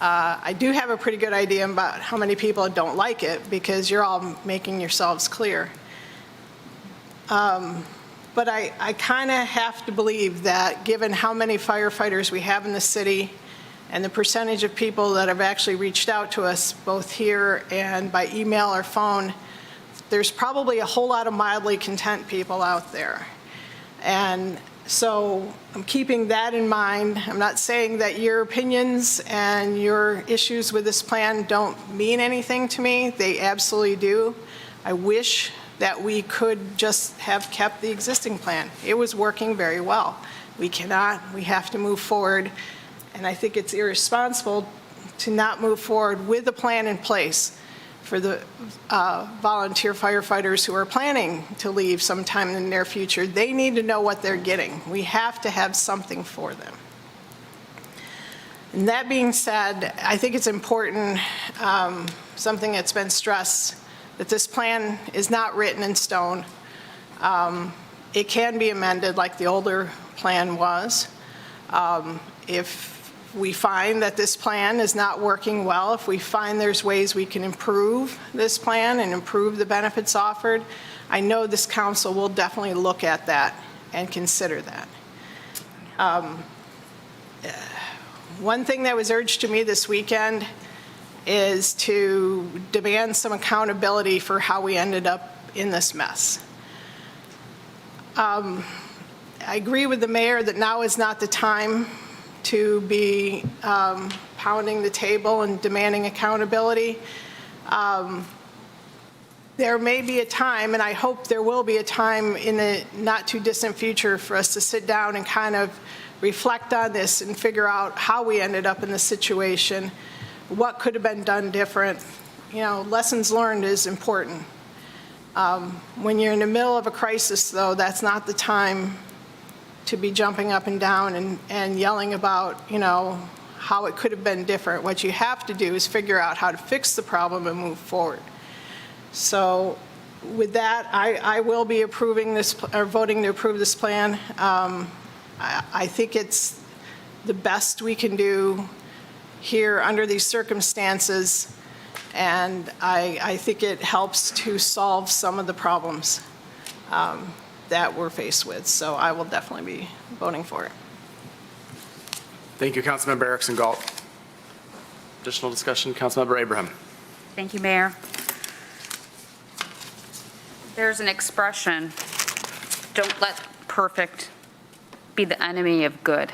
S13: I do have a pretty good idea about how many people don't like it because you're all making yourselves clear. But I kind of have to believe that given how many firefighters we have in the city and the percentage of people that have actually reached out to us both here and by email or phone, there's probably a whole lot of mildly content people out there. And so I'm keeping that in mind. I'm not saying that your opinions and your issues with this plan don't mean anything to me. They absolutely do. I wish that we could just have kept the existing plan. It was working very well. We cannot. We have to move forward. And I think it's irresponsible to not move forward with a plan in place for the volunteer firefighters who are planning to leave sometime in the near future. They need to know what they're getting. We have to have something for them. And that being said, I think it's important, something that's been stressed, that this plan is not written in stone. It can be amended like the older plan was. If we find that this plan is not working well, if we find there's ways we can improve this plan and improve the benefits offered, I know this council will definitely look at that and consider that. One thing that was urged to me this weekend is to demand some accountability for how we ended up in this mess. I agree with the mayor that now is not the time to be pounding the table and demanding accountability. There may be a time, and I hope there will be a time in the not too distant future for us to sit down and kind of reflect on this and figure out how we ended up in this situation, what could have been done different. Lessons learned is important. When you're in the middle of a crisis, though, that's not the time to be jumping up and down and yelling about, how it could have been different. What you have to do is figure out how to fix the problem and move forward. So with that, I will be approving this, or voting to approve this plan. I think it's the best we can do here under these circumstances, and I think it helps to solve some of the problems that we're faced with. So I will definitely be voting for it.
S1: Thank you, Councilmember Erickson Galt. Additional discussion, Councilmember Abraham.
S12: Thank you, Mayor. There's an expression, don't let perfect be the enemy of good.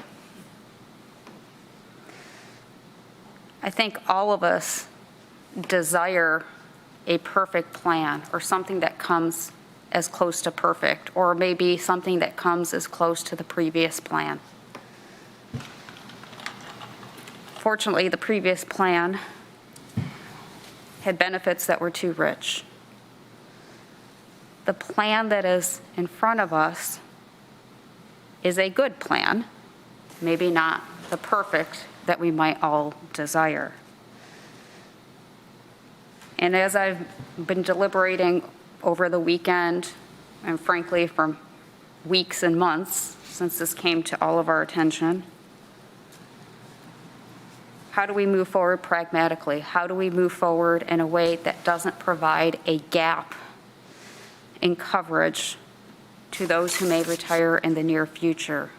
S12: I think all of us desire a perfect plan or something that comes as close to perfect, or maybe something that comes as close to the previous plan. Fortunately, the previous plan had benefits that were too rich. The plan that is in front of us is a good plan, maybe not the perfect that we might all desire. And as I've been deliberating over the weekend, and frankly for weeks and months since this came to all of our attention, how do we move forward pragmatically? How do we move forward in a way that doesn't provide a gap in coverage to those who may retire in the near future?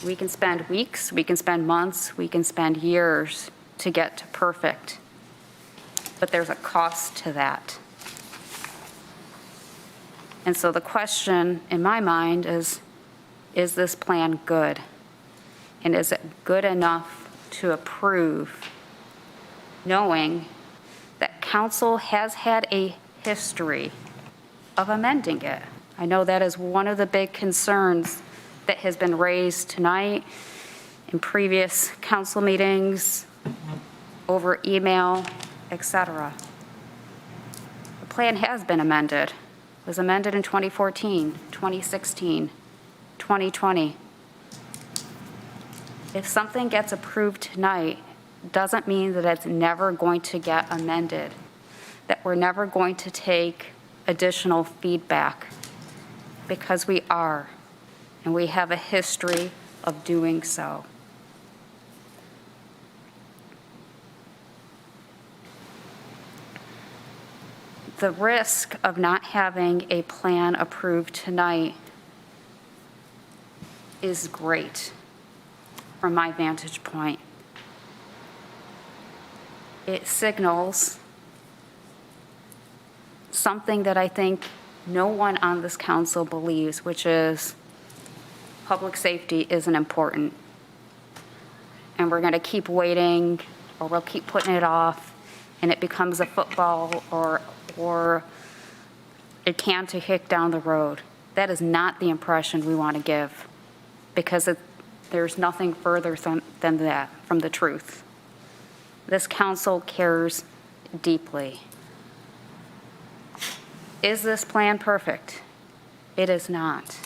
S12: We can spend weeks, we can spend months, we can spend years to get to perfect, but there's a cost to that. And so the question in my mind is this plan good? And is it good enough to approve, knowing that council has had a history of amending it? I know that is one of the big concerns that has been raised tonight, in previous council meetings, over email, etc. The plan has been amended. It was amended in 2014, 2016, 2020. If something gets approved tonight, doesn't mean that it's never going to get amended, that we're never going to take additional feedback, because we are, and we have a history of doing so. The risk of not having a plan approved tonight is great from my vantage point. It signals something that I think no one on this council believes, which is public safety isn't important. And we're going to keep waiting, or we'll keep putting it off, and it becomes a football or a can to kick down the road. That is not the impression we want to give, because there's nothing further than that from the truth. This council cares deeply. Is this plan perfect? It is not.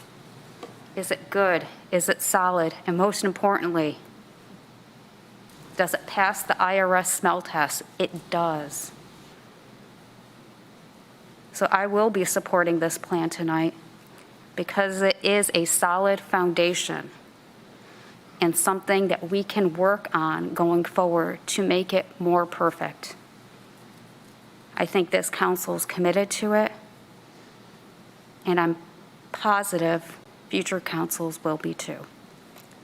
S12: Is it good? Is it solid? And most importantly, does it pass the IRS smell test? It does. So I will be supporting this plan tonight because it is a solid foundation and something that we can work on going forward to make it more perfect. I think this council is committed to it, and I'm positive future councils will be too.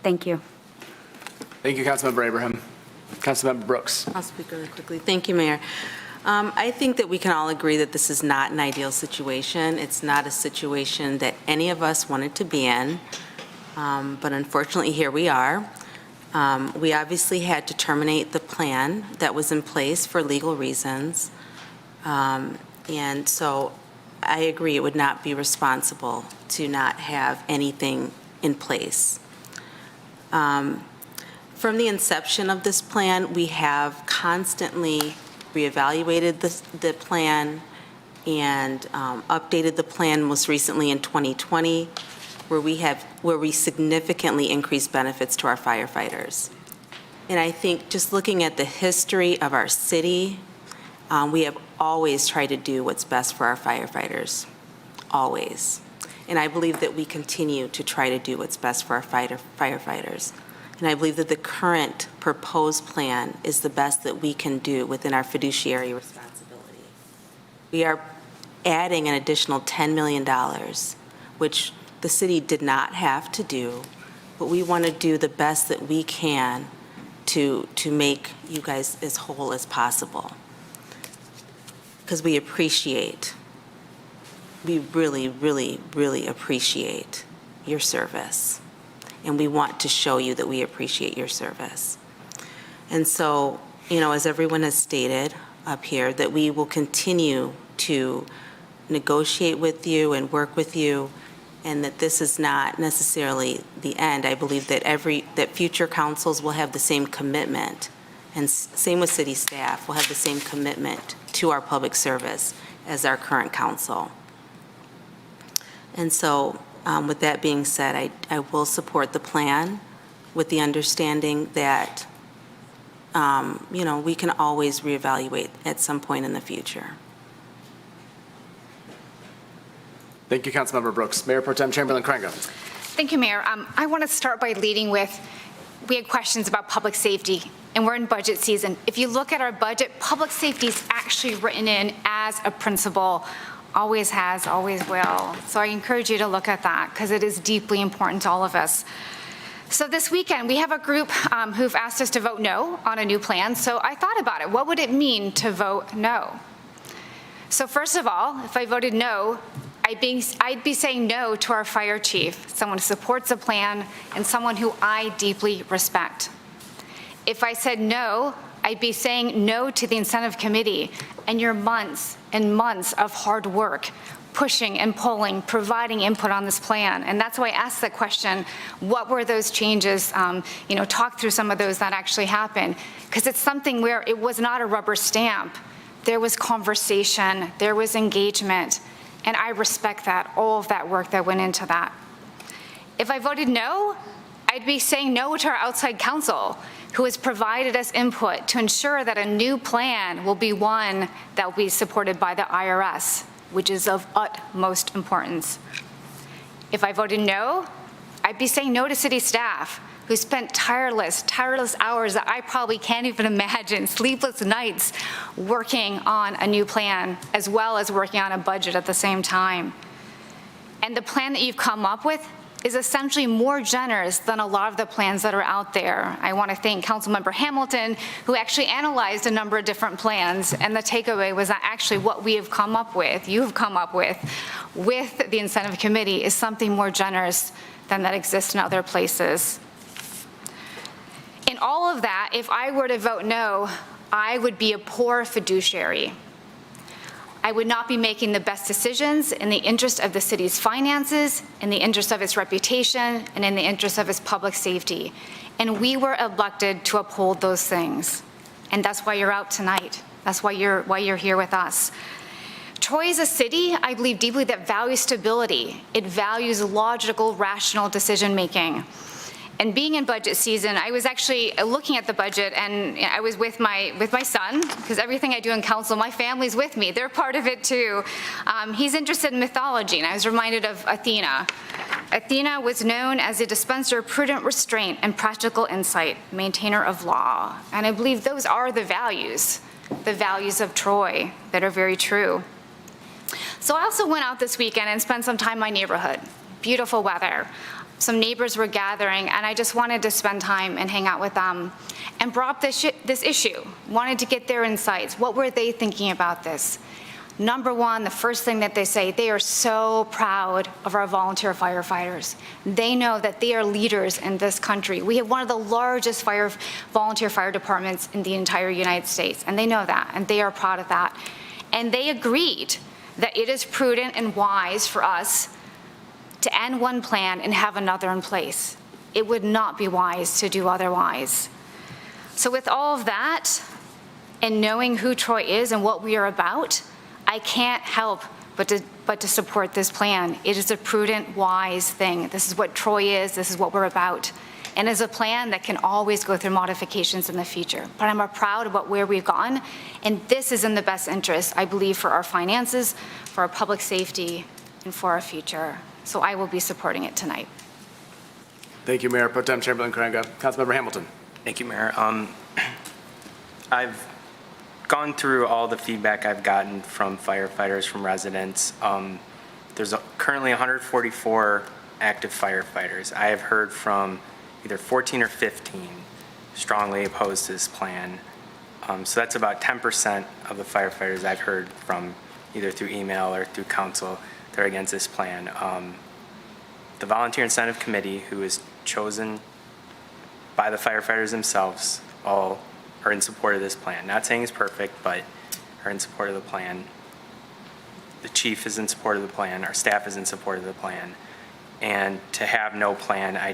S12: Thank you.
S1: Thank you, Councilmember Abraham. Councilmember Brooks.
S17: I'll speak really quickly. Thank you, Mayor. I think that we can all agree that this is not an ideal situation. It's not a situation that any of us wanted to be in, but unfortunately, here we are. We obviously had to terminate the plan that was in place for legal reasons, and so I agree it would not be responsible to not have anything in place. From the inception of this plan, we have constantly reevaluated the plan and updated the plan most recently in 2020, where we significantly increased benefits to our firefighters. And I think just looking at the history of our city, We have always tried to do what's best for our firefighters, always. And I believe that we continue to try to do what's best for our firefighters. And I believe that the current proposed plan is the best that we can do within our fiduciary responsibility. We are adding an additional $10 million, which the city did not have to do, but we want to do the best that we can to make you guys as whole as possible. Because we really, really, really appreciate your service. And we want to show you that we appreciate your service. And so, as everyone has stated up here, that we will continue to negotiate with you and work with you, and that this is not necessarily the end. I believe that that future councils will have the same commitment, and same with city staff, will have the same commitment to our public service as our current council. And so, with that being said, I will support the plan with the understanding that, we can always reevaluate at some point in the future.
S1: Thank you, Councilmember Brooks. Mayor Pro Tem Chamberlain Craig.
S16: Thank you, Mayor. I want to start by leading with, we had questions about public safety, and we're in budget season. If you look at our budget, public safety is actually written in as a principle, always has, always will. So I encourage you to look at that because it is deeply important to all of us. So this weekend, we have a group who've asked us to vote no on a new plan. So I thought about it. What would it mean to vote no? So first of all, if I voted no, I'd be saying no to our fire chief, someone who supports the plan and someone who I deeply respect. If I said no, I'd be saying no to the incentive committee and your months and months of hard work, pushing and pulling, providing input on this plan. And that's why I asked the question, what were those changes? Talk through some of those that actually happened. Because it's something where it was not a rubber stamp. There was conversation, there was engagement. And I respect that, all of that work that went into that. If I voted no, I'd be saying no to our outside counsel, who has provided us input to ensure that a new plan will be one that will be supported by the IRS, which is of utmost importance. If I voted no, I'd be saying no to city staff, who spent tireless hours that I probably can't even imagine, sleepless nights, working on a new plan, as well as working on a budget at the same time. And the plan that you've come up with is essentially more generous than a lot of the plans that are out there. I want to thank Councilmember Hamilton, who actually analyzed a number of different plans, and the takeaway was that actually what we have come up with, you have come up with the incentive committee, is something more generous than that exists in other places. In all of that, if I were to vote no, I would be a poor fiduciary. I would not be making the best decisions in the interest of the city's finances, in the interest of its reputation, and in the interest of its public safety. And we were elected to uphold those things. And that's why you're out tonight. That's why you're here with us. Troy is a city, I believe deeply, that values stability. It values logical, rational decision-making. And being in budget season, I was actually looking at the budget, and I was with my son, because everything I do in council, my family's with me. They're part of it too. He's interested in mythology, and I was reminded of Athena. Athena was known as a dispenser of prudent restraint and practical insight, maintainer of law. And I believe those are the values of Troy that are very true. So I also went out this weekend and spent some time in my neighborhood. Beautiful weather. Some neighbors were gathering, and I just wanted to spend time and hang out with them and brought up this issue, wanted to get their insights. What were they thinking about this? Number one, the first thing that they say, they are so proud of our volunteer firefighters. They know that they are leaders in this country. We have one of the largest volunteer fire departments in the entire United States, and they know that, and they are proud of that. And they agreed that it is prudent and wise for us to end one plan and have another in place. It would not be wise to do otherwise. So with all of that, and knowing who Troy is and what we are about, I can't help but to support this plan. It is a prudent, wise thing. This is what Troy is. This is what we're about. and is a plan that can always go through modifications in the future. But I'm proud about where we've gone, and this is in the best interest, I believe, for our finances, for our public safety, and for our future. So I will be supporting it tonight.
S1: Thank you, Mayor Pro Tem Chamberlain Craig. Councilmember Hamilton.
S11: Thank you, Mayor. I've gone through all the feedback I've gotten from firefighters, from residents. There's currently 144 active firefighters. I have heard from either 14 or 15 strongly opposed to this plan. So that's about 10% of the firefighters I've heard from, either through email or through council, they're against this plan. The Volunteer Incentive Committee, who is chosen by the firefighters themselves, all are in support of this plan. Not saying it's perfect, but are in support of the plan. The chief is in support of the plan. Our staff is in support of the plan. And to have no plan, I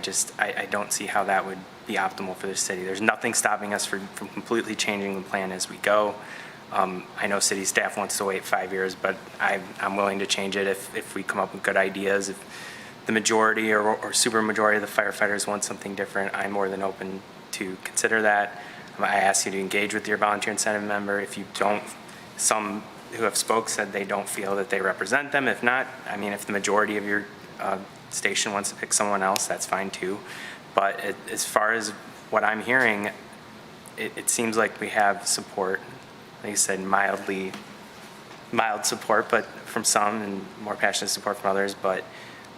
S11: don't see how that would be optimal for the city. There's nothing stopping us from completely changing the plan as we go. I know city staff wants to wait 5 years, but I'm willing to change it if we come up with good ideas. If the majority or super majority of the firefighters want something different, I'm more than open to consider that. I ask you to engage with your volunteer incentive member. If you don't, some who have spoke said they don't feel that they represent them. If not, I mean, if the majority of your station wants to pick someone else, that's fine too. But as far as what I'm hearing, it seems like we have support. Like you said, mild support, but from some, and more passionate support from others. But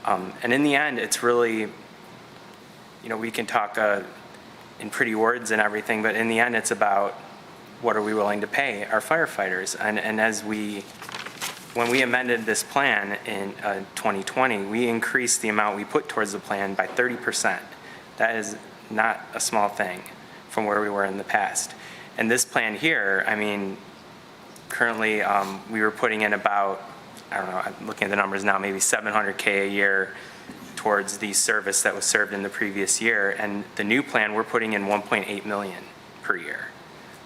S11: and in the end, it's really, we can talk in pretty words and everything, but in the end, it's about what are we willing to pay our firefighters. And when we amended this plan in 2020, we increased the amount we put towards the plan by 30%. That is not a small thing from where we were in the past. And this plan here, I mean, currently we were putting in about, I don't know, I'm looking at the numbers now, maybe $700K a year towards the service that was served in the previous year. And the new plan, we're putting in 1.8 million per year.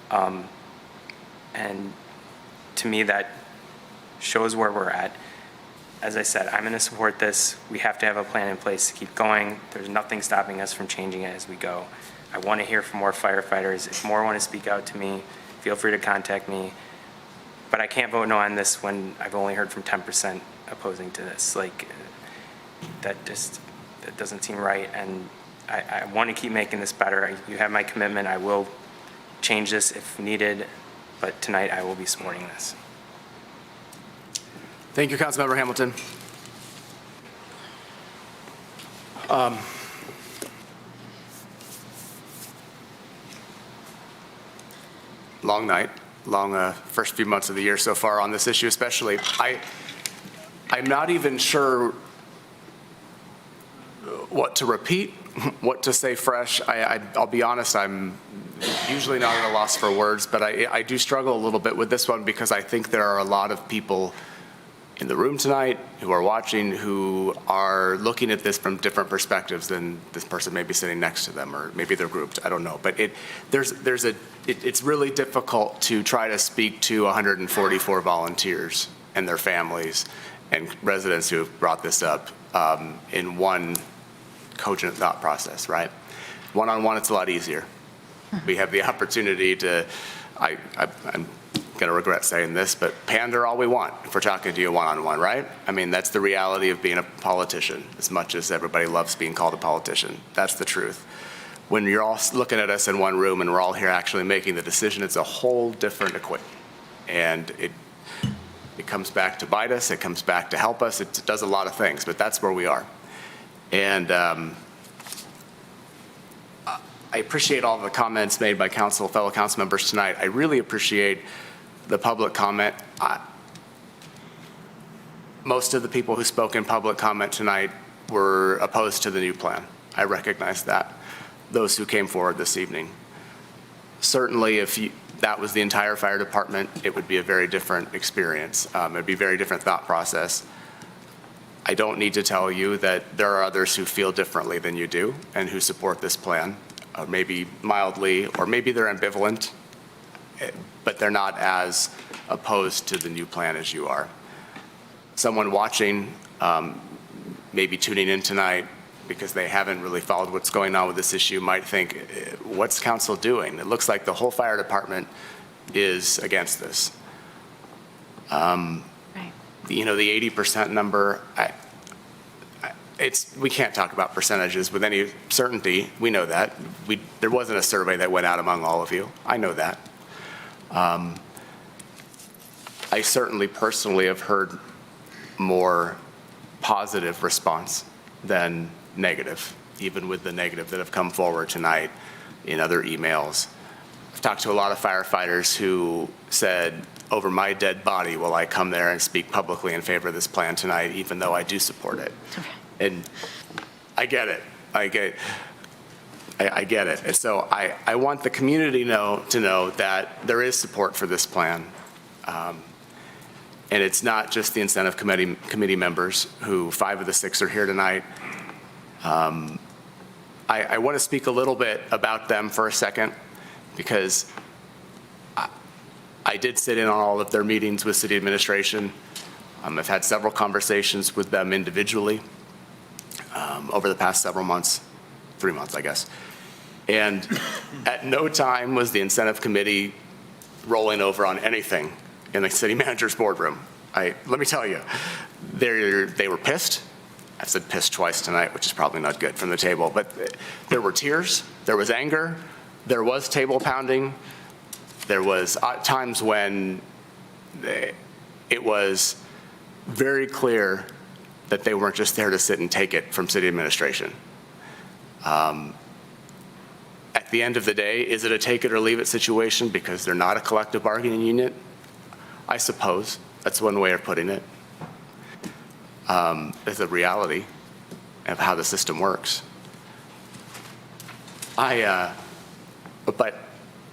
S11: And to me, that shows where we're at. As I said, I'm going to support this. We have to have a plan in place to keep going. There's nothing stopping us from changing it as we go. I want to hear from more firefighters. If more want to speak out to me, feel free to contact me. But I can't vote no on this when I've only heard from 10% opposing to this. Like, that doesn't seem right. And I want to keep making this better. You have my commitment. I will change this if needed. But tonight I will be supporting this.
S1: Thank you, Councilmember Hamilton. Long night, long first few months of the year so far on this issue especially. I'm not even sure what to repeat, what to say fresh. I'll be honest, I'm usually not at a loss for words, but I do struggle a little bit with this one because I think there are a lot of people in the room tonight who are watching who are looking at this from different perspectives than this person may be sitting next to them, or maybe they're grouped, I don't know. But it's really difficult to try to speak to 144 volunteers and their families and residents who have brought this up in one cogent thought process, right? One-on-one, it's a lot easier. We have the opportunity to, I'm going to regret saying this, but pander all we want if we're talking to you one-on-one, right? I mean, that's the reality of being a politician, as much as everybody loves being called a politician. That's the truth. When you're all looking at us in one room and we're all here actually making the decision, it's a whole different equation. And it comes back to bite us, it comes back to help us, it does a lot of things, but that's where we are. And I appreciate all the comments made by fellow council members tonight. I really appreciate the public comment. Most of the people who spoke in public comment tonight were opposed to the new plan. I recognize that. Those who came forward this evening. Certainly, if that was the entire fire department, it would be a very different experience. It would be a very different thought process. I don't need to tell you that there are others who feel differently than you do and who support this plan, maybe mildly, or maybe they're ambivalent, but they're not as opposed to the new plan as you are. Someone watching, maybe tuning in tonight, because they haven't really followed what's going on with this issue, might think, what's council doing? It looks like the whole fire department is against this. You know, the 80% number, we can't talk about percentages with any certainty. We know that. There wasn't a survey that went out among all of you. I know that. I certainly personally have heard more positive response than negative, even with the negative that have come forward tonight in other emails. I've talked to a lot of firefighters who said, over my dead body will I come there and speak publicly in favor of this plan tonight, even though I do support it. And I get it. I get it. And so I want the community to know that there is support for this plan. And it's not just the incentive committee members, who 5 of the 6 are here tonight. I want to speak a little bit about them for a second, because I did sit in on all of their meetings with city administration. I've had several conversations with them individually over the past several months, 3 months, I guess. And at no time was the incentive committee rolling over on anything in the city manager's boardroom. Let me tell you, they were pissed. I've said pissed twice tonight, which is probably not good from the table, but there were tears, there was anger, there was table pounding, there was times when it was very clear that they weren't just there to sit and take it from city administration. At the end of the day, is it a take it or leave it situation because they're not a collective bargaining unit? I suppose that's one way of putting it. It's a reality of how the system works. But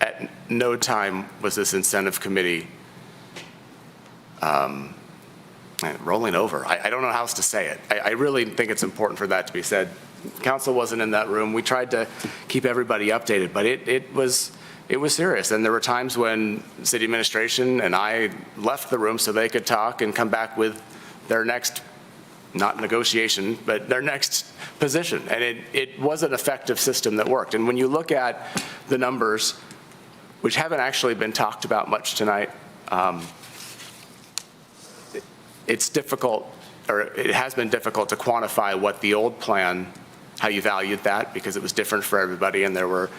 S1: at no time was this incentive committee rolling over. I don't know how else to say it. I really think it's important for that to be said. Council wasn't in that room. We tried to keep everybody updated, but it was serious. And there were times when city administration and I left the room so they could talk and come back with their next, not negotiation, but their next position. And it was an effective system that worked. And when you look at the numbers, which haven't actually been talked about much tonight, it's difficult, or it has been difficult to quantify what the old plan, how you valued that, because it was different for everybody, and there were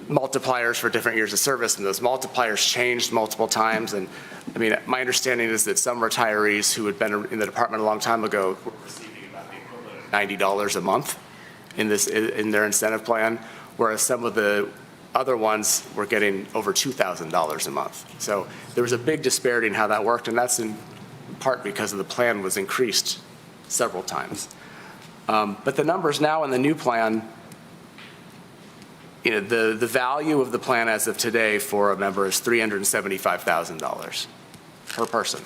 S1: multipliers for different years of service, and those multipliers changed multiple times. And I mean, my understanding is that some retirees who had been in the department a long time ago were receiving about the equivalent of $90 a month in their incentive plan, whereas some of the other ones were getting over $2,000 a month. So there was a big disparity in how that worked, and that's in part because of the plan was increased several times. But the numbers now in the new plan, you know, the value of the plan as of today for a member is $375,000 per person.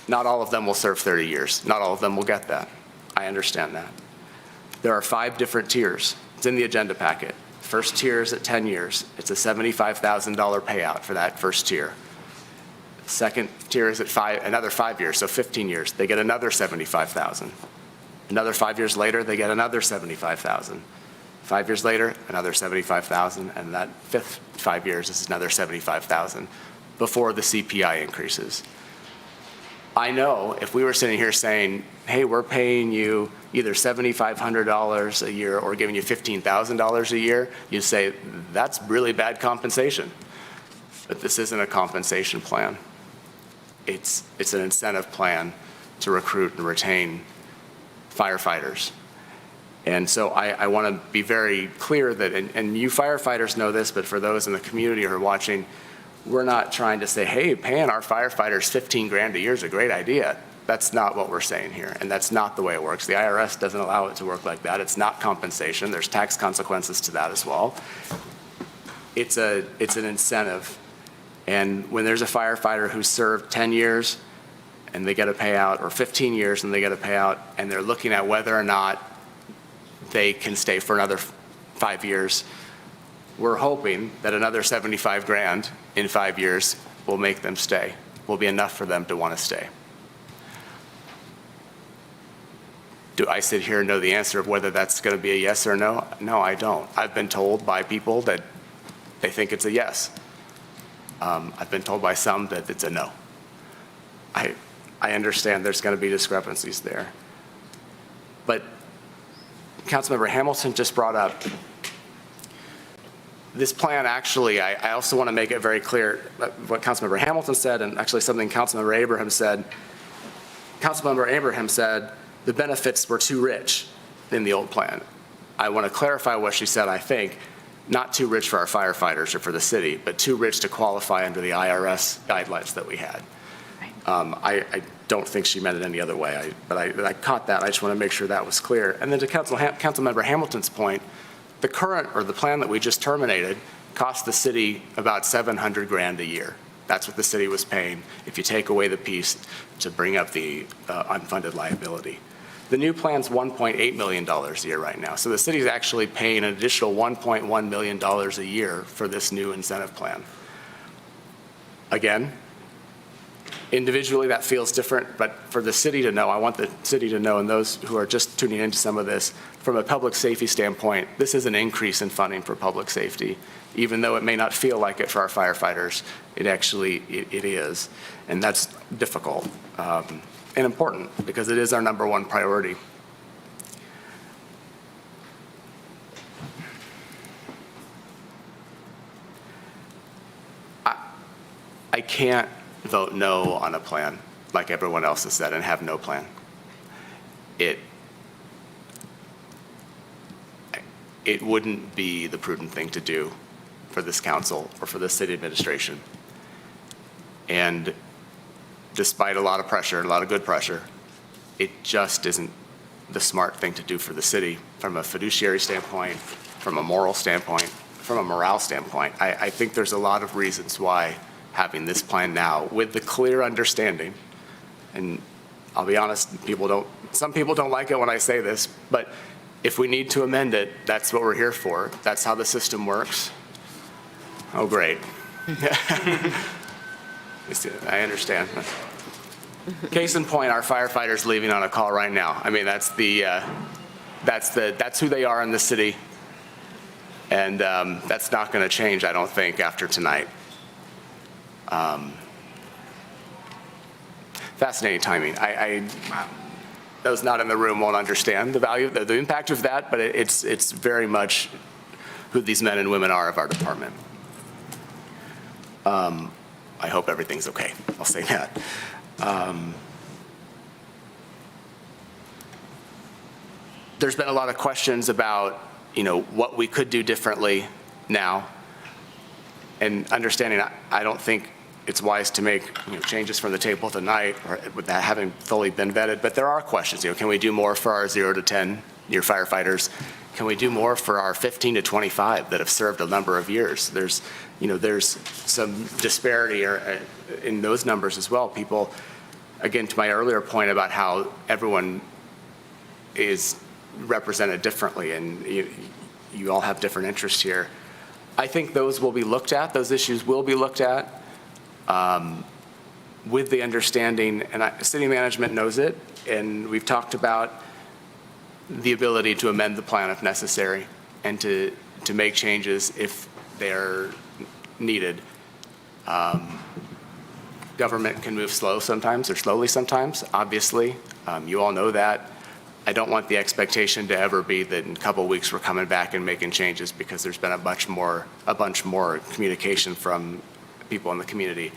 S1: Not all of them will serve 30 years. Not all of them will get that. I understand that. There are 5 different tiers. It's in the agenda packet. First tier is at 10 years. It's a $75,000 payout for that first tier. Second tier is at another 5 years, so 15 years. They get another $75,000. Another 5 years later, they get another $75,000. 5 years later, another $75,000, and that fifth 5 years is another $75,000 before the CPI increases. I know if we were sitting here saying, hey, we're paying you either $7,500 a year or giving you $15,000 a year, you'd say, that's really bad compensation. But this isn't a compensation plan. It's an incentive plan to recruit and retain firefighters. And so I want to be very clear that, and you firefighters know this, but for those in the community who are watching, we're not trying to say, hey, paying our firefighters $15,000 a year is a great idea. That's not what we're saying here, and that's not the way it works. The IRS doesn't allow it to work like that. It's not compensation. There's tax consequences to that as well. It's an incentive. And when there's a firefighter who's served 10 years and they get a payout, or 15 years and they get a payout, and they're looking at whether or not they can stay for another 5 years, we're hoping that another $75,000 in 5 years will make them stay, will be enough for them to want to stay. Do I sit here and know the answer of whether that's going to be a yes or no? No, I don't. I've been told by people that they think it's a yes. I've been told by some that it's a no. I understand there's going to be discrepancies there. But Councilmember Hamilton just brought up this plan. Actually, I also want to make it very clear what Councilmember Hamilton said, and actually something Councilmember Abraham said. Councilmember Abraham said the benefits were too rich in the old plan. I want to clarify what she said. I think not too rich for our firefighters or for the city, but too rich to qualify under the IRS guidelines that we had. I don't think she meant it any other way, but I caught that. I just want to make sure that was clear. And then to Councilmember Hamilton's point, the current, or the plan that we just terminated, cost the city about $700,000 a year. That's what the city was paying if you take away the piece to bring up the unfunded liability. The new plan's $1.8 million a year right now. So the city's actually paying an additional $1.1 million a year for this new incentive plan. Again, individually that feels different, but for the city to know, I want the city to know, and those who are just tuning into some of this, from a public safety standpoint, this is an increase in funding for public safety. Even though it may not feel like it for our firefighters, it actually it is. And that's difficult and important because it is our number one priority. I can't vote no on a plan like everyone else has said and have no plan. It wouldn't be the prudent thing to do for this council or for the city administration. And despite a lot of pressure, a lot of good pressure, it just isn't the smart thing to do for the city from a fiduciary standpoint, from a moral standpoint, from a morale standpoint. I think there's a lot of reasons why having this plan now with the clear understanding, and I'll be honest, some people don't like it when I say this, but if we need to amend it, that's what we're here for. That's how the system works. Oh, great. I understand. Case in point, our firefighters leaving on a call right now. I mean, that's who they are in the city, and that's not going to change, I don't think, after tonight. Fascinating timing. Those not in the room won't understand the value, the impact of that, but it's very much who these men and women are of our department. I hope everything's okay. I'll say that. There's been a lot of questions about, what we could do differently now, and understanding I don't think it's wise to make changes from the table tonight or with that having fully been vetted, but there are questions. Can we do more for our 0 to 10-year firefighters? Can we do more for our 15 to 25 that have served a number of years? There's some disparity in those numbers as well. People, again, to my earlier point about how everyone is represented differently and you all have different interests here. I think those will be looked at. Those issues will be looked at with the understanding, and city management knows it, and we've talked about the ability to amend the plan if necessary and to make changes if they're needed. Government can move slow sometimes or slowly sometimes, obviously. You all know that. I don't want the expectation to ever be that in a couple of weeks we're coming back and making changes because there's been a bunch more communication from people in the community.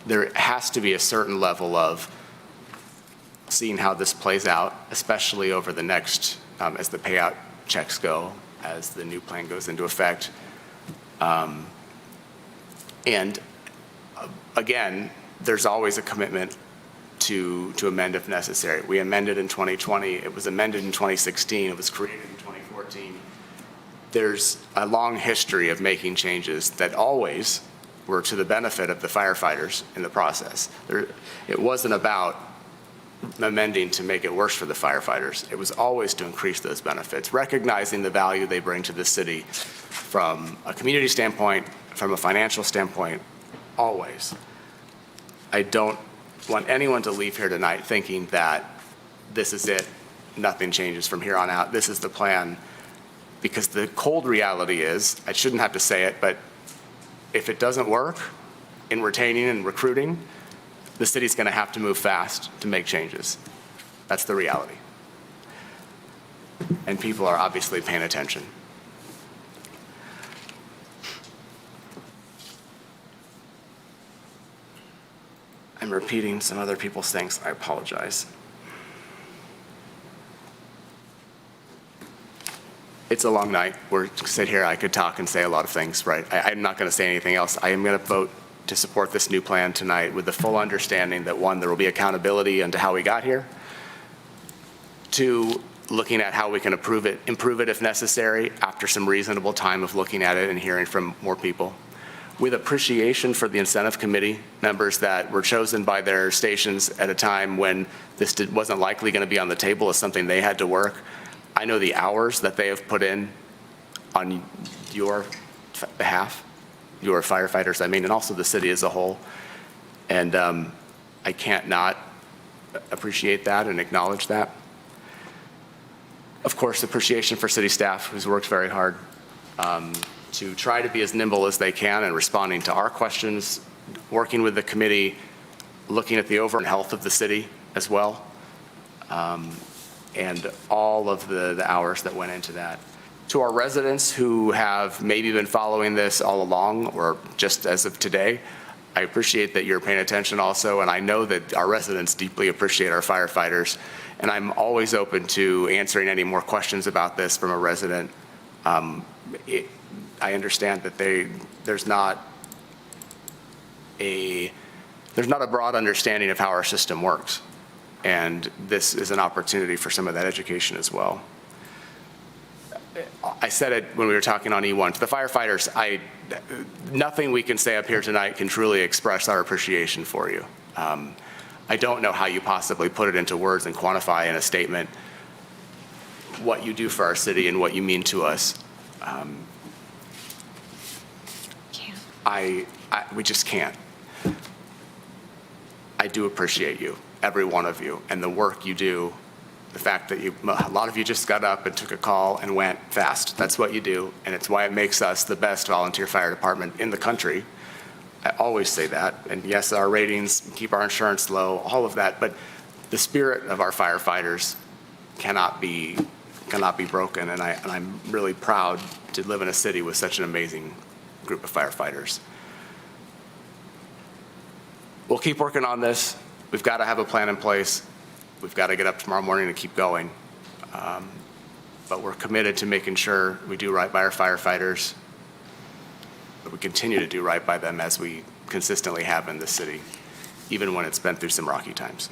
S1: There has to be a certain level of seeing how this plays out, especially over the next, as the payout checks go, as the new plan goes into effect. And again, there's always a commitment to amend if necessary. We amended in 2020. It was amended in 2016. It was created in 2014. There's a long history of making changes that always were to the benefit of the firefighters in the process. It wasn't about amending to make it worse for the firefighters. It was always to increase those benefits, recognizing the value they bring to the city from a community standpoint, from a financial standpoint, always. I don't want anyone to leave here tonight thinking that this is it nothing changes from here on out. This is the plan. Because the cold reality is, I shouldn't have to say it, but if it doesn't work in retaining and recruiting, the city's going to have to move fast to make changes. That's the reality. And people are obviously paying attention. I'm repeating some other people's things. I apologize. It's a long night. We're sit here, I could talk and say a lot of things, right? I'm not going to say anything else. I am going to vote to support this new plan tonight with the full understanding that, one, there will be accountability into how we got here. Two, looking at how we can improve it if necessary after some reasonable time of looking at it and hearing from more people. With appreciation for the incentive committee members that were chosen by their stations at a time when this wasn't likely going to be on the table as something they had to work. I know the hours that they have put in on your behalf, your firefighters, I mean, and also the city as a whole. And I can't not appreciate that and acknowledge that. Of course, appreciation for city staff who's worked very hard to try to be as nimble as they can in responding to our questions, working with the committee, looking at the overall health of the city as well. And all of the hours that went into that. To our residents who have maybe been following this all along or just as of today, I appreciate that you're paying attention also, and I know that our residents deeply appreciate our firefighters, and I'm always open to answering any more questions about this from a resident. I understand that there's not a broad understanding of how our system works. And this is an opportunity for some of that education as well. I said it when we were talking on E1. To the firefighters, nothing we can say up here tonight can truly express our appreciation for you. I don't know how you possibly put it into words and quantify in a statement what you do for our city and what you mean to us. We just can't. I do appreciate you, every one of you, and the work you do. The fact that a lot of you just got up and took a call and went fast. That's what you do, and it's why it makes us the best volunteer fire department in the country. I always say that, and yes, our ratings keep our insurance low, all of that, but the spirit of our firefighters cannot be broken, and I'm really proud to live in a city with such an amazing group of firefighters. We'll keep working on this. We've got to have a plan in place. We've got to get up tomorrow morning and keep going. But we're committed to making sure we do right by our firefighters, but we continue to do right by them as we consistently have in this city, even when it's been through some rocky times.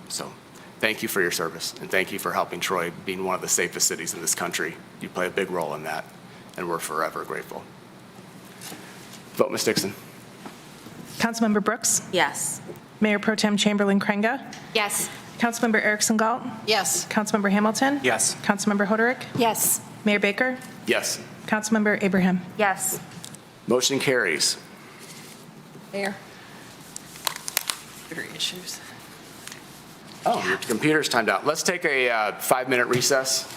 S1: So thank you for your service, and thank you for helping Troy being one of the safest cities in this country. You play a big role in that, and we're forever grateful. Vote, Ms. Dixon.
S10: Councilmember Brooks?
S17: Yes.
S10: Mayor Pro Tem Chamberlain Krenga?
S16: Yes.
S10: Councilmember Erickson Galt?
S13: Yes.
S10: Councilmember Hamilton?
S11: Yes.
S10: Councilmember Hoderick?
S16: Yes.
S10: Mayor Baker?
S1: Yes.
S10: Councilmember Abraham?
S16: Yes.
S1: Motion carries.
S13: Mayor. Computer issues.
S1: Oh, your computer's timed out. Let's take a 5-minute recess.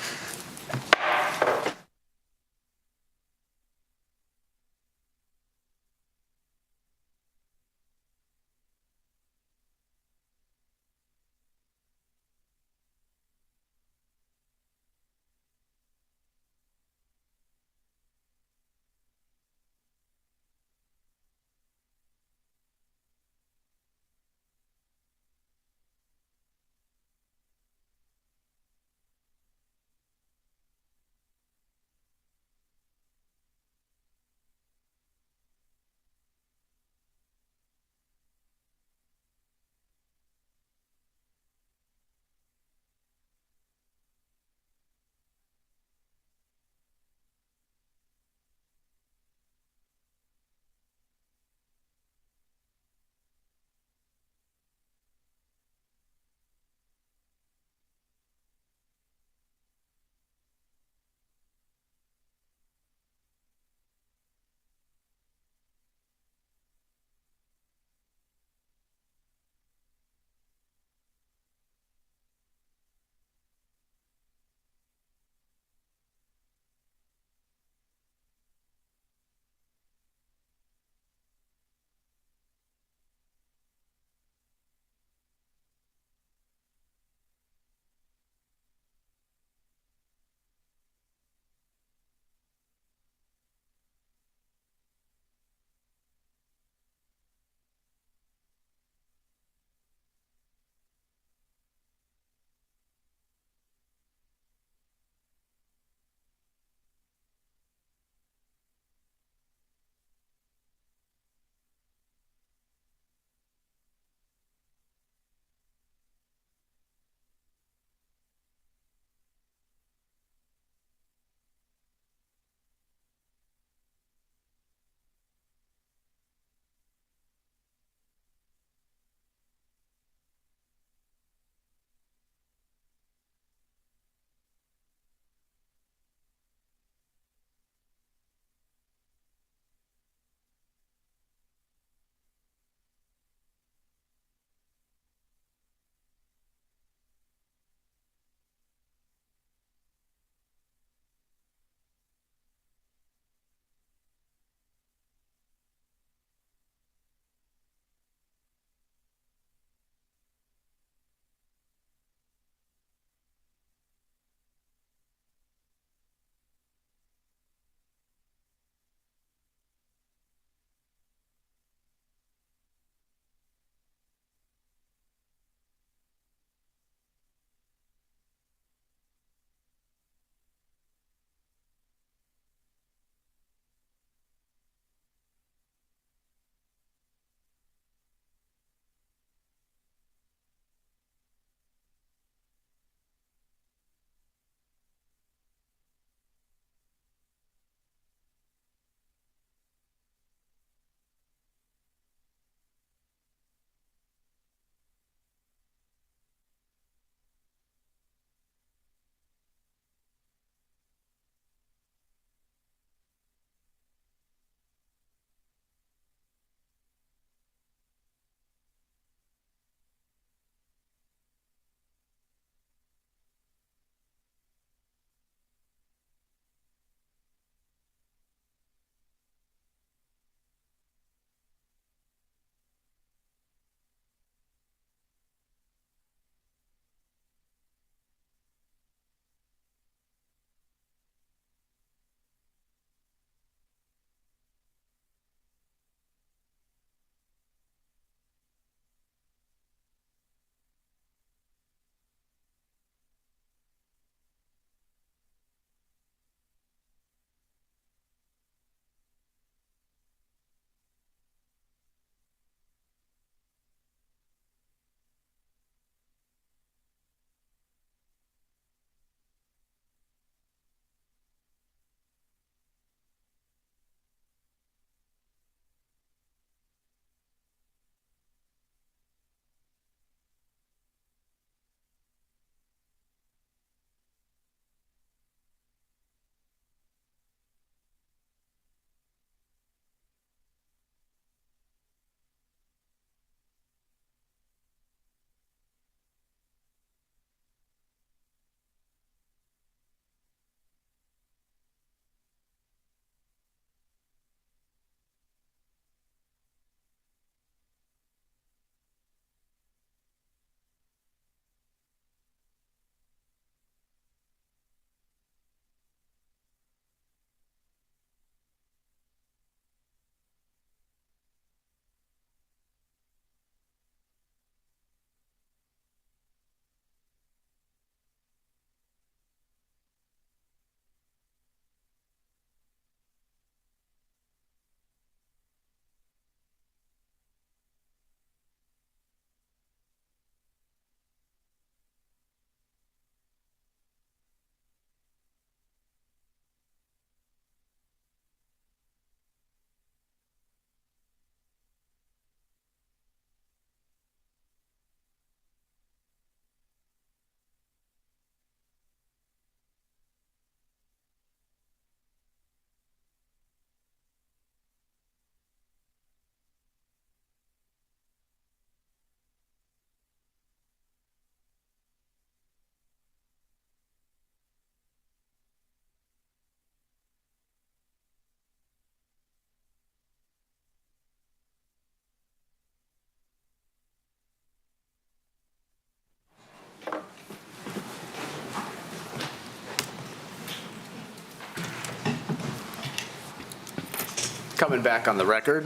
S1: coming back on the record.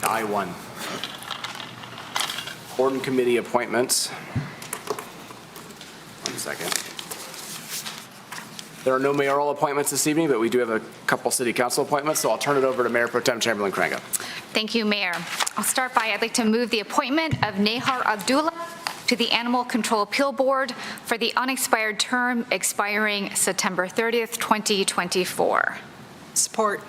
S1: I-1. Board and committee appointments. One second. There are no mayoral appointments this evening, but we do have a couple city council appointments, so I'll turn it over to Mayor Pro Tem Chamberlain Crainga.
S16: Thank you, Mayor. I'll start by, I'd like to move the appointment of Nehar Abdullah to the Animal Control Appeal Board for the unexpired term expiring September 30th, 2024.
S13: Support.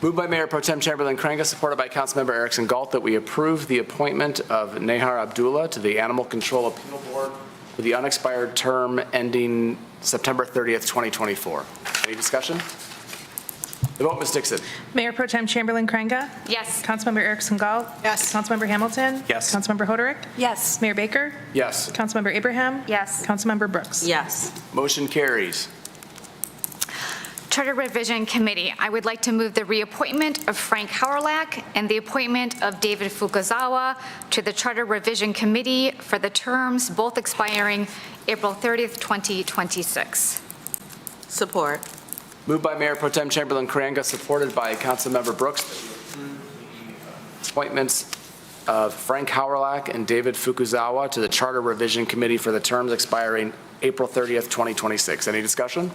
S1: Moved by Mayor Pro Tem Chamberlain Crainga, supported by Councilmember Erickson Galt, that we approve the appointment of Nehar Abdullah to the Animal Control Appeal Board for the unexpired term ending September 30th, 2024. Any discussion? The vote, Ms. Dixon.
S10: Mayor Pro Tem Chamberlain Crainga?
S16: Yes.
S10: Councilmember Erickson Galt?
S13: Yes.
S10: Councilmember Hamilton?
S11: Yes.
S10: Councilmember Hoderick?
S14: Yes.
S10: Mayor Baker?
S1: Yes.
S10: Councilmember Abraham?
S14: Yes.
S10: Councilmember Brooks?
S17: Yes.
S1: Motion carries.
S16: Charter Revision Committee, I would like to move the reappointment of Frank Howrlack and the appointment of David Fukuzawa to the Charter Revision Committee for the terms both expiring April 30th, 2026.
S17: Support.
S1: Moved by Mayor Pro Tem Chamberlain Crainga, supported by Councilmember Brooks. Appointments of Frank Howrlack and David Fukuzawa to the Charter Revision Committee for the terms expiring April 30th, 2026. Any discussion?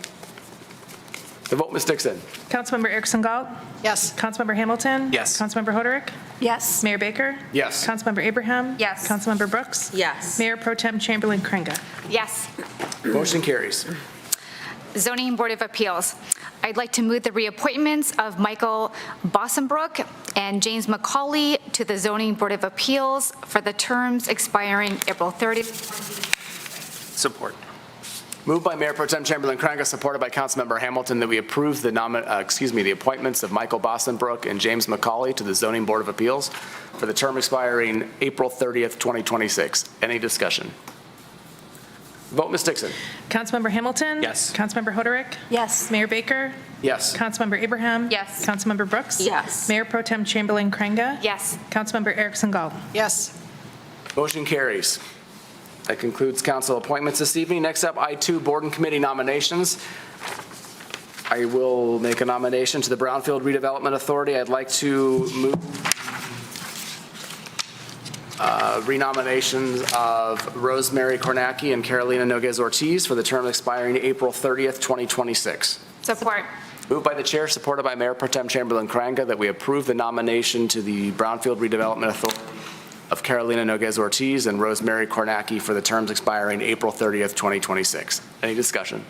S1: The vote, Ms. Dixon.
S10: Councilmember Erickson Galt?
S13: Yes.
S10: Councilmember Hamilton?
S11: Yes.
S10: Councilmember Hoderick?
S14: Yes.
S10: Mayor Baker?
S1: Yes.
S10: Councilmember Abraham?
S16: Yes.
S10: Councilmember Brooks?
S17: Yes.
S10: Mayor Pro Tem Chamberlain Crainga?
S16: Yes.
S1: Motion carries.
S16: Zoning Board of Appeals, I'd like to move the reappointments of Michael Bossenbrook and James McCauley to the Zoning Board of Appeals for the terms expiring April 30th.
S11: Support.
S1: Moved by Mayor Pro Tem Chamberlain Crainga, supported by Councilmember Hamilton, that we approve the the appointments of Michael Bossenbrook and James McCauley to the Zoning Board of Appeals for the term expiring April 30th, 2026. Any discussion? Vote, Ms. Dixon.
S10: Councilmember Hamilton?
S11: Yes.
S10: Councilmember Hoderick?
S14: Yes.
S10: Mayor Baker?
S1: Yes.
S10: Councilmember Abraham?
S16: Yes.
S10: Councilmember Brooks?
S17: Yes.
S10: Mayor Pro Tem Chamberlain Crainga?
S16: Yes.
S10: Councilmember Erickson Galt?
S13: Yes.
S1: Motion carries. That concludes council appointments this evening. Next up, I-2 Board and Committee nominations. I will make a nomination to the Brownfield Redevelopment Authority. I'd like to move renominations of Rosemary Kornacki and Carolina Noguez Ortiz for the term expiring April 30th, 2026.
S16: Support.
S1: Moved by the chair, supported by Mayor Pro Tem Chamberlain Crainga, that we approve the nomination to the Brownfield Redevelopment Authority of Carolina Noguez Ortiz and Rosemary Kornacki for the terms expiring April 30th, 2026. Any discussion?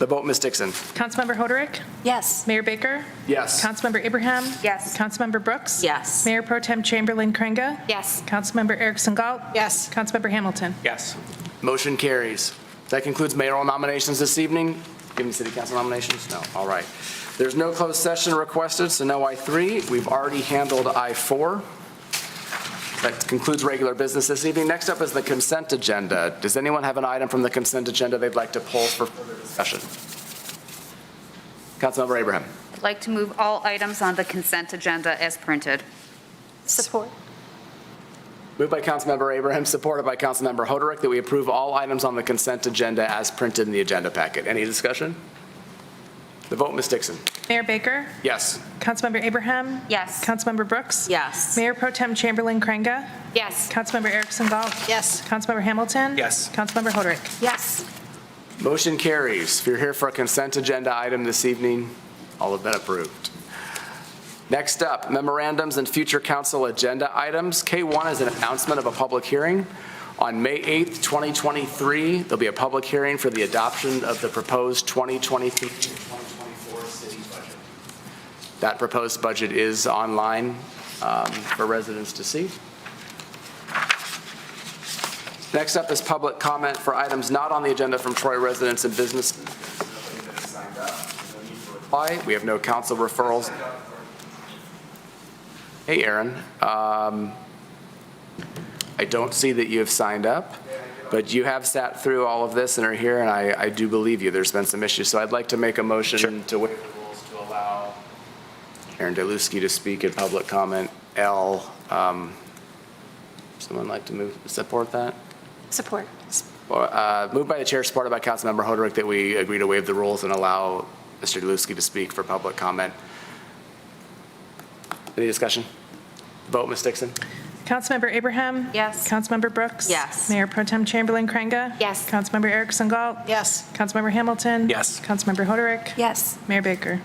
S1: The vote, Ms. Dixon.
S10: Councilmember Hoderick?
S14: Yes.
S10: Mayor Baker?
S1: Yes.
S10: Councilmember Abraham?
S16: Yes.
S10: Councilmember Brooks?
S17: Yes.
S10: Mayor Pro Tem Chamberlain Crainga?
S16: Yes.
S10: Councilmember Erickson Galt?
S13: Yes.
S10: Councilmember Hamilton?
S11: Yes.
S1: Motion carries. That concludes mayoral nominations this evening. Give me city council nominations? No. All right. There's no closed session requested, so no I3. We've already handled I4. That concludes regular business this evening. Next up is the consent agenda. Does anyone have an item from the consent agenda they'd like to pull for further discussion? Councilmember Abraham.
S18: I'd like to move all items on the consent agenda as printed.
S14: Support.
S1: Moved by Councilmember Abraham, supported by Councilmember Hoderick, that we approve all items on the consent agenda as printed in the agenda packet. Any discussion? The vote, Ms. Dixon.
S10: Mayor Baker?
S1: Yes.
S10: Councilmember Abraham?
S18: Yes.
S10: Councilmember Brooks?
S17: Yes.
S10: Mayor Pro Tem Chamberlain Crainga?
S16: Yes.
S10: Councilmember Erickson Galt?
S13: Yes.
S10: Councilmember Hamilton?
S11: Yes.
S10: Councilmember Hoderick?
S14: Yes.
S1: Motion carries. If you're here for a consent agenda item this evening, all have been approved. Next up, memorandums and future council agenda items. K1 is an announcement of a public hearing. On May 8th, 2023, there'll be a public hearing for the adoption of the proposed 2023-2024 city budget. That proposed budget is online for residents to see. Next up is public comment for items not on the agenda from Troy residents and businesses. We have no council referrals. Hey, Aaron. I don't see that you have signed up, but you have sat through all of this and are here, and I do believe you. There's been some issues, so I'd like to make a motion to waive the rules to allow Aaron Deluski to speak in public comment. Someone like to support that?
S14: Support.
S1: Moved by the chair, supported by Councilmember Hoderick, that we agree to waive the rules and allow Mr. Deluski to speak for public comment. Any discussion? Vote, Ms. Dixon.
S10: Councilmember Abraham?
S14: Yes.
S10: Councilmember Brooks?
S17: Yes.
S10: Mayor Pro Tem Chamberlain Crainga?
S14: Yes.
S10: Councilmember Erickson Galt?
S13: Yes.
S10: Councilmember Hamilton?
S11: Yes.
S10: Councilmember Hoderick?
S14: Yes.
S10: Mayor Baker?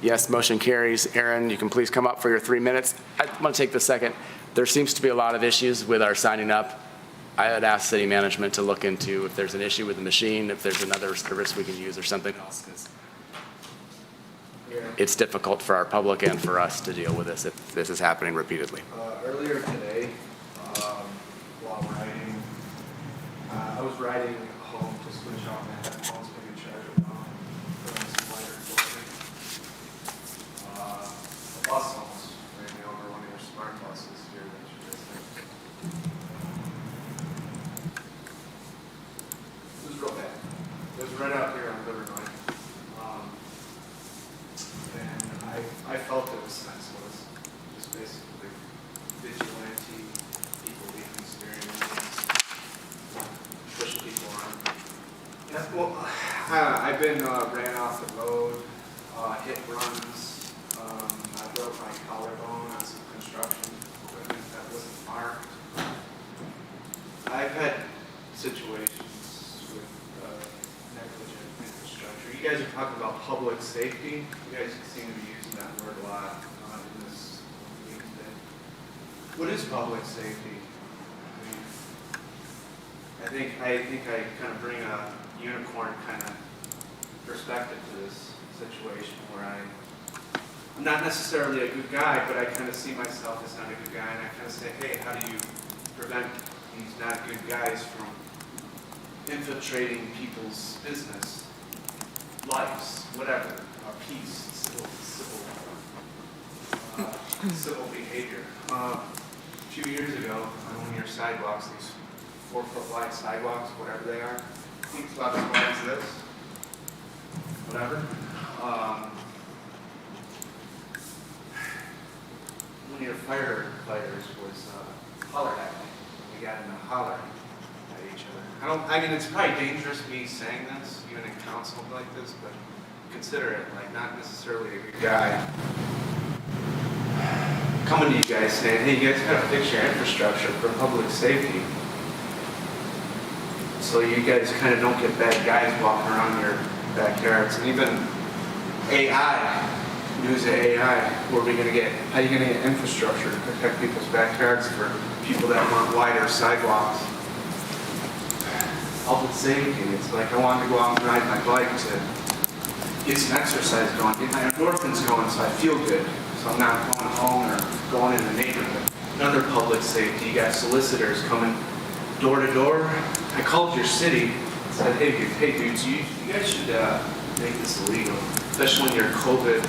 S1: Yes, motion carries. Aaron, you can please come up for your 3 minutes. I want to take this second. There seems to be a lot of issues with our signing up. I had asked city management to look into if there's an issue with the machine, if there's another service we can use or something else, because it's difficult for our public and for us to deal with this if this is happening repeatedly.
S19: Earlier today, while riding, I was riding home to switch off my headphones, maybe charge them on, put on some lighter clothing. A bus almost ran me over, one of your smart buses here that you just think. It was real bad. It was right out here on Livernois. And I felt it was senseless, just basically vigilante people leaving steering wheels, pushing people around. Yeah, well, I've been ran off the road, hit runs. I broke my collarbone on some construction equipment that wasn't marked. I've had situations with negligent infrastructure. You guys are talking about public safety. You guys seem to be using that word a lot in this meeting today. What is public safety? I think I kind of bring a unicorn kind of perspective to this situation where I'm not necessarily a good guy, but I kind of see myself as not a good guy, and I kind of say, hey, how do you prevent these not good guys from infiltrating people's business, lives, whatever, peace, civil behavior. A few years ago, on one of your sidewalks, these 4-foot wide sidewalks, whatever they are, I think it's about as wide as this, whatever. One of your firefighters was holler at me. We got into hollering at each other. I mean, it's probably dangerous me saying this, even in council like this, but consider it like not necessarily a good guy coming to you guys saying, hey, you guys gotta fix your infrastructure for public safety. So you guys kind of don't get bad guys walking around your backyards. And even AI, news of AI, where are we gonna get, how are you gonna get infrastructure to protect people's backyards for people that want wider sidewalks? Public safety, it's like I wanted to go out and ride my bike to get some exercise going, get my endorphins going so I feel good. So I'm not going home or going in the neighborhood. Another public safety, you got solicitors coming door to door. I called your city and said, hey dudes, you guys should make this illegal, especially when you're COVID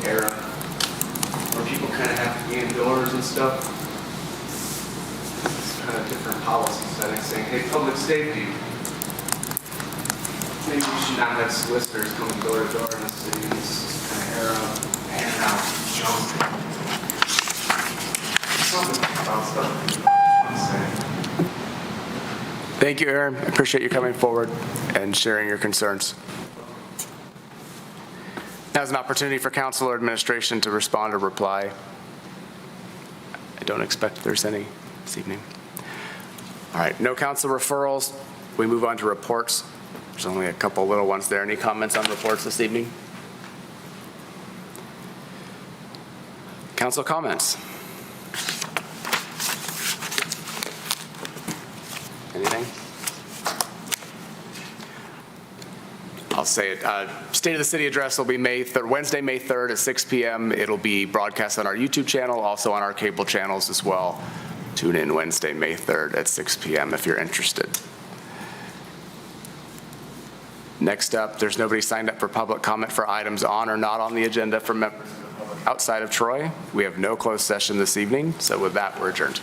S19: era, where people kind of have to be indoors and stuff. It's kind of different policy settings saying, hey, public safety, maybe we should not have solicitors coming door to door in the city in this kind of era, handing out junk. Something about stuff. I'm saying.
S1: Thank you, Aaron. I appreciate you coming forward and sharing your concerns. Now is an opportunity for council or administration to respond or reply. I don't expect there's any this evening. All right, no council referrals. We move on to reports. There's only a couple little ones there. Any comments on reports this evening? Council comments? Anything? I'll say it. State of the City address will be Wednesday, May 3rd at 6 p.m. It'll be broadcast on our YouTube channel, also on our cable channels as well. Tune in Wednesday, May 3rd at 6 p.m. if you're interested. Next up, there's nobody signed up for public comment for items on or not on the agenda from members outside of Troy. We have no closed session this evening, so with that, we're adjourned.